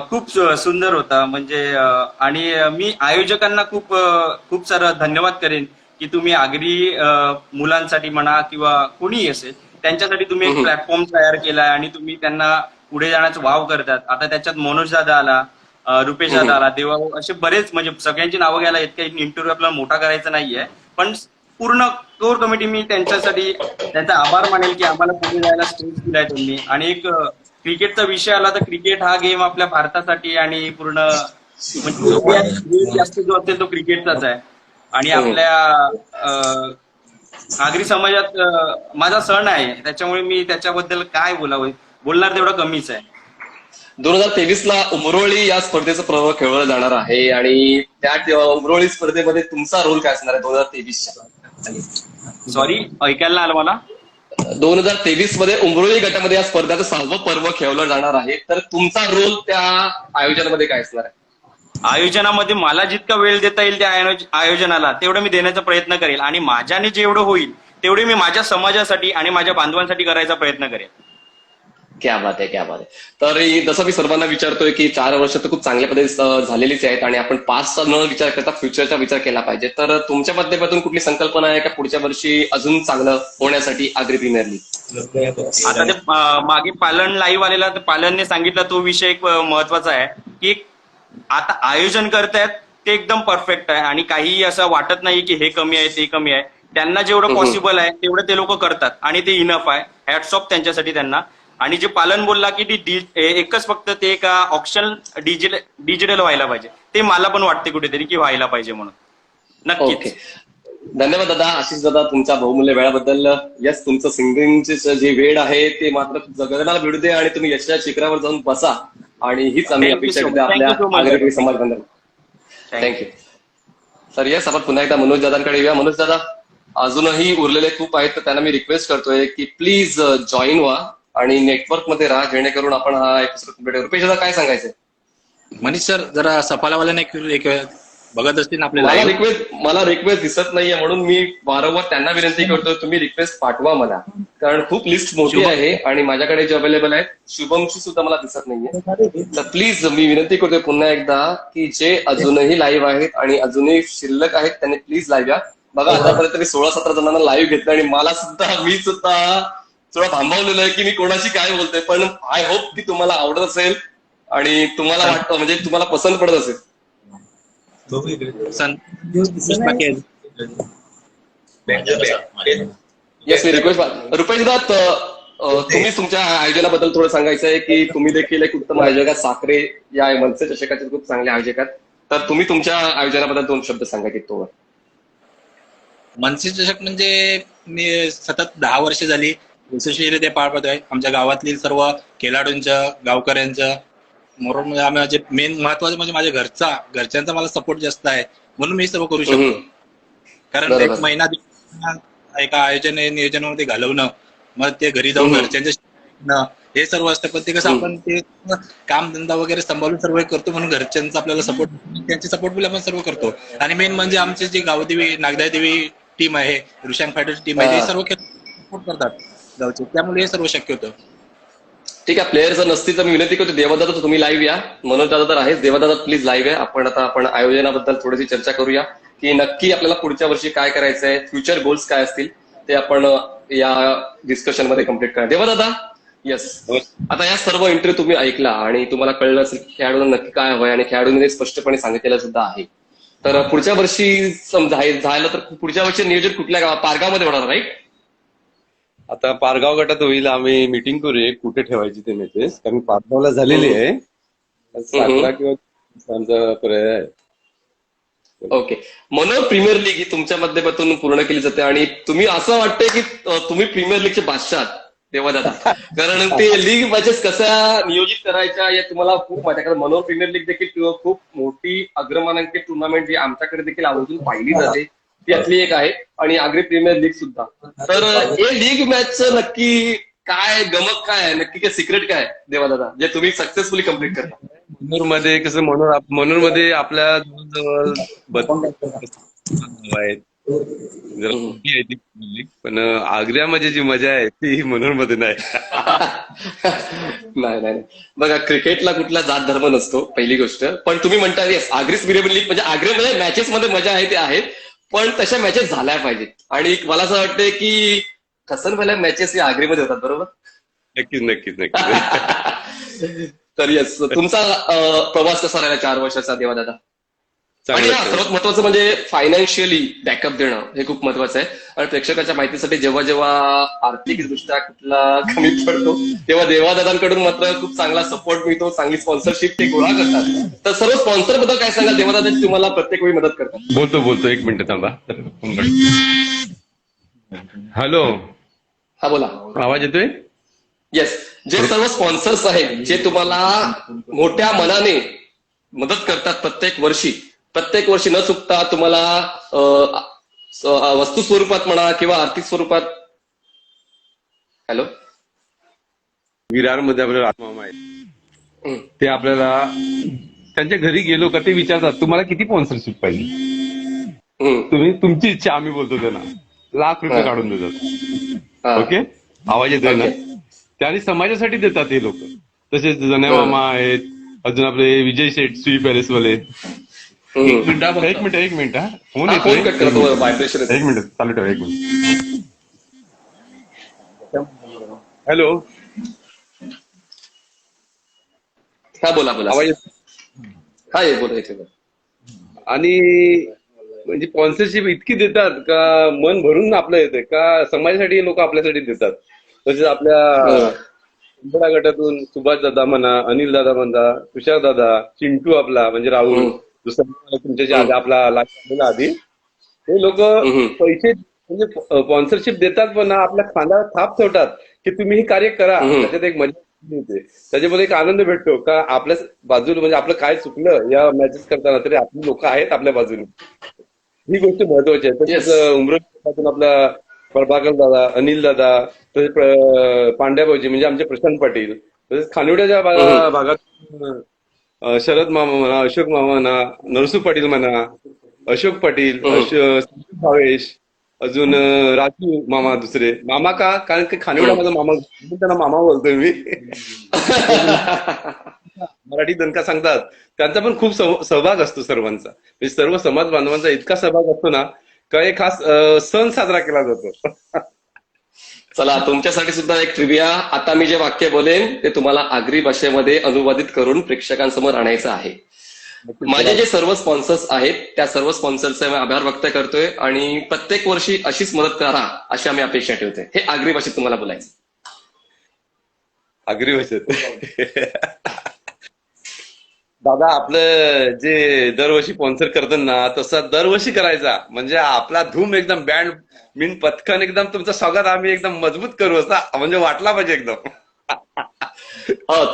O: खूप सुंदर होता, म्हणजे आणि मी आयोजकांना खूप सारं धन्यवाद करेन की तुम्ही आगरी मुलांसाठी म्हणा किंवा कोणीही असेल त्यांच्यासाठी तुम्ही एक प्लॅटफॉर्म तयार केलाय आणि तुम्ही त्यांना पुढे जाण्याचा वाव करतात. आता त्याच्यात मनोज दादा आला, रुपेश दादा आला, देवा, असे बरेच, म्हणजे सगळ्यांची नावं घ्यायला इतका इंटरव्ह्यू आपल्याला मोठा करायचा नाहीये, पण पूर्ण कोर कमिटी मी त्यांच्यासाठी त्यांचा आभार मानेल की आम्हाला पुढे जायला स्टेज दिलाय त्यांनी. आणि एक क्रिकेटचा विषय आला तर क्रिकेट हा गेम आपल्या भारतासाठी आणि पूर्ण म्हणजे जास्त जो असेल तो क्रिकेटचाच आहे. आणि आपल्या आगरी समाजात माझा सण आहे, त्याच्यामुळे मी त्याच्याबद्दल काय बोलणार तेवढं कमीच आहे.
A: 2023 ला उमरोळी या स्पर्धेचं पर्व खेळवलं जाणार आहे आणि त्या उमरोळी स्पर्धेमध्ये तुमचा रोल काय असणार आहे 2023च्या?
O: सॉरी, ऐकायला आलं मला.
A: 2023 मध्ये उमरोळी गटामध्ये या स्पर्धेचं 6वं पर्व खेळवलं जाणार आहे, तर तुमचा रोल त्या आयोजनामध्ये काय असणार आहे?
O: आयोजनामध्ये मला जितका वेळ देता येईल त्या आयोजनाला तेवढं मी देण्याचा प्रयत्न करेल आणि माझ्याने जेवढं होईल तेवढे मी माझ्या समाजासाठी आणि माझ्या बांधवांसाठी करायचा प्रयत्न करेल.
A: क्या बात आहे, क्या बात आहे. तर जसं मी सर्वांना विचारतोय की 4 वर्ष तर खूप चांगल्या पद्धतीने झालेलीच आहेत आणि आपण 5चा न विचार करता फ्युचरचा विचार केला पाहिजे. तर तुमच्या माध्यमातून कुठली संकल्पना आहे का पुढच्या वर्षी अजून चांगलं होण्यासाठी आगरी प्रीमियर लीग?
O: आता ते मागे पालन लाईव्ह आलेला, तर पालनने सांगितला तो विषय एक महत्वाचा आहे की आता आयोजन करतायत ते एकदम परफेक्ट आहे आणि काही असं वाटत नाही की हे कमी आहे ते कमी आहे. त्यांना जेवढं पॉसिबल आहे तेवढं ते लोक करतात आणि ते इनफ आहे. हॅट्स ऑफ त्यांच्यासाठी त्यांना. आणि जे पालन बोलला की एकच फक्त ते एका ऑप्शन डिजिटल व्हायला पाहिजे, ते मला पण वाटते कुठेतरी की व्हायला पाहिजे म्हणून. नक्की.
A: धन्यवाद दादा. आशिष दादा, तुमच्या बहुमूल्य वेळाबद्दल. यस, तुमचं सिंगिंगचे जे वेळ आहे ते मात्र जगण्याला भिडू दे आणि तुम्ही यशाच्या शिखरावर जाऊन बसा आणि हीच आम्ही अपेक्षा करतो आपल्या आगरी समाज बांधव. Thank you sir. यस, आपण पुन्हा एकदा मनोज दादांकडे येऊया. मनोज दादा, अजूनही उरलेले खूप आहेत, तर त्यांना मी रिक्वेस्ट करतोय की प्लीज जॉईन व्हा आणि नेटवर्क मध्ये राहा, जेणेकरून आपण हा एपिसोड कंप्लीट करू. रुपेश दादा, काय सांगायचंय?
P: मनीष सर, जरा सफालावाल्याने एक
E: बघत असतील आपले
A: मला
E: लाईव्ह.
A: रिक्वेस्ट दिसत नाहीये, म्हणून मी वारंवार त्यांना विनंती करतो, तुम्ही रिक्वेस्ट पाठवा मला, कारण खूप लिस्ट मोठी आहे आणि माझ्याकडे जे अवेलेबल आहे. शुभमची सुद्धा मला दिसत नाहीये. तर प्लीज मी विनंती करतोय पुन्हा एकदा की जे अजूनही लाईव्ह आहेत आणि अजूनही शिल्लक आहेत त्यांनी प्लीज लाईव्ह या. बघा आतापर्यंत मी 16-17 जणांना लाईव्ह घेतलं आणि मी सुद्धा थोडं थांबवलेलं आहे की मी कोणाशी काय बोलतोय, पण आय होप की तुम्हाला आवडत असेल आणि तुम्हाला वाटतं म्हणजे तुम्हाला पसंत पडत असेल. येस, मी रिक्वेस्ट रुपेश दात, तुम्ही तुमच्या आयोजनाबद्दल थोडं सांगायचं आहे की तुम्ही देखील एक उत्तम आयोजक आहात. साखरे या मनसे चषकाचे खूप चांगले आयोजक आहेत, तर तुम्ही तुमच्या आयोजनाबद्दल 2 शब्द सांगायचे तोवर.
E: मनसे चषक म्हणजे मी सतत 10 वर्ष झाली यशस्वीरित्या पार पाडतोय. आमच्या गावातील सर्व खेळाडूंचं, गावकऱ्यांचं, म्हणून म्हणजे मेन महत्वाचं म्हणजे माझ्या घरच्यांचा मला सपोर्ट जास्त आहे, म्हणून मी सर्व करू शकतो. कारण एक महिना एका नियोजनामध्ये घालवणं, मग ते घरी जाऊन घरच्यांच्या हे सर्व असतं, पण ते कसं आपण ते काम धंदा वगैरे सांभाळून सर्व करतो, म्हणून घरच्यांचा आपल्याला सपोर्ट, त्यांचे सपोर्ट आपण सर्व करतो. आणि मेन म्हणजे आमचे जे गावदेवी नागदादेवी टीम आहे, ऋषांग फायटर्स टीम आहे, ते सर्व सपोर्ट करतात गावचे, त्यामुळे हे सर्व शक्य होतं.
A: ठीक आहे, प्लेयर जर नसतील तर मी विनंती करतो देवादादा तुम्ही लाईव्ह या. मनोज दादा तर आहेच, देवादादा प्लीज लाईव्ह या. आपण आयोजनाबद्दल थोडीशी चर्चा करूया की नक्की आपल्याला पुढच्या वर्षी काय करायचं आहे, फ्युचर गोल्स काय असतील ते आपण या डिस्कशन मध्ये कम्प्लीट करा. देवादादा, येस, आता या सर्व इंटरव्ह्यू तुम्ही ऐकला आणि तुम्हाला कळलं असेल की खेळाडूंना नक्की काय हवंय आणि खेळाडूंनी स्पष्टपणे सांगितलेलं सुद्धा आहे. तर पुढच्या वर्षी झालं तर पुढच्या वर्षी नियोजन कुठल्या गावात, पारगावमध्ये होणार, राईट?
G: आता पारगाव गटात होईल, आम्ही मीटिंग करूया कुठे ठेवायची ते मॅचेस, कारण पारगावला झालेली आहे. साखरा किंवा आमचा पर्याय आहे.
A: ओके, म्हणून प्रीमियर लीग ही तुमच्या माध्यमातून पूर्ण केली जाते आणि तुम्ही असं वाटतंय की तुम्ही प्रीमियर लीगचे बादशाह आहात देवादादा, कारण ते लीग मॅचेस कशा नियोजित करायच्या या तुम्हाला खूप माहिती आहे. कारण मनोहर प्रीमियर लीग देखील खूप मोठी अग्रमानांकित टुर्नामेंट जी आमच्याकडे देखील आवर्जून पाहिली जाते त्यातली एक आहे, आणि आग्री प्रीमियर लीग सुद्धा. तर हे लीग मॅचचं नक्की काय गमक काय आहे, नक्की काय सिक्रेट काय देवादादा जे तुम्ही सक्सेसफुली कम्प्लीट करता?
G: मनोरमध्ये कसं, मनोरमध्ये आपल्या जवळजवळ 32 आहेत, जरा मोठी आहे ती लीग, पण आग्र्यामध्ये जी मजा आहे ती मनोरमध्ये नाही.
A: नाही, बघा क्रिकेटला कुठला जात धर्म नसतो पहिली गोष्ट, पण तुम्ही म्हणता येस आग्रीस प्रीमियर लीग म्हणजे आग्र्यामध्ये मॅचेस मध्ये मजा आहे ते आहेत, पण तशा मॅचेस झाल्या पाहिजेत. आणि मला असं वाटतंय की कसनवाल्या मॅचेस या आग्रीमध्ये होतात, बरोबर?
G: नक्कीच.
A: तर येस, तुमचा प्रवास कसा राहिला 4 वर्षाचा देवादादा? आणि सर्वात महत्वाचं म्हणजे फायनान्शियली बॅकअप देणं हे खूप महत्वाचं आहे. आणि प्रेक्षकाच्या माहितीसाठी जेव्हा आर्थिकदृष्ट्या कुठला कमी पडतो तेव्हा देवादादांकडून मात्र खूप चांगला सपोर्ट मिळतो, चांगली स्पॉन्सरशिप ते गोळा करतात. तर सर्व स्पॉन्सर बद्दल काय सांगाल देवादादा, तुम्हाला प्रत्येक वेळी मदत करतात?
G: बोलतो 1 मिनिट थांबा. हॅलो,
A: हा बोला,
G: आवाज येतोय?
A: येस, जे सर्व स्पॉन्सर्स आहेत जे तुम्हाला मोठ्या मनाने मदत करतात प्रत्येक वर्षी न चुकता तुम्हाला वस्तू स्वरूपात म्हणा किंवा आर्थिक स्वरूपात. हॅलो,
G: विरारमध्ये आपल्याला मामा आहेत, ते आपल्याला त्यांच्या घरी गेलो का ते विचारतात तुम्हाला किती स्पॉन्सरशिप पाहिजे, तुम्ही तुमची इच्छा, आम्ही बोलतो त्यांना ₹1,00,000 काढून देतात. ओके, आवाज येतोय ना? त्याने समाजासाठी देतात हे लोक. तसेच जने मामा आहेत, अजून आपले विजय शेठ सुई पॅलेस वाले. एक मिनिट हा, फोन येतोय, 1 मिनिट चालू ठेवा, 1 मिनिट. हॅलो,
A: हा बोला,
G: आवाज
A: हा बोला.
G: आणि म्हणजे स्पॉन्सरशिप इतकी देतात का मन भरून आपलं येते का समाजासाठी लोक आपल्यासाठी देतात. तसेच आपल्या गटातून सुभाष दादा म्हणा, अनिल दादा म्हणा, तुषार दादा, चिंटू आपला म्हणजे राहुल, दुसरा तुमच्या जे आपला लागला आधी, हे लोक पैसे म्हणजे स्पॉन्सरशिप देतात पण आपल्या खांद्यावर थाप ठेवतात की तुम्ही हे कार्य करा. त्याच्यात एक मजा येते, त्याच्यामध्ये एक आनंद भेटतो का आपल्या बाजूला म्हणजे आपलं काय चुकलं या मॅचेस करताना तरी आपली लोक आहेत आपल्या बाजूने. ही गोष्ट महत्वाची आहे. तसेच उमरपासून आपला प्रभाकर दादा, अनिल दादा, तसेच पांड्याभाऊजी म्हणजे आमचे प्रशांत पाटील, तसेच खानोड्याच्या भागात शरद मामा म्हणा, अशोक मामा म्हणा, नरसू पाटील म्हणा, अशोक पाटील, संदीप भावेश, अजून राजू मामा, दुसरे मामा का, कारण की खानिवडा माझा मामा, त्यांना मामा बोलतोय मी. मराठी दणका सांगतात. त्यांचा पण खूप सहभाग असतो सर्वांचा, म्हणजे सर्व समाज बांधवांचा इतका सहभाग असतो ना, का एक खास सण साजरा केला जातो.
A: चला, तुमच्यासाठी सुद्धा एक ट्रिव्हिया. आता मी जे वाक्य बोलेन ते तुम्हाला आगरी भाषेमध्ये अनुवादित करून प्रेक्षकांसमोर आणायचं आहे. माझे जे सर्व स्पॉन्सर्स आहेत त्या सर्व स्पॉन्सर्सचे मी आभार व्यक्त करतोय आणि प्रत्येक वर्षी अशीच मदत करा अशी आम्ही अपेक्षा ठेवतोय. हे आगरी भाषेत तुम्हाला बोलायचं.
G: आगरी भाषेत दादा, आपलं जे दरवर्षी स्पॉन्सर करतात ना, तसा दरवर्षी करायचा, म्हणजे आपला धूम एकदम बँड मीन पथकन एकदम तुमचं स्वागत आम्ही एकदम मजबूत करू, असा म्हणजे वाटला पाहिजे एकदम.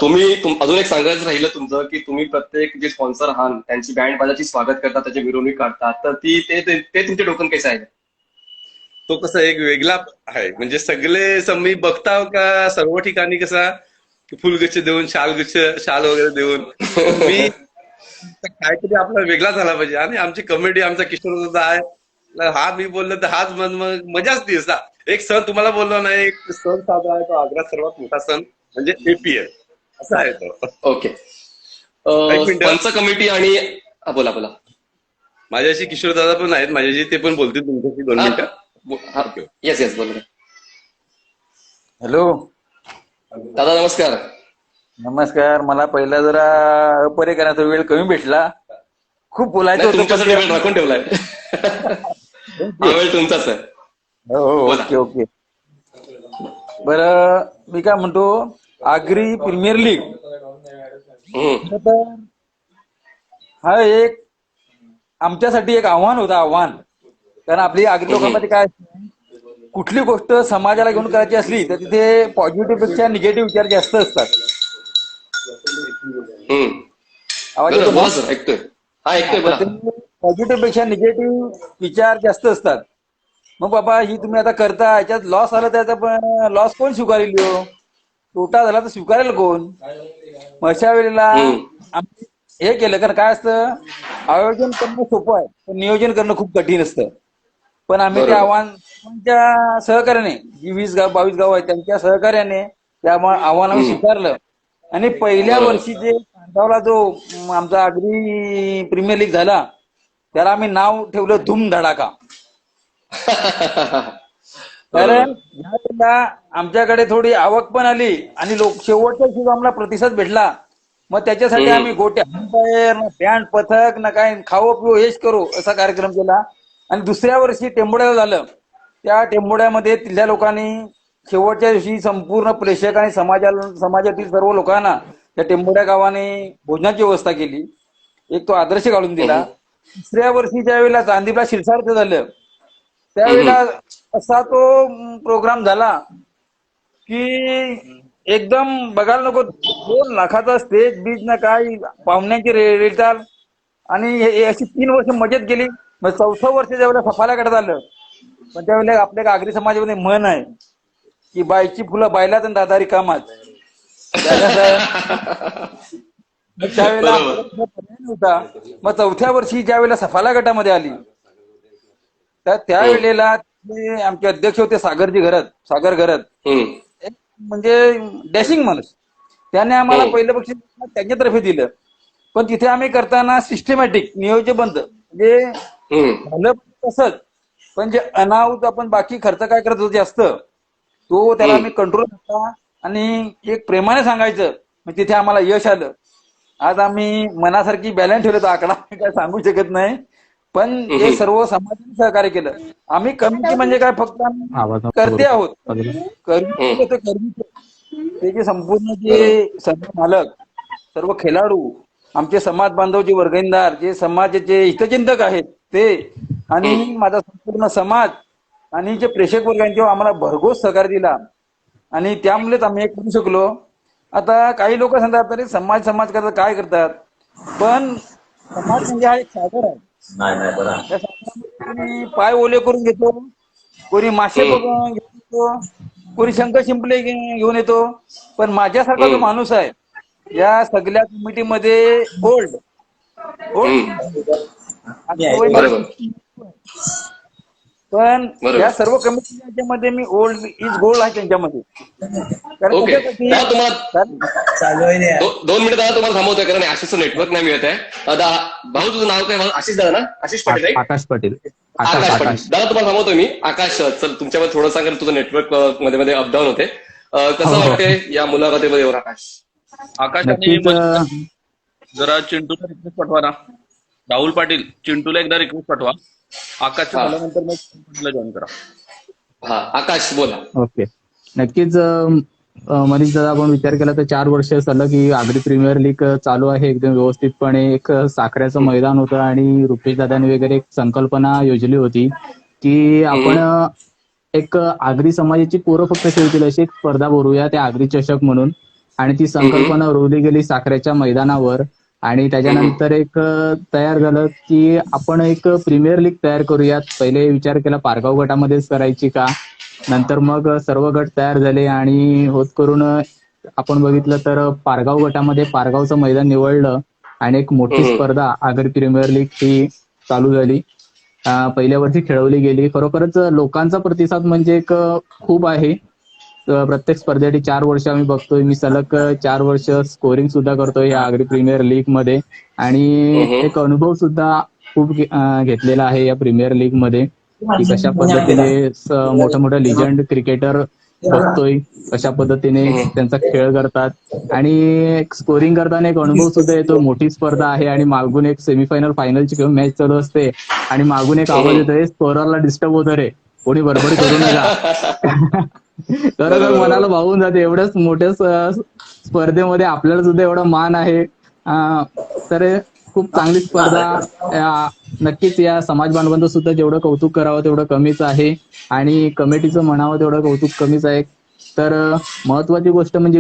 A: तुम्ही अजून एक सांगायचं राहिलं तुमचं की तुम्ही प्रत्येक जे स्पॉन्सर आहात त्यांची बँड बाजाची स्वागत करतात, त्याची मिरवणूक काढतात, तर ते तुमच्या डोकं कसं आहे?
G: तो कसा एक वेगळा आहे, म्हणजे सगळे मी बघता का सर्व ठिकाणी कसा फुलगच्छ देऊन, शाल वगैरे देऊन, मी काहीतरी आपला वेगळा झाला पाहिजे. आणि आमची कमेडी, आमचा किशोर सुद्धा आहे, हा मी बोललो तर हाच मजाच ती. एक सण तुम्हाला बोललो नाही, एक सण साजरा आहे तो आग्र्यात सर्वात मोठा सण म्हणजे एपीएल असा आहे तो.
A: ओके, पंच कमिटी आणि बोला बोला.
G: माझ्याशी किशोर दादा पण आहेत माझ्याशी, ते पण बोलतील तुमच्याशी 2 मिनिटं.
A: येस बोला.
D: हॅलो
A: दादा, नमस्कार.
D: नमस्कार. मला पहिला जरा अपरे करण्याचा वेळ कमी भेटला, खूप बोलायचं होतं.
A: तुमच्यासाठी वेळ राखून ठेवलाय. हा वेळ तुमचाच आहे.
D: हो, ओके. बरं, मी काय म्हणतो, आगरी प्रीमियर लीग हा एक आमच्यासाठी एक आव्हान होतं, आव्हान. कारण आपली आगरी लोकांमध्ये काय, कुठली गोष्ट समाजाला घेऊन करायची असली तर तिथे पॉझिटिव्ह पेक्षा निगेटिव्ह विचार जास्त असतात. आवाज
A: ऐकतोय? हा, ऐकतोय.
D: पॉझिटिव्ह पेक्षा निगेटिव्ह विचार जास्त असतात. मग बाबा, ही तुम्ही आता करता, याच्यात लॉस आला त्याचा पण लॉस कोण स्वीकारेल? तोटा झाला तर स्वीकारेल कोण? मग अशा वेळेला आम्ही हे केलं, कारण काय असतं, आयोजन करणं सोपं आहे पण नियोजन करणं खूप कठीण असतं. पण आम्ही ते आव्हानाच्या सहकार्याने, जी 20-22 गाव आहेत त्यांच्या सहकार्याने त्या आव्हान आम्ही स्वीकारलं. आणि पहिल्या वर्षी जे खांदावला जो आमचा आगरी प्रीमियर लीग झाला, त्याला आम्ही नाव ठेवलं धूम धडाका. कारण यावेळेला आमच्याकडे थोडी आवक पण आली आणि शेवटच्या दिवशी आम्हाला प्रतिसाद भेटला. मग त्याच्यासाठी आम्ही गोट्या, अंपायर, बँड, पथक ना काय, खाओ पिओ हेच करू असा कार्यक्रम केला. आणि दुसऱ्या वर्षी टेंबोड्याला झालं. त्या टेंबोड्यामध्ये तिथल्या लोकांनी शेवटच्या दिवशी संपूर्ण प्रेक्षक आणि समाजातील सर्व लोकांना त्या टेंबोड्या गावाने भोजनाची व्यवस्था केली. एक तो आदर्श काढून दिला. तिसऱ्या वर्षी ज्या वेळेला चांदीपला शिरसार्थ झालं, त्यावेळेला असा तो प्रोग्राम झाला की एकदम बघायला नको, 2 लाखाचा स्टेज बीज ना काय, पाहुण्यांची रेटाल, आणि अशी 3 वर्ष मजेत गेली. मग 4थं वर्ष ज्यावेळेला सफाला काढत आलं, पण त्यावेळेला आपल्या आगरी समाजामध्ये म्हण आहे की बाईची फुलं बायलाच आणि दादारी कामात. त्यावेळेला होता. मग 4थ्या वर्षी ज्या वेळेला सफाला गटामध्ये आली, तर त्यावेळेला आमचे अध्यक्ष होते सागर घरत, म्हणजे डॅशिंग माणूस. त्याने आम्हाला पहिलं बक्षीस त्यांच्यातर्फे दिलं. पण तिथे आम्ही करताना सिस्टमॅटिक नियोजनबद्ध, म्हणजे झालं तसंच, पण जे अनाहूत आपण बाकी खर्च काय करत होतो जास्त, तो त्याला आम्ही कंट्रोल करता आणि एक प्रेमाने सांगायचं. मग तिथे आम्हाला यश आलं. आज आम्ही मनासारखी बॅलन्स ठेवलं, तर आकडा काय सांगू शकत नाही, पण हे सर्व समाजाने सहकार्य केलं. आम्ही कमिटी म्हणजे काय, फक्त आम्ही करते आहोत, ते जे संपूर्ण जे सर्व मालक, सर्व खेळाडू, आमचे समाज बांधव, जे वर्गणीदार, जे समाजाचे हितचिंतक आहेत ते, आणि माझा संपूर्ण समाज आणि जे प्रेक्षक वर्गांचे आम्हाला भरघोस सहकार्य दिला. आणि त्यामुळेच आम्ही हे करू शकलो. आता काही लोक सांगतात तरी समाज करतात, काय करतात, पण समाज म्हणजे हा एक सागर आहे. त्या सागरामध्ये पाय ओले करून घेतो, कोणी मासे घेऊन येतो, कोणी शंख शिंपले घेऊन येतो. पण माझ्यासारखा जो माणूस आहे या सगळ्या कमिटीमध्ये ओल्ड
G: बरोबर
D: पण
G: बरोबर.
D: या सर्व कमिटीमध्ये मी ओल्ड इज गोल्ड आहे त्यांच्यामध्ये. कारण
G: ओके
D: त्याच्यासाठी-
G: दादा तुम्हाला 2 मिनिटं दादा तुम्हाला थांबवतोय कारण आशिषचं नेटवर्क नाही मिळत आहे. भाऊ तुझं नाव काय? आशिष दादा ना? आशिष पाटील right?
C: आकाश पाटील.
G: आकाश पाटील. दादा तुम्हाला थांबवतोय मी. आकाश चल तुमच्यामध्ये थोडं सांगेल तुझं नेटवर्क मध्ये मध्ये अपडाऊन होते. कसं वाटतंय या मुलाखतीमध्ये येऊन आकाश?
B: आकाश आणि जरा चिंटूला रिक्वेस्ट पाठवा ना. राहुल पाटील चिंटूला एकदा रिक्वेस्ट पाठवा. आकाश
G: हा.
B: झाल्यानंतर मग चिंटूला जॉईन करा.
G: हा आकाश बोला.
C: ओके. नक्कीच मनीष दादा आपण विचार केला तर 4 वर्ष झालं की आगरी प्रीमियर लीग चालू आहे एकदम व्यवस्थितपणे. एक साखरेचं मैदान होतं आणि रुपेश दादांनी वगैरे एक संकल्पना योजली होती की आपण एक आगरी समाजाची पोरं फक्त खेळतील अशी एक स्पर्धा भरूया त्या आगरी चषक म्हणून. आणि ती संकल्पना रोवली गेली साखरेच्या मैदानावर. आणि त्याच्यानंतर एक तयार झालं की आपण एक प्रीमियर लीग तयार करूयात. पहिले विचार केला पारगाव गटामध्येच करायची का, नंतर मग सर्व गट तयार झाले आणि होत करून आपण बघितलं तर पारगाव गटामध्ये पारगावचं मैदान निवडलं आणि एक मोठी स्पर्धा आगरी प्रीमियर लीग ही चालू झाली. पहिल्या वर्षी खेळवली गेली. खरोखरच लोकांचा प्रतिसाद म्हणजे एक खूप आहे. प्रत्येक स्पर्धेसाठी 4 वर्ष आम्ही बघतोय. मी सलग 4 वर्ष स्कोरिंग सुद्धा करतोय या आगरी प्रीमियर लीग मध्ये आणि एक अनुभव सुद्धा खूप घेतलेला आहे या प्रीमियर लीग मध्ये की कशा पद्धतीने मोठ्या लिजंड क्रिकेटर बघतोय कशा पद्धतीने त्यांचा खेळ करतात आणि स्कोरिंग करताना एक अनुभव सुद्धा येतो. मोठी स्पर्धा आहे आणि मागून एक सेमीफायनल फायनलची किंवा मॅच चालू असते आणि मागून एक आवाज येतोय स्कोररला डिस्टर्ब होतं रे, कोणी बडबड करू नका. तर मनाला भावून जाते. एवढ्याच मोठ्या स्पर्धेमध्ये आपल्याला सुद्धा एवढा मान आहे. तर खूप चांगली स्पर्धा. नक्कीच या समाज बांधवांचं सुद्धा जेवढं कौतुक करावं तेवढं कमीच आहे आणि कमिटीचं म्हणावं तेवढं कौतुक कमीच आहे. तर महत्वाची गोष्ट म्हणजे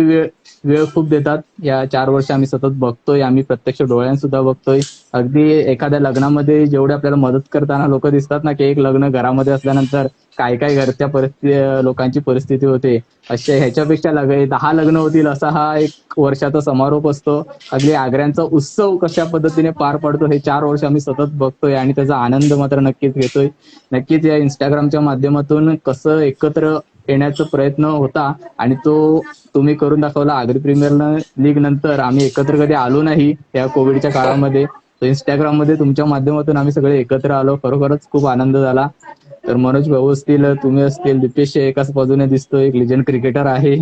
C: वेळ खूप देतात. या 4 वर्ष आम्ही सतत बघतोय. आम्ही प्रत्यक्ष डोळ्यानं सुद्धा बघतोय. अगदी एखाद्या लग्नामध्ये जेवढे आपल्याला मदत करताना लोक दिसतात ना की एक लग्न घरामध्ये असल्यानंतर काय काय घरच्या लोकांची परिस्थिती होते, अशा ह्याच्यापेक्षा 10 लग्न होतील असा हा एक वर्षाचा समारोप असतो. अगदी आग्र्यांचा उत्सव कशा पद्धतीने पार पडतो हे 4 वर्ष आम्ही सतत बघतोय आणि त्याचा आनंद मात्र नक्कीच घेतोय. नक्कीच या इंस्टाग्रामच्या माध्यमातून कसं एकत्र येण्याचा प्रयत्न होता आणि तो तुम्ही करून दाखवला. आगरी प्रीमियर लीग नंतर आम्ही एकत्र कधी आलो नाही या कोविडच्या काळामध्ये. इंस्टाग्राम मध्ये तुमच्या माध्यमातून आम्ही सगळे एकत्र आलो. खरोखरच खूप आनंद झाला. तर मनोज भाऊ असतील, तुम्ही असतील, दीपेश एकाच बाजूने दिसतो, एक लिजंड क्रिकेटर आहे.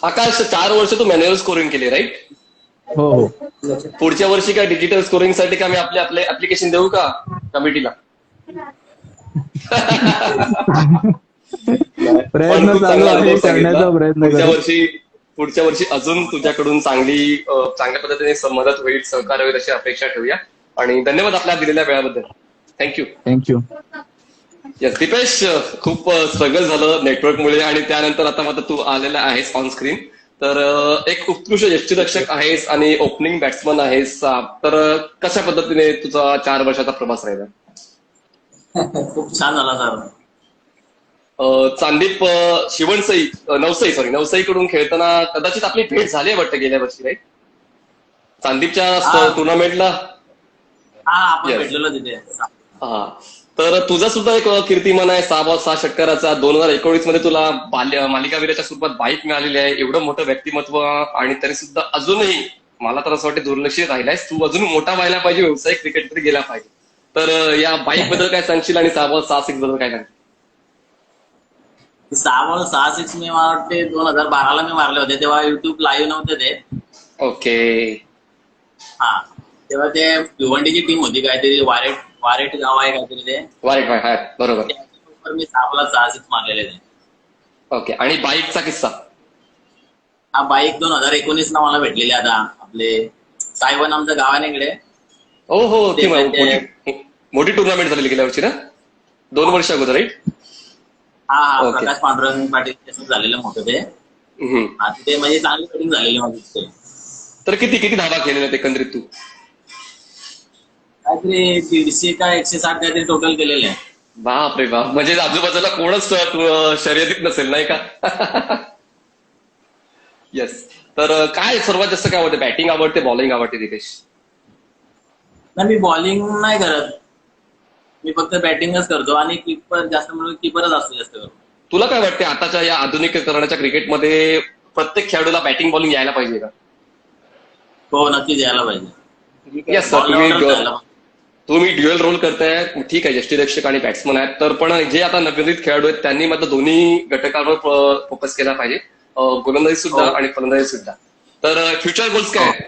G: आकाश 4 वर्ष तू मॅन्युअल स्कोरिंग केली राईट?
C: हो हो.
G: पुढच्या वर्षी काय डिजिटल स्कोरिंग साठी का मी आपले ऍप्लिकेशन देऊ का कमिटीला?
C: प्रयत्न चालू आहे करण्याचा प्रयत्न
G: पुढच्या वर्षी अजून तुझ्याकडून चांगल्या पद्धतीने मदत होईल, सहकार्य होईल अशी अपेक्षा ठेवूया. आणि धन्यवाद आपल्या दिलेल्या वेळाबद्दल. थँक्यू. येस दीपेश, खूप स्ट्रगल झालं नेटवर्कमुळे आणि त्यानंतर आता मात्र तू आलेला आहेस ऑन स्क्रीन. तर एक उत्कृष्ट यष्टीरक्षक आहेस आणि ओपनिंग बॅट्समन आहेस. तर कशा पद्धतीने तुझा 4 वर्षाचा प्रवास राहिला?
P: खूप छान झाला सर.
G: चांदीप नवसई कडून खेळताना कदाचित आपली भेट झाली आहे वाटतं गेल्या वर्षी राईट? चांदीपच्या टुर्नामेंटला
P: आपण भेटलेलो तिथे.
G: हा, तर तुझा सुद्धा एक कीर्तिमान आहे 6 षटकाराचा. 2019 मध्ये तुला मालिकावीराच्या स्वरूपात बाईक मिळालेली आहे. एवढं मोठं व्यक्तिमत्व आणि तरी सुद्धा अजूनही मला तर असं वाटतं दुर्लक्षित राहिलायस. तू अजून मोठा व्हायला पाहिजे, व्यावसायिक क्रिकेटमध्ये गेला पाहिजे. तर या बाईक बद्दल काय सांगशील आणि 6 बद्दल काय सांगशील?
P: 6 मी मला वाटते 2012ला मी मारले होते. तेव्हा युट्यूब लाईव्ह नव्हते ते.
G: ओके.
P: हा, तेव्हा ते भिवंडीची टीम होती काहीतरी, वारेट गाव आहे काहीतरी ते.
G: वारेट बरोबर.
P: मी 6 मारलेले ते.
G: ओके. आणि बाईकचा किस्सा?
P: हा, बाईक 2019ला मला भेटलेली. आता आपले सायवन आमचं गाव आहे इकडे.
G: हो, ती मोठी टुर्नामेंट झालेली गेल्या वर्षी ना, 2 वर्ष अगोदर राईट?
P: हा, प्रकाश पांडुरंग पाटील झालेलं मोठं ते. ते म्हणजे चांगली कटिंग झालेली माझी.
G: तर किती धावा केलेल्या एकंदरीत तू?
P: काहीतरी 150 का 160 काहीतरी टोटल केलेले आहे.
G: बाप रे बाप. म्हणजे आजूबाजूला कोणच शर्यतीत नसेल नाही का?
A: येस. तर काय सर्वात जास्त काय आवडते? बॅटिंग आवडते, बॉलिंग आवडते दिपेश?
P: नाही, मी बॉलिंग नाही करत. मी फक्त बॅटिंगच करतो आणि कीपर जास्त म्हणून कीपरच असतो जास्त करून.
A: तुला काय वाटते आताच्या या आधुनिकीकरणाच्या क्रिकेटमध्ये प्रत्येक खेळाडूला बॅटिंग बॉलिंग यायला पाहिजे का?
P: हो, नक्कीच यायला पाहिजे.
A: Yes sir.
P: All-rounder जायला पाहिजे.
A: तुम्ही ड्युएल रोल करताय, ठीक आहे, यष्टीरक्षक आणि बॅट्समन आहेत, तर पण जे आता नवोदित खेळाडू आहेत त्यांनी मात्र दोन्ही घटकांवर फोकस केला पाहिजे, गोलंदाजी सुद्धा आणि फलंदाजी सुद्धा. तर फ्युचर गोल्स काय आहेत?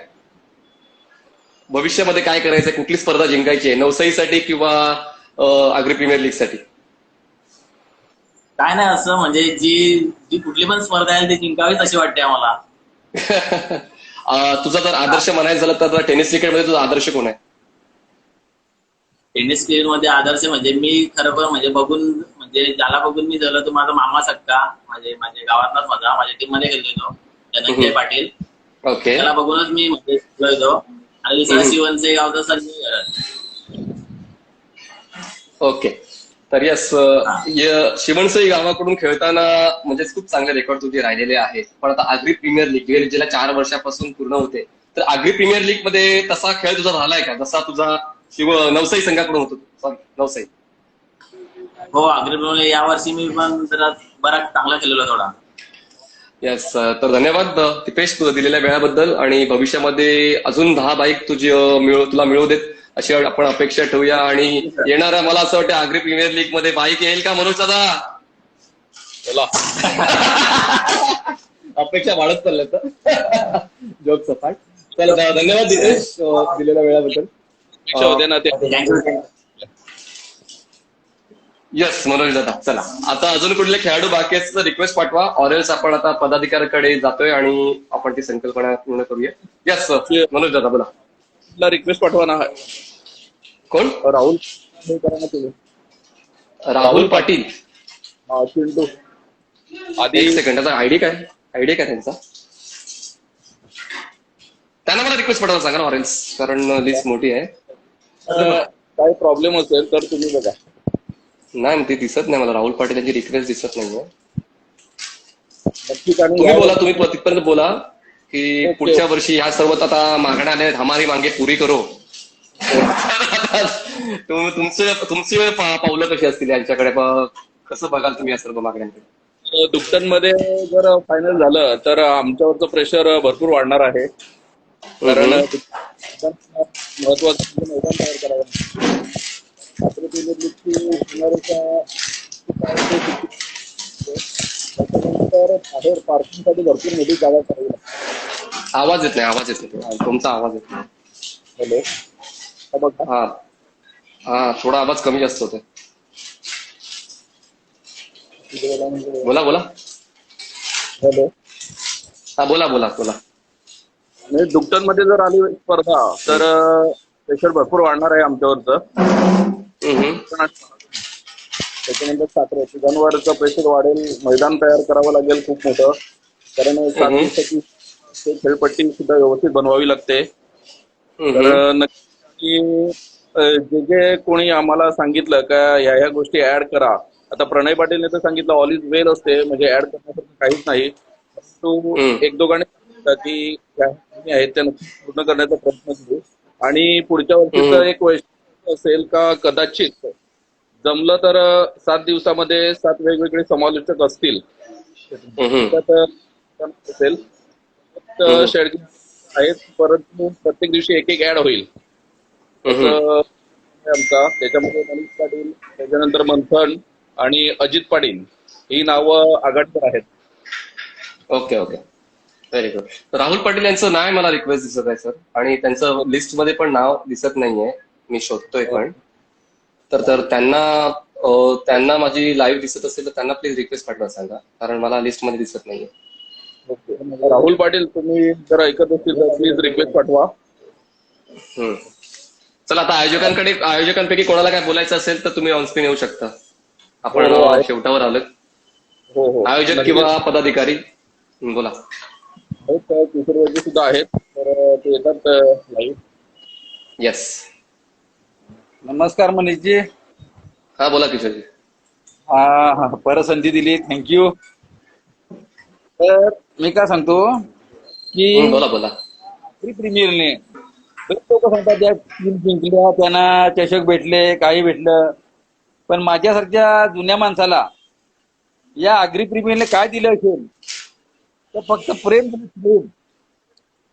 A: भविष्यामध्ये काय करायचंय? कुठली स्पर्धा जिंकायची आहे, नवसाईसाठी किंवा आग्री प्रीमियर लीग साठी?
P: काय नाही, असं म्हणजे जी कुठली पण स्पर्धा आहे ती जिंकावीच अशी वाटते आम्हाला.
A: तुझा जर आदर्श म्हणायचं झालं तर टेनिस क्रिकेटमध्ये तुझा आदर्श कोण आहे?
P: टेनिस क्रिकेटमध्ये आदर्श म्हणजे मी खरोखर म्हणजे बघून म्हणजे ज्याला बघून मी झालो तो माझा मामा सक्का, माझ्या गावातलाच माझ्या टीम मध्ये खेळतो धनंजय पाटील.
A: ओके.
P: त्याला बघूनच मी म्हणजे शिकलो. आणि दुसरा शिवनचे गावचा संजय.
A: ओके. तर यस, शिवणसई गावाकडून खेळताना म्हणजे खूप चांगले रेकॉर्ड तुझे राहिलेले आहेत. पण आता आग्री प्रीमियर लीग ज्याला 4 वर्षापासून पूर्ण होते, तर आग्री प्रीमियर लीग मध्ये तसा खेळ तुझा झालाय का जसा तुझा नवसाई संघाकडून होतो? सॉरी, नवसाई.
P: हो, आग्री प्रीमियर लीग यावर्षी मी पण जरा बराच चांगला खेळलो थोडा.
A: येस. तर धन्यवाद दिपेश तुझं दिलेल्या वेळाबद्दल, आणि भविष्यामध्ये अजून 10 बाईक तुला मिळवू देत अशी आपण अपेक्षा ठेवूया. आणि येणाऱ्या मला असं वाटतं आग्री प्रीमियर लीग मध्ये बाईक येईल का मनोज दादा? चला. अपेक्षा वाढत चालल्या तर जोक सपाट. चला, धन्यवाद दिपेश दिलेल्या वेळाबद्दल. येस मनोज दादा. चला, आता अजून कुठले खेळाडू बाकी असतील तर रिक्वेस्ट पाठवा, ऑरेल्स आपण आता पदाधिकाऱ्याकडे जातोय आणि आपण ती संकल्पना पूर्ण करूया. येस मनोज दादा बोला.
B: रिक्वेस्ट पाठवा ना.
A: कोण?
B: राहुल
A: पाटील.
B: चिंटू.
A: एक सेकंड, त्याचा आयडी काय त्यांचा? त्यांना मला रिक्वेस्ट पाठवा सांगा ना ऑरेंज, कारण लिस्ट मोठी आहे.
B: काही प्रॉब्लेम असेल तर तुम्ही बघा.
A: नाही, ते दिसत नाही मला. राहुल पाटील यांची रिक्वेस्ट दिसत नाहीये.
B: नक्की.
A: तुम्ही बोला, तुम्ही तिथपर्यंत बोला की पुढच्या वर्षी ह्या सर्व आता मागण्या आहेत, हमारी मागे पुरी करो. तुमची पावलं कशी असतील यांच्याकडे? कसं बघाल तुम्ही या सर्व मागण्यांकडे?
B: दुपटनमध्ये जर फायनल झालं तर आमच्यावरचं प्रेशर भरपूर वाढणार आहे. कारण महत्वाचं मैदान तयार करावं. आग्री प्रीमियर लीगची त्याच्यानंतर बाहेर पार्किंगसाठी भरपूर मोठी जागा करावी लागते.
A: आवाज येत नाही तुमचा आवाज येत नाही.
B: हॅलो.
A: हा, थोडा आवाज कमी जास्त होतोय. बोला.
B: हॅलो.
A: हा, बोला.
B: म्हणजे दुपटनमध्ये जर आली स्पर्धा तर प्रेशर भरपूर वाढणार आहे आमच्यावरचं. त्याच्यानंतर साखरेचं प्रेशर वाढेल. मैदान तयार करावं लागेल खूप मोठं, कारण साखरेसाठी खेळपट्टी सुद्धा व्यवस्थित बनवावी लागते. तर नक्की जे कोणी आम्हाला सांगितलं का ह्या गोष्टी ऍड करा. आता प्रणय पाटीलने तर सांगितलं ऑल इज वेल असते, म्हणजे ऍड करण्यासारखं काहीच नाही. परंतु एक दोघांनी सांगितलं की ज्या आहेत त्या नक्की पूर्ण करण्याचा प्रयत्न करू. आणि पुढच्या वर्षीचं एक वैशिष्ट्य असेल का कदाचित जमलं तर 7 दिवसामध्ये 7 वेगवेगळे समालोचक असतील. असेल शेडगी आहेत, परंतु प्रत्येक दिवशी एक ऍड होईल आमचा. त्याच्यामध्ये मनीष पाटील, त्याच्यानंतर मंथन आणि अजित पाटील ही नावं आघाडीवर आहेत.
A: Okay, very good. Rahul Patil यांचं नाही मला रिक्वेस्ट दिसत आहे सर, आणि त्यांचं लिस्ट मध्ये पण नाव दिसत नाहीये. मी शोधतोय पण. तर त्यांना माझी लाईव्ह दिसत असेल तर त्यांना प्लीज रिक्वेस्ट पाठवा सांगा, कारण मला लिस्ट मध्ये दिसत नाहीये.
B: राहुल पाटील, तुम्ही जर ऐकत असतील तर प्लीज रिक्वेस्ट पाठवा.
A: चला, आता आयोजकांपैकी कोणाला काय बोलायचं असेल तर तुम्ही ऑनस्क्रीन येऊ शकता. आपण शेवटावर आलो. आयोजक किंवा पदाधिकारी बोला.
B: किशोरजी सुद्धा आहेत, तर ते येतात लाईव्ह.
A: येस.
D: नमस्कार मनीषजी.
A: हा, बोला किशोरजी.
D: परत संधी दिली, थँक्यू. तर मी काय सांगतो, की
A: बोला बोला.
D: प्रीमियरने लोक सांगतात त्या टीम जिंकल्या, त्यांना चषक भेटले, काही भेटलं, पण माझ्यासारख्या जुन्या माणसाला या आग्री प्रीमियरने काय दिलं असेल तर फक्त प्रेम आणि प्रेम.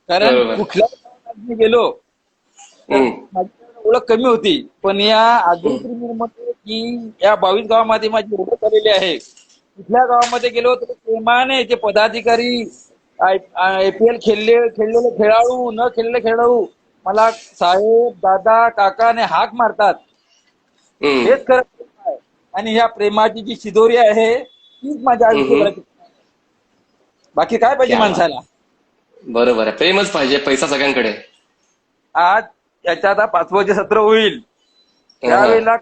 D: कारण
A: बरोबर.
D: कुठल्या गावात मी गेलो तर माझी ओळख कमी होती, पण या आग्री प्रीमियर मध्ये की या 22 गावामध्ये माझी ओळख झालेली आहे. कुठल्या गावामध्ये गेलो तर प्रेमाने ते पदाधिकारी, IPL खेळलेले खेळाडू, न खेळलेले खेळाडू मला साहेब, दादा, काकाने हाक मारतात. हेच खरं प्रेम आहे. आणि या प्रेमाची जी शिदोरी आहे तीच माझ्या आयुष्यात. बाकी काय पाहिजे माणसाला.
A: बरोबर आहे, प्रेमच पाहिजे, पैसा सगळ्यांकडे.
D: आज याच्या आता 5वं सत्र होईल त्यावेळेला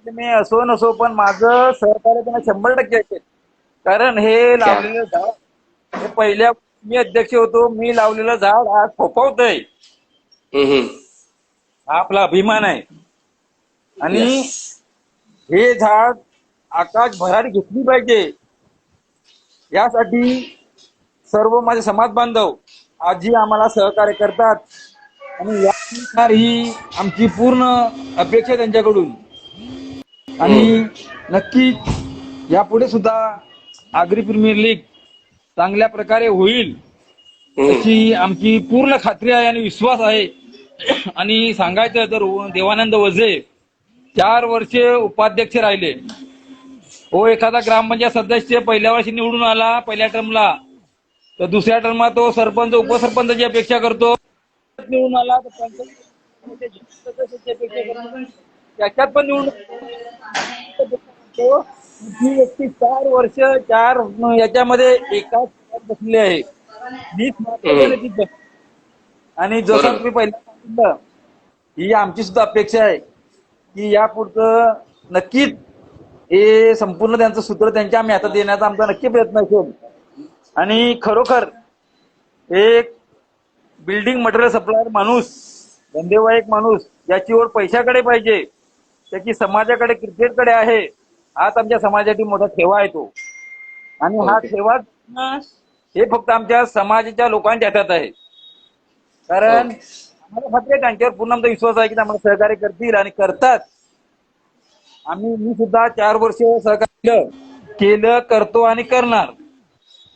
D: मी असो नसो पण माझं सहकार्य त्यांना 100% असेल. कारण हे लावलेलं झाड, हे पहिल्या मी अध्यक्ष होतो, मी लावलेलं झाड आज फोफावतंय. हा आपला अभिमान आहे. आणि हे झाड आकाश भरारी घेतली पाहिजे यासाठी सर्व माझे समाज बांधव आजही आम्हाला सहकार्य करतात. आणि यानुसार ही आमची पूर्ण अपेक्षा त्यांच्याकडून. आणि नक्कीच यापुढे सुद्धा आग्री प्रीमियर लीग चांगल्या प्रकारे होईल अशी आमची पूर्ण खात्री आहे आणि विश्वास आहे. आणि सांगायचं तर देवानंद वझे 4 वर्षे उपाध्यक्ष राहिले. हो, एखादा ग्रामपंचायत सदस्य पहिल्या वर्षी निवडून आला पहिल्या टर्मला, तर दुसऱ्या टर्मात तो सरपंच उपसरपंचाची अपेक्षा करतो. निवडून आला तर पंचायत अपेक्षा करतो, त्याच्यात पण निवडून ही व्यक्ती 4 वर्ष 4 याच्यामध्ये एकाच बसली आहे. आणि जसं तुम्ही पहिल्या सांगितलं, ही आमची सुद्धा अपेक्षा आहे की यापुढचं नक्कीच हे संपूर्ण त्यांचं सूत्र त्यांच्या आम्ही हातात देण्याचा आमचा नक्की प्रयत्न असेल. आणि खरोखर एक बिल्डिंग मटेरियल सप्लायर माणूस, धंदेवाईक माणूस, ज्याची ओढ पैशाकडे पाहिजे, त्याची समाजाकडे, क्रिकेटकडे आहे, हाच आमच्या समाजासाठी मोठा ठेवा आहे तो. आणि हा ठेवा हे फक्त आमच्या समाजाच्या लोकांच्या हातात आहे. कारण आम्हाला खात्री आहे त्यांच्यावर पूर्ण आमचा विश्वास आहे की आम्हाला सहकार्य करतील आणि करतात. मी सुद्धा 4 वर्ष सहकार्य केलं, करतो आणि करणार,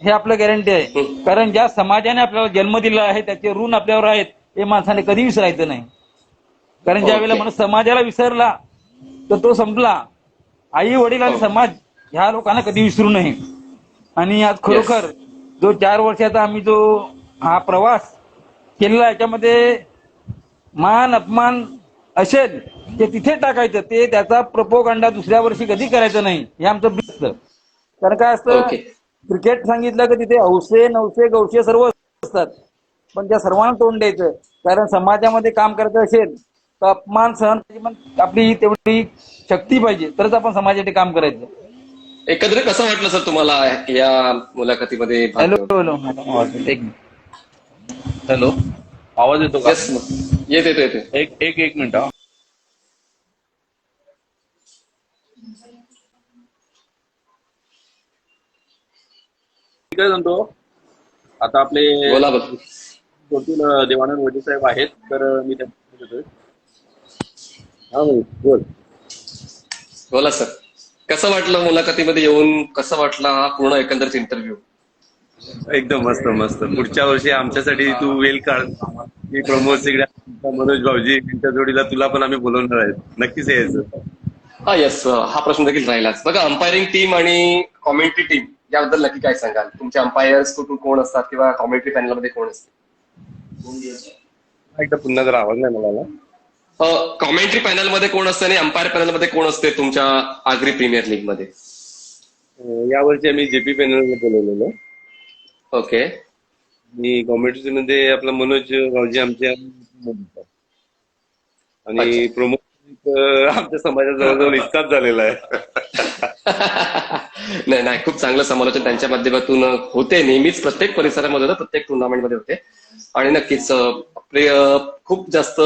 D: हे आपलं गॅरंटी आहे. कारण ज्या समाजाने आपल्याला जन्म दिला आहे त्याचे ऋण आपल्यावर आहेत, हे माणसाने कधी विसरायचं नाही. कारण ज्या वेळेला माणूस समाजाला विसरला तर तो संपला. आई वडील आणि समाज ह्या लोकांना कधी विसरू नये. आणि आज खरोखर जो 4 वर्षाचा आम्ही जो हा प्रवास केलेला, याच्यामध्ये मान अपमान असेल ते तिथे टाकायचं, ते त्याचा प्रोपोगंडा दुसऱ्या वर्षी कधी करायचं नाही, हे आमचं बेस्ट. कारण काय असतं, क्रिकेट सांगितलं की तिथे हौसे नवसे गवसे सर्व असतात, पण त्या सर्वांना तोंड द्यायचं. कारण समाजामध्ये काम करायचं असेल तर अपमान सहन आपली तेवढी शक्ती पाहिजे, तरच आपण समाजासाठी काम करायचं.
A: एकंदरीत कसं वाटलं सर तुम्हाला या मुलाखतीमध्ये?
B: हॅलो, आवाज येतो का?
A: येते.
B: एक मिनिट. काय म्हणतो, आता आपले देवानंद वडे साहेब आहेत, तर मी त्यांना
A: बोला सर, कसं वाटलं मुलाखतीमध्ये येऊन? कसं वाटला हा पूर्ण एकंदरीत इंटरव्ह्यू?
G: एकदम मस्त. पुढच्या वर्षी आमच्यासाठी तू वेल काढ. मी प्रमोद सिगड्या, मनोज भाऊजी यांच्या जोडीला तुला पण आम्ही बोलवणार आहेत, नक्कीच यायचं.
A: हा येस, हा प्रश्न देखील राहिलाच. बघा, अंपायरिंग टीम आणि कॉमेंट्री टीम याबद्दल नक्की काय सांगाल? तुमचे अंपायर्स कोण असतात किंवा कॉमेंट्री पॅनलमध्ये कोण असते?
G: एकदा पुन्हा जर आवाज नाही मला.
A: कॉमेंट्री पॅनलमध्ये कोण असतं आणि अंपायर पॅनलमध्ये कोण असते तुमच्या आग्री प्रीमियर लीग मध्ये?
G: यावर्षी आम्ही JP पॅनल बोलवलेलं.
A: ओके.
G: आणि कॉमेंट्री मध्ये आपला मनोज भाऊजी आमच्या, आणि प्रमोद आमच्या समाजात जवळजवळ इतकाच झालेला आहे.
A: नाही, खूप चांगलं समालोचन त्यांच्या माध्यमातून होते, नेहमीच प्रत्येक परिसरामध्ये होतं, प्रत्येक टुर्नामेंटमध्ये होते. आणि नक्कीच खूप जास्त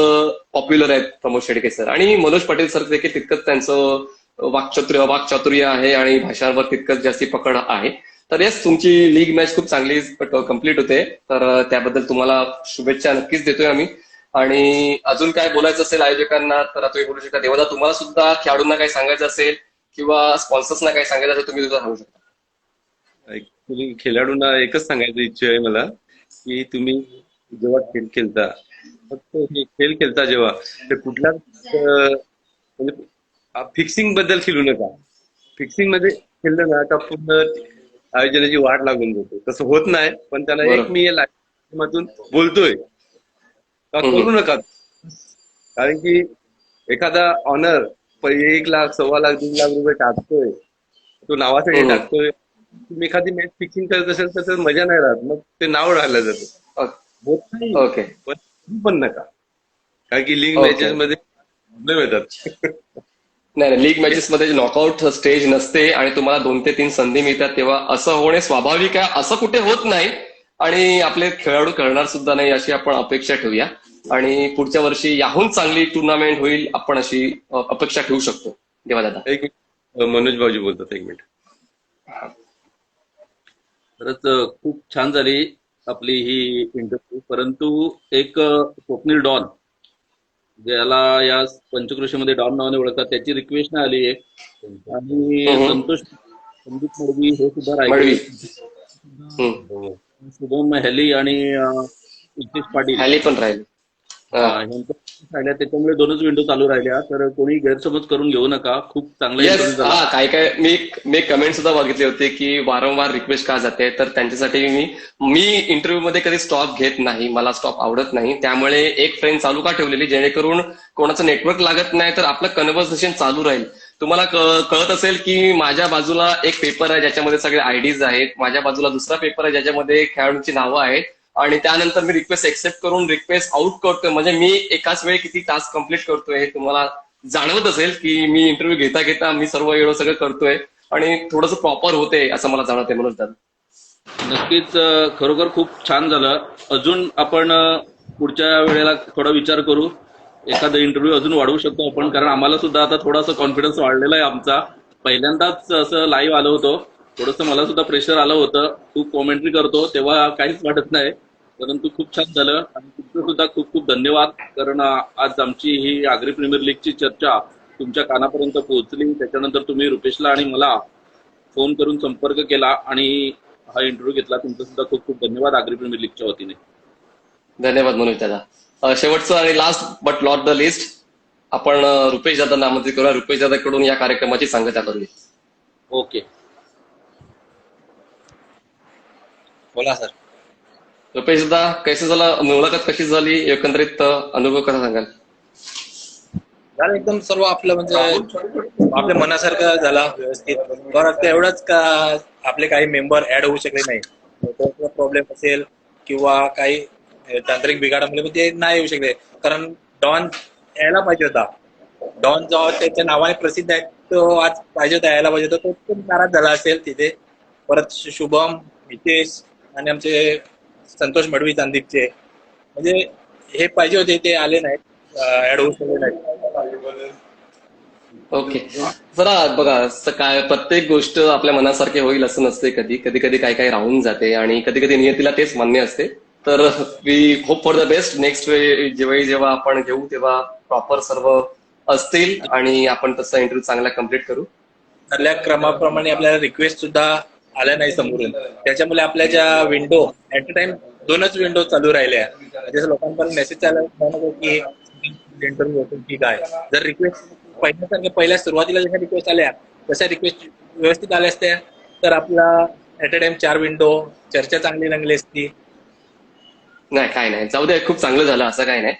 A: पॉप्युलर आहेत प्रमोद शेडके सर. आणि मनोज पाटील सर देखील तितकंच त्यांचं वाक्चातुर्य आहे आणि भाषांवर तितकंच जास्ती पकड आहे. तर येस, तुमची लीग मॅच खूप चांगली कम्प्लीट होते, तर त्याबद्दल तुम्हाला शुभेच्छा नक्कीच देतोय आम्ही. आणि अजून काय बोलायचं असेल आयोजकांना तर तुम्ही बोलू शकता. देवदा, तुम्हाला सुद्धा खेळाडूंना काही सांगायचं असेल किंवा स्पॉन्सर्सना काही सांगायचं असेल तुम्ही सुद्धा सांगू शकता.
G: ऍक्च्युली खेळाडूंना एकच सांगायची इच्छा आहे मला की तुम्ही जेव्हा खेळ खेळता, फक्त हे खेळ खेळता जेव्हा, ते कुठल्याच म्हणजे फिक्सिंग बद्दल खेळू नका. फिक्सिंग मध्ये खेळलं ना का पूर्ण आयोजनाची वाट लागून जाते. तसं होत नाही, पण त्याला एक मी या माध्यमातून बोलतोय का करू नका. कारण की एखादा ऑनर 1 लाख, 1.25 लाख, 2 लाख रुपये टाकतोय, तो नावासाठी टाकतोय. तुम्ही एखादी मॅच फिक्सिंग करत असेल तर मजा नाही राहत, मग ते नाव राहिलं जातं. होत नाही,
A: ओके,
G: पण नका, कारण की लीग मॅचेस मध्ये प्रॉब्लेम येतात.
A: नाही, लीग मॅचेस मध्ये नॉकआउट स्टेज नसते आणि तुम्हाला 2 ते 3 संधी मिळतात, तेव्हा असं होणे स्वाभाविक आहे. असं कुठे होत नाही आणि आपले खेळाडू करणार सुद्धा नाही अशी आपण अपेक्षा ठेवूया. आणि पुढच्या वर्षी याहून चांगली टुर्नामेंट होईल आपण अशी अपेक्षा ठेवू शकतो. देवा दादा.
G: एक मिनिट, मनोज भाऊजी बोलतात, 1 मिनिट.
B: खरंच खूप छान झाली आपली ही इंटरव्ह्यू, परंतु एक स्वप्नील डॉन, ज्याला या पंचक्रोशीमध्ये डॉन नावाने ओळखतात, त्याची रिक्वेस्ट नाही आली एक. आणि संतोष संदीप मडवी हे सुद्धा राहिले, शुभम हेली आणि नितेश पाटील
A: हॅली पण राहील.
B: राहिल्या, त्याच्यामुळे 2च विंडो चालू राहिल्या. तर कोणी गैरसमज करून घेऊ नका. खूप चांगला इंटरव्ह्यू झाला.
A: काय मी कमेंट सुद्धा बघितले होते की वारंवार रिक्वेस्ट का जाते, तर त्यांच्यासाठी मी इंटरव्ह्यू मध्ये कधी स्टॉप घेत नाही, मला स्टॉप आवडत नाही. त्यामुळे एक फ्रेम चालू का ठेवलेली, जेणेकरून कोणाचं नेटवर्क लागत नाही तर आपलं कन्व्हर्सेशन चालू राहील. तुम्हाला कळत असेल की माझ्या बाजूला एक पेपर आहे ज्याच्यामध्ये सगळे आयडीज आहेत, माझ्या बाजूला दुसरा पेपर आहे ज्याच्यामध्ये खेळाडूंची नावं आहेत, आणि त्यानंतर मी रिक्वेस्ट एक्सेप्ट करून रिक्वेस्ट आउट करतोय. म्हणजे मी एकाच वेळी किती टास्क कम्प्लीट करतोय हे तुम्हाला जाणवत असेल की मी इंटरव्ह्यू घेता घेता मी सर्व एवढं सगळं करतोय आणि थोडंसं प्रॉपर होते असं मला जाणवतंय. म्हणून दादा
B: नक्कीच खरोखर खूप छान झालं. अजून आपण पुढच्या वेळेला थोडा विचार करू, एखादा इंटरव्ह्यू अजून वाढवू शकतो आपण, कारण आम्हाला सुद्धा आता थोडासा कॉन्फिडन्स वाढलेला आहे आमचा. पहिल्यांदाच असं लाईव्ह आलो होतो, थोडंसं मला सुद्धा प्रेशर आलं होतं. तू कॉमेंट्री करतो तेव्हा काहीच वाटत नाही, परंतु खूप छान झालं. आणि तुमचं सुद्धा खूप खूप धन्यवाद, कारण आज आमची ही आगरी प्रीमियर लीगची चर्चा तुमच्या कानापर्यंत पोहोचली. त्याच्यानंतर तुम्ही रुपेशला आणि मला फोन करून संपर्क केला आणि हा इंटरव्ह्यू घेतला. तुमचं सुद्धा खूप खूप धन्यवाद आगरी प्रीमियर लीगच्या वतीने.
A: धन्यवाद मनोज दादा. शेवटचं आणि last but not the list, आपण रुपेश दादांना आमंत्रित करूया. रुपेश दादाकडून या कार्यक्रमाची सांगता करूया.
B: ओके,
Q: बोला सर.
A: रुपेश दादा, कैसे झाला, मुलाखत कशी झाली, एकंदरीत अनुभव कसा सांगाल?
Q: झालं एकदम सर्व आपलं म्हणजे आपल्या मनासारखं झाला व्यवस्थित. फक्त एवढंच का आपले काही मेंबर ऍड होऊ शकले नाही, प्रॉब्लेम असेल किंवा काही तांत्रिक बिघाडामुळे ते नाही येऊ शकले. कारण डॉन यायला पाहिजे होता. डॉन जो त्याच्या नावाने प्रसिद्ध आहे तो आज पाहिजे होता, यायला पाहिजे होता, तो पण नाराज झाला असेल तिथे. परत शुभम, नितेश आणि आमचे संतोष मडवी चांदीपचे, म्हणजे हे पाहिजे होते, ते आले नाहीत, ऍड होऊ शकले नाहीत.
A: ओके, जरा बघा काय, प्रत्येक गोष्ट आपल्या मनासारखे होईल असं नसते. कधी कधी काय काय राहून जाते आणि कधी कधी नियतीला तेच मान्य असते. तर we hope for the best. Next जेव्हा आपण घेऊ तेव्हा प्रॉपर सर्व असतील आणि आपण तसा इंटरव्ह्यू चांगला कम्प्लीट करू.
Q: ठरल्या क्रमाप्रमाणे आपल्याला रिक्वेस्ट सुद्धा आल्या नाही समोरून, त्याच्यामुळे आपल्या ज्या विंडो ऍट अ टाइम 2च विंडो चालू राहिल्या. जसं लोकांपर्यंत मेसेज आला की इंटरव्ह्यू होतो की काय. जर रिक्वेस्ट पहिल्या सुरुवातीला जशा रिक्वेस्ट आल्या तशा रिक्वेस्ट व्यवस्थित आल्या असत्या तर आपला ऍट अ टाइम 4 विंडो चर्चा चांगली रंगली असती.
A: नाही, काय नाही, जाऊ दे, खूप चांगलं झालं, असं काय नाही.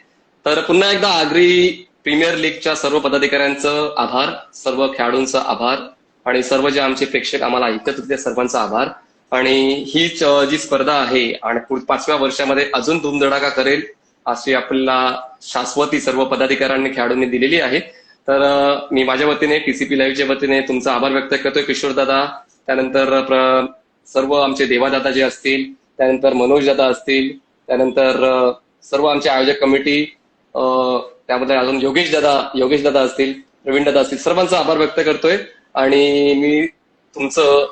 A: तर पुन्हा एकदा आगरी प्रीमियर लीगच्या सर्व पदाधिकाऱ्यांचं आभार, सर्व खेळाडूंचा आभार आणि सर्व जे आमचे प्रेक्षक आम्हाला ऐकत होते त्या सर्वांचा आभार. आणि हीच जी स्पर्धा आहे आणि 5व्या वर्षामध्ये अजून धूमधडाका करेल अशी आपल्याला शाश्वती सर्व पदाधिकाऱ्यांनी खेळाडूंनी दिलेली आहे. तर मी माझ्या वतीने टीसीपी लाईव्हच्या वतीने तुमचा आभार व्यक्त करतोय. किशोर दादा, त्यानंतर सर्व आमचे देवादादा जे असतील, त्यानंतर मनोज दादा असतील, त्यानंतर सर्व आमचे आयोजक कमिटी, त्यामध्ये अजून योगेश दादा असतील, प्रवीण दादा असतील, सर्वांचा आभार व्यक्त करतोय. आणि मी तुमचं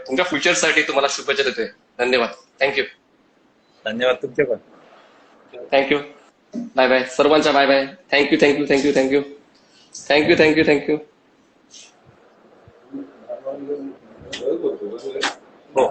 A: तुमच्या फ्युचरसाठी तुम्हाला शुभेच्छा देतोय. धन्यवाद. थँक्यू.
Q: धन्यवाद तुमचे पण.
A: थँक्यू. बाय बाय सर्वांच्या. Bye bye. Thank you thank you thank you thank you thank you thank you thank you.
Q: हो.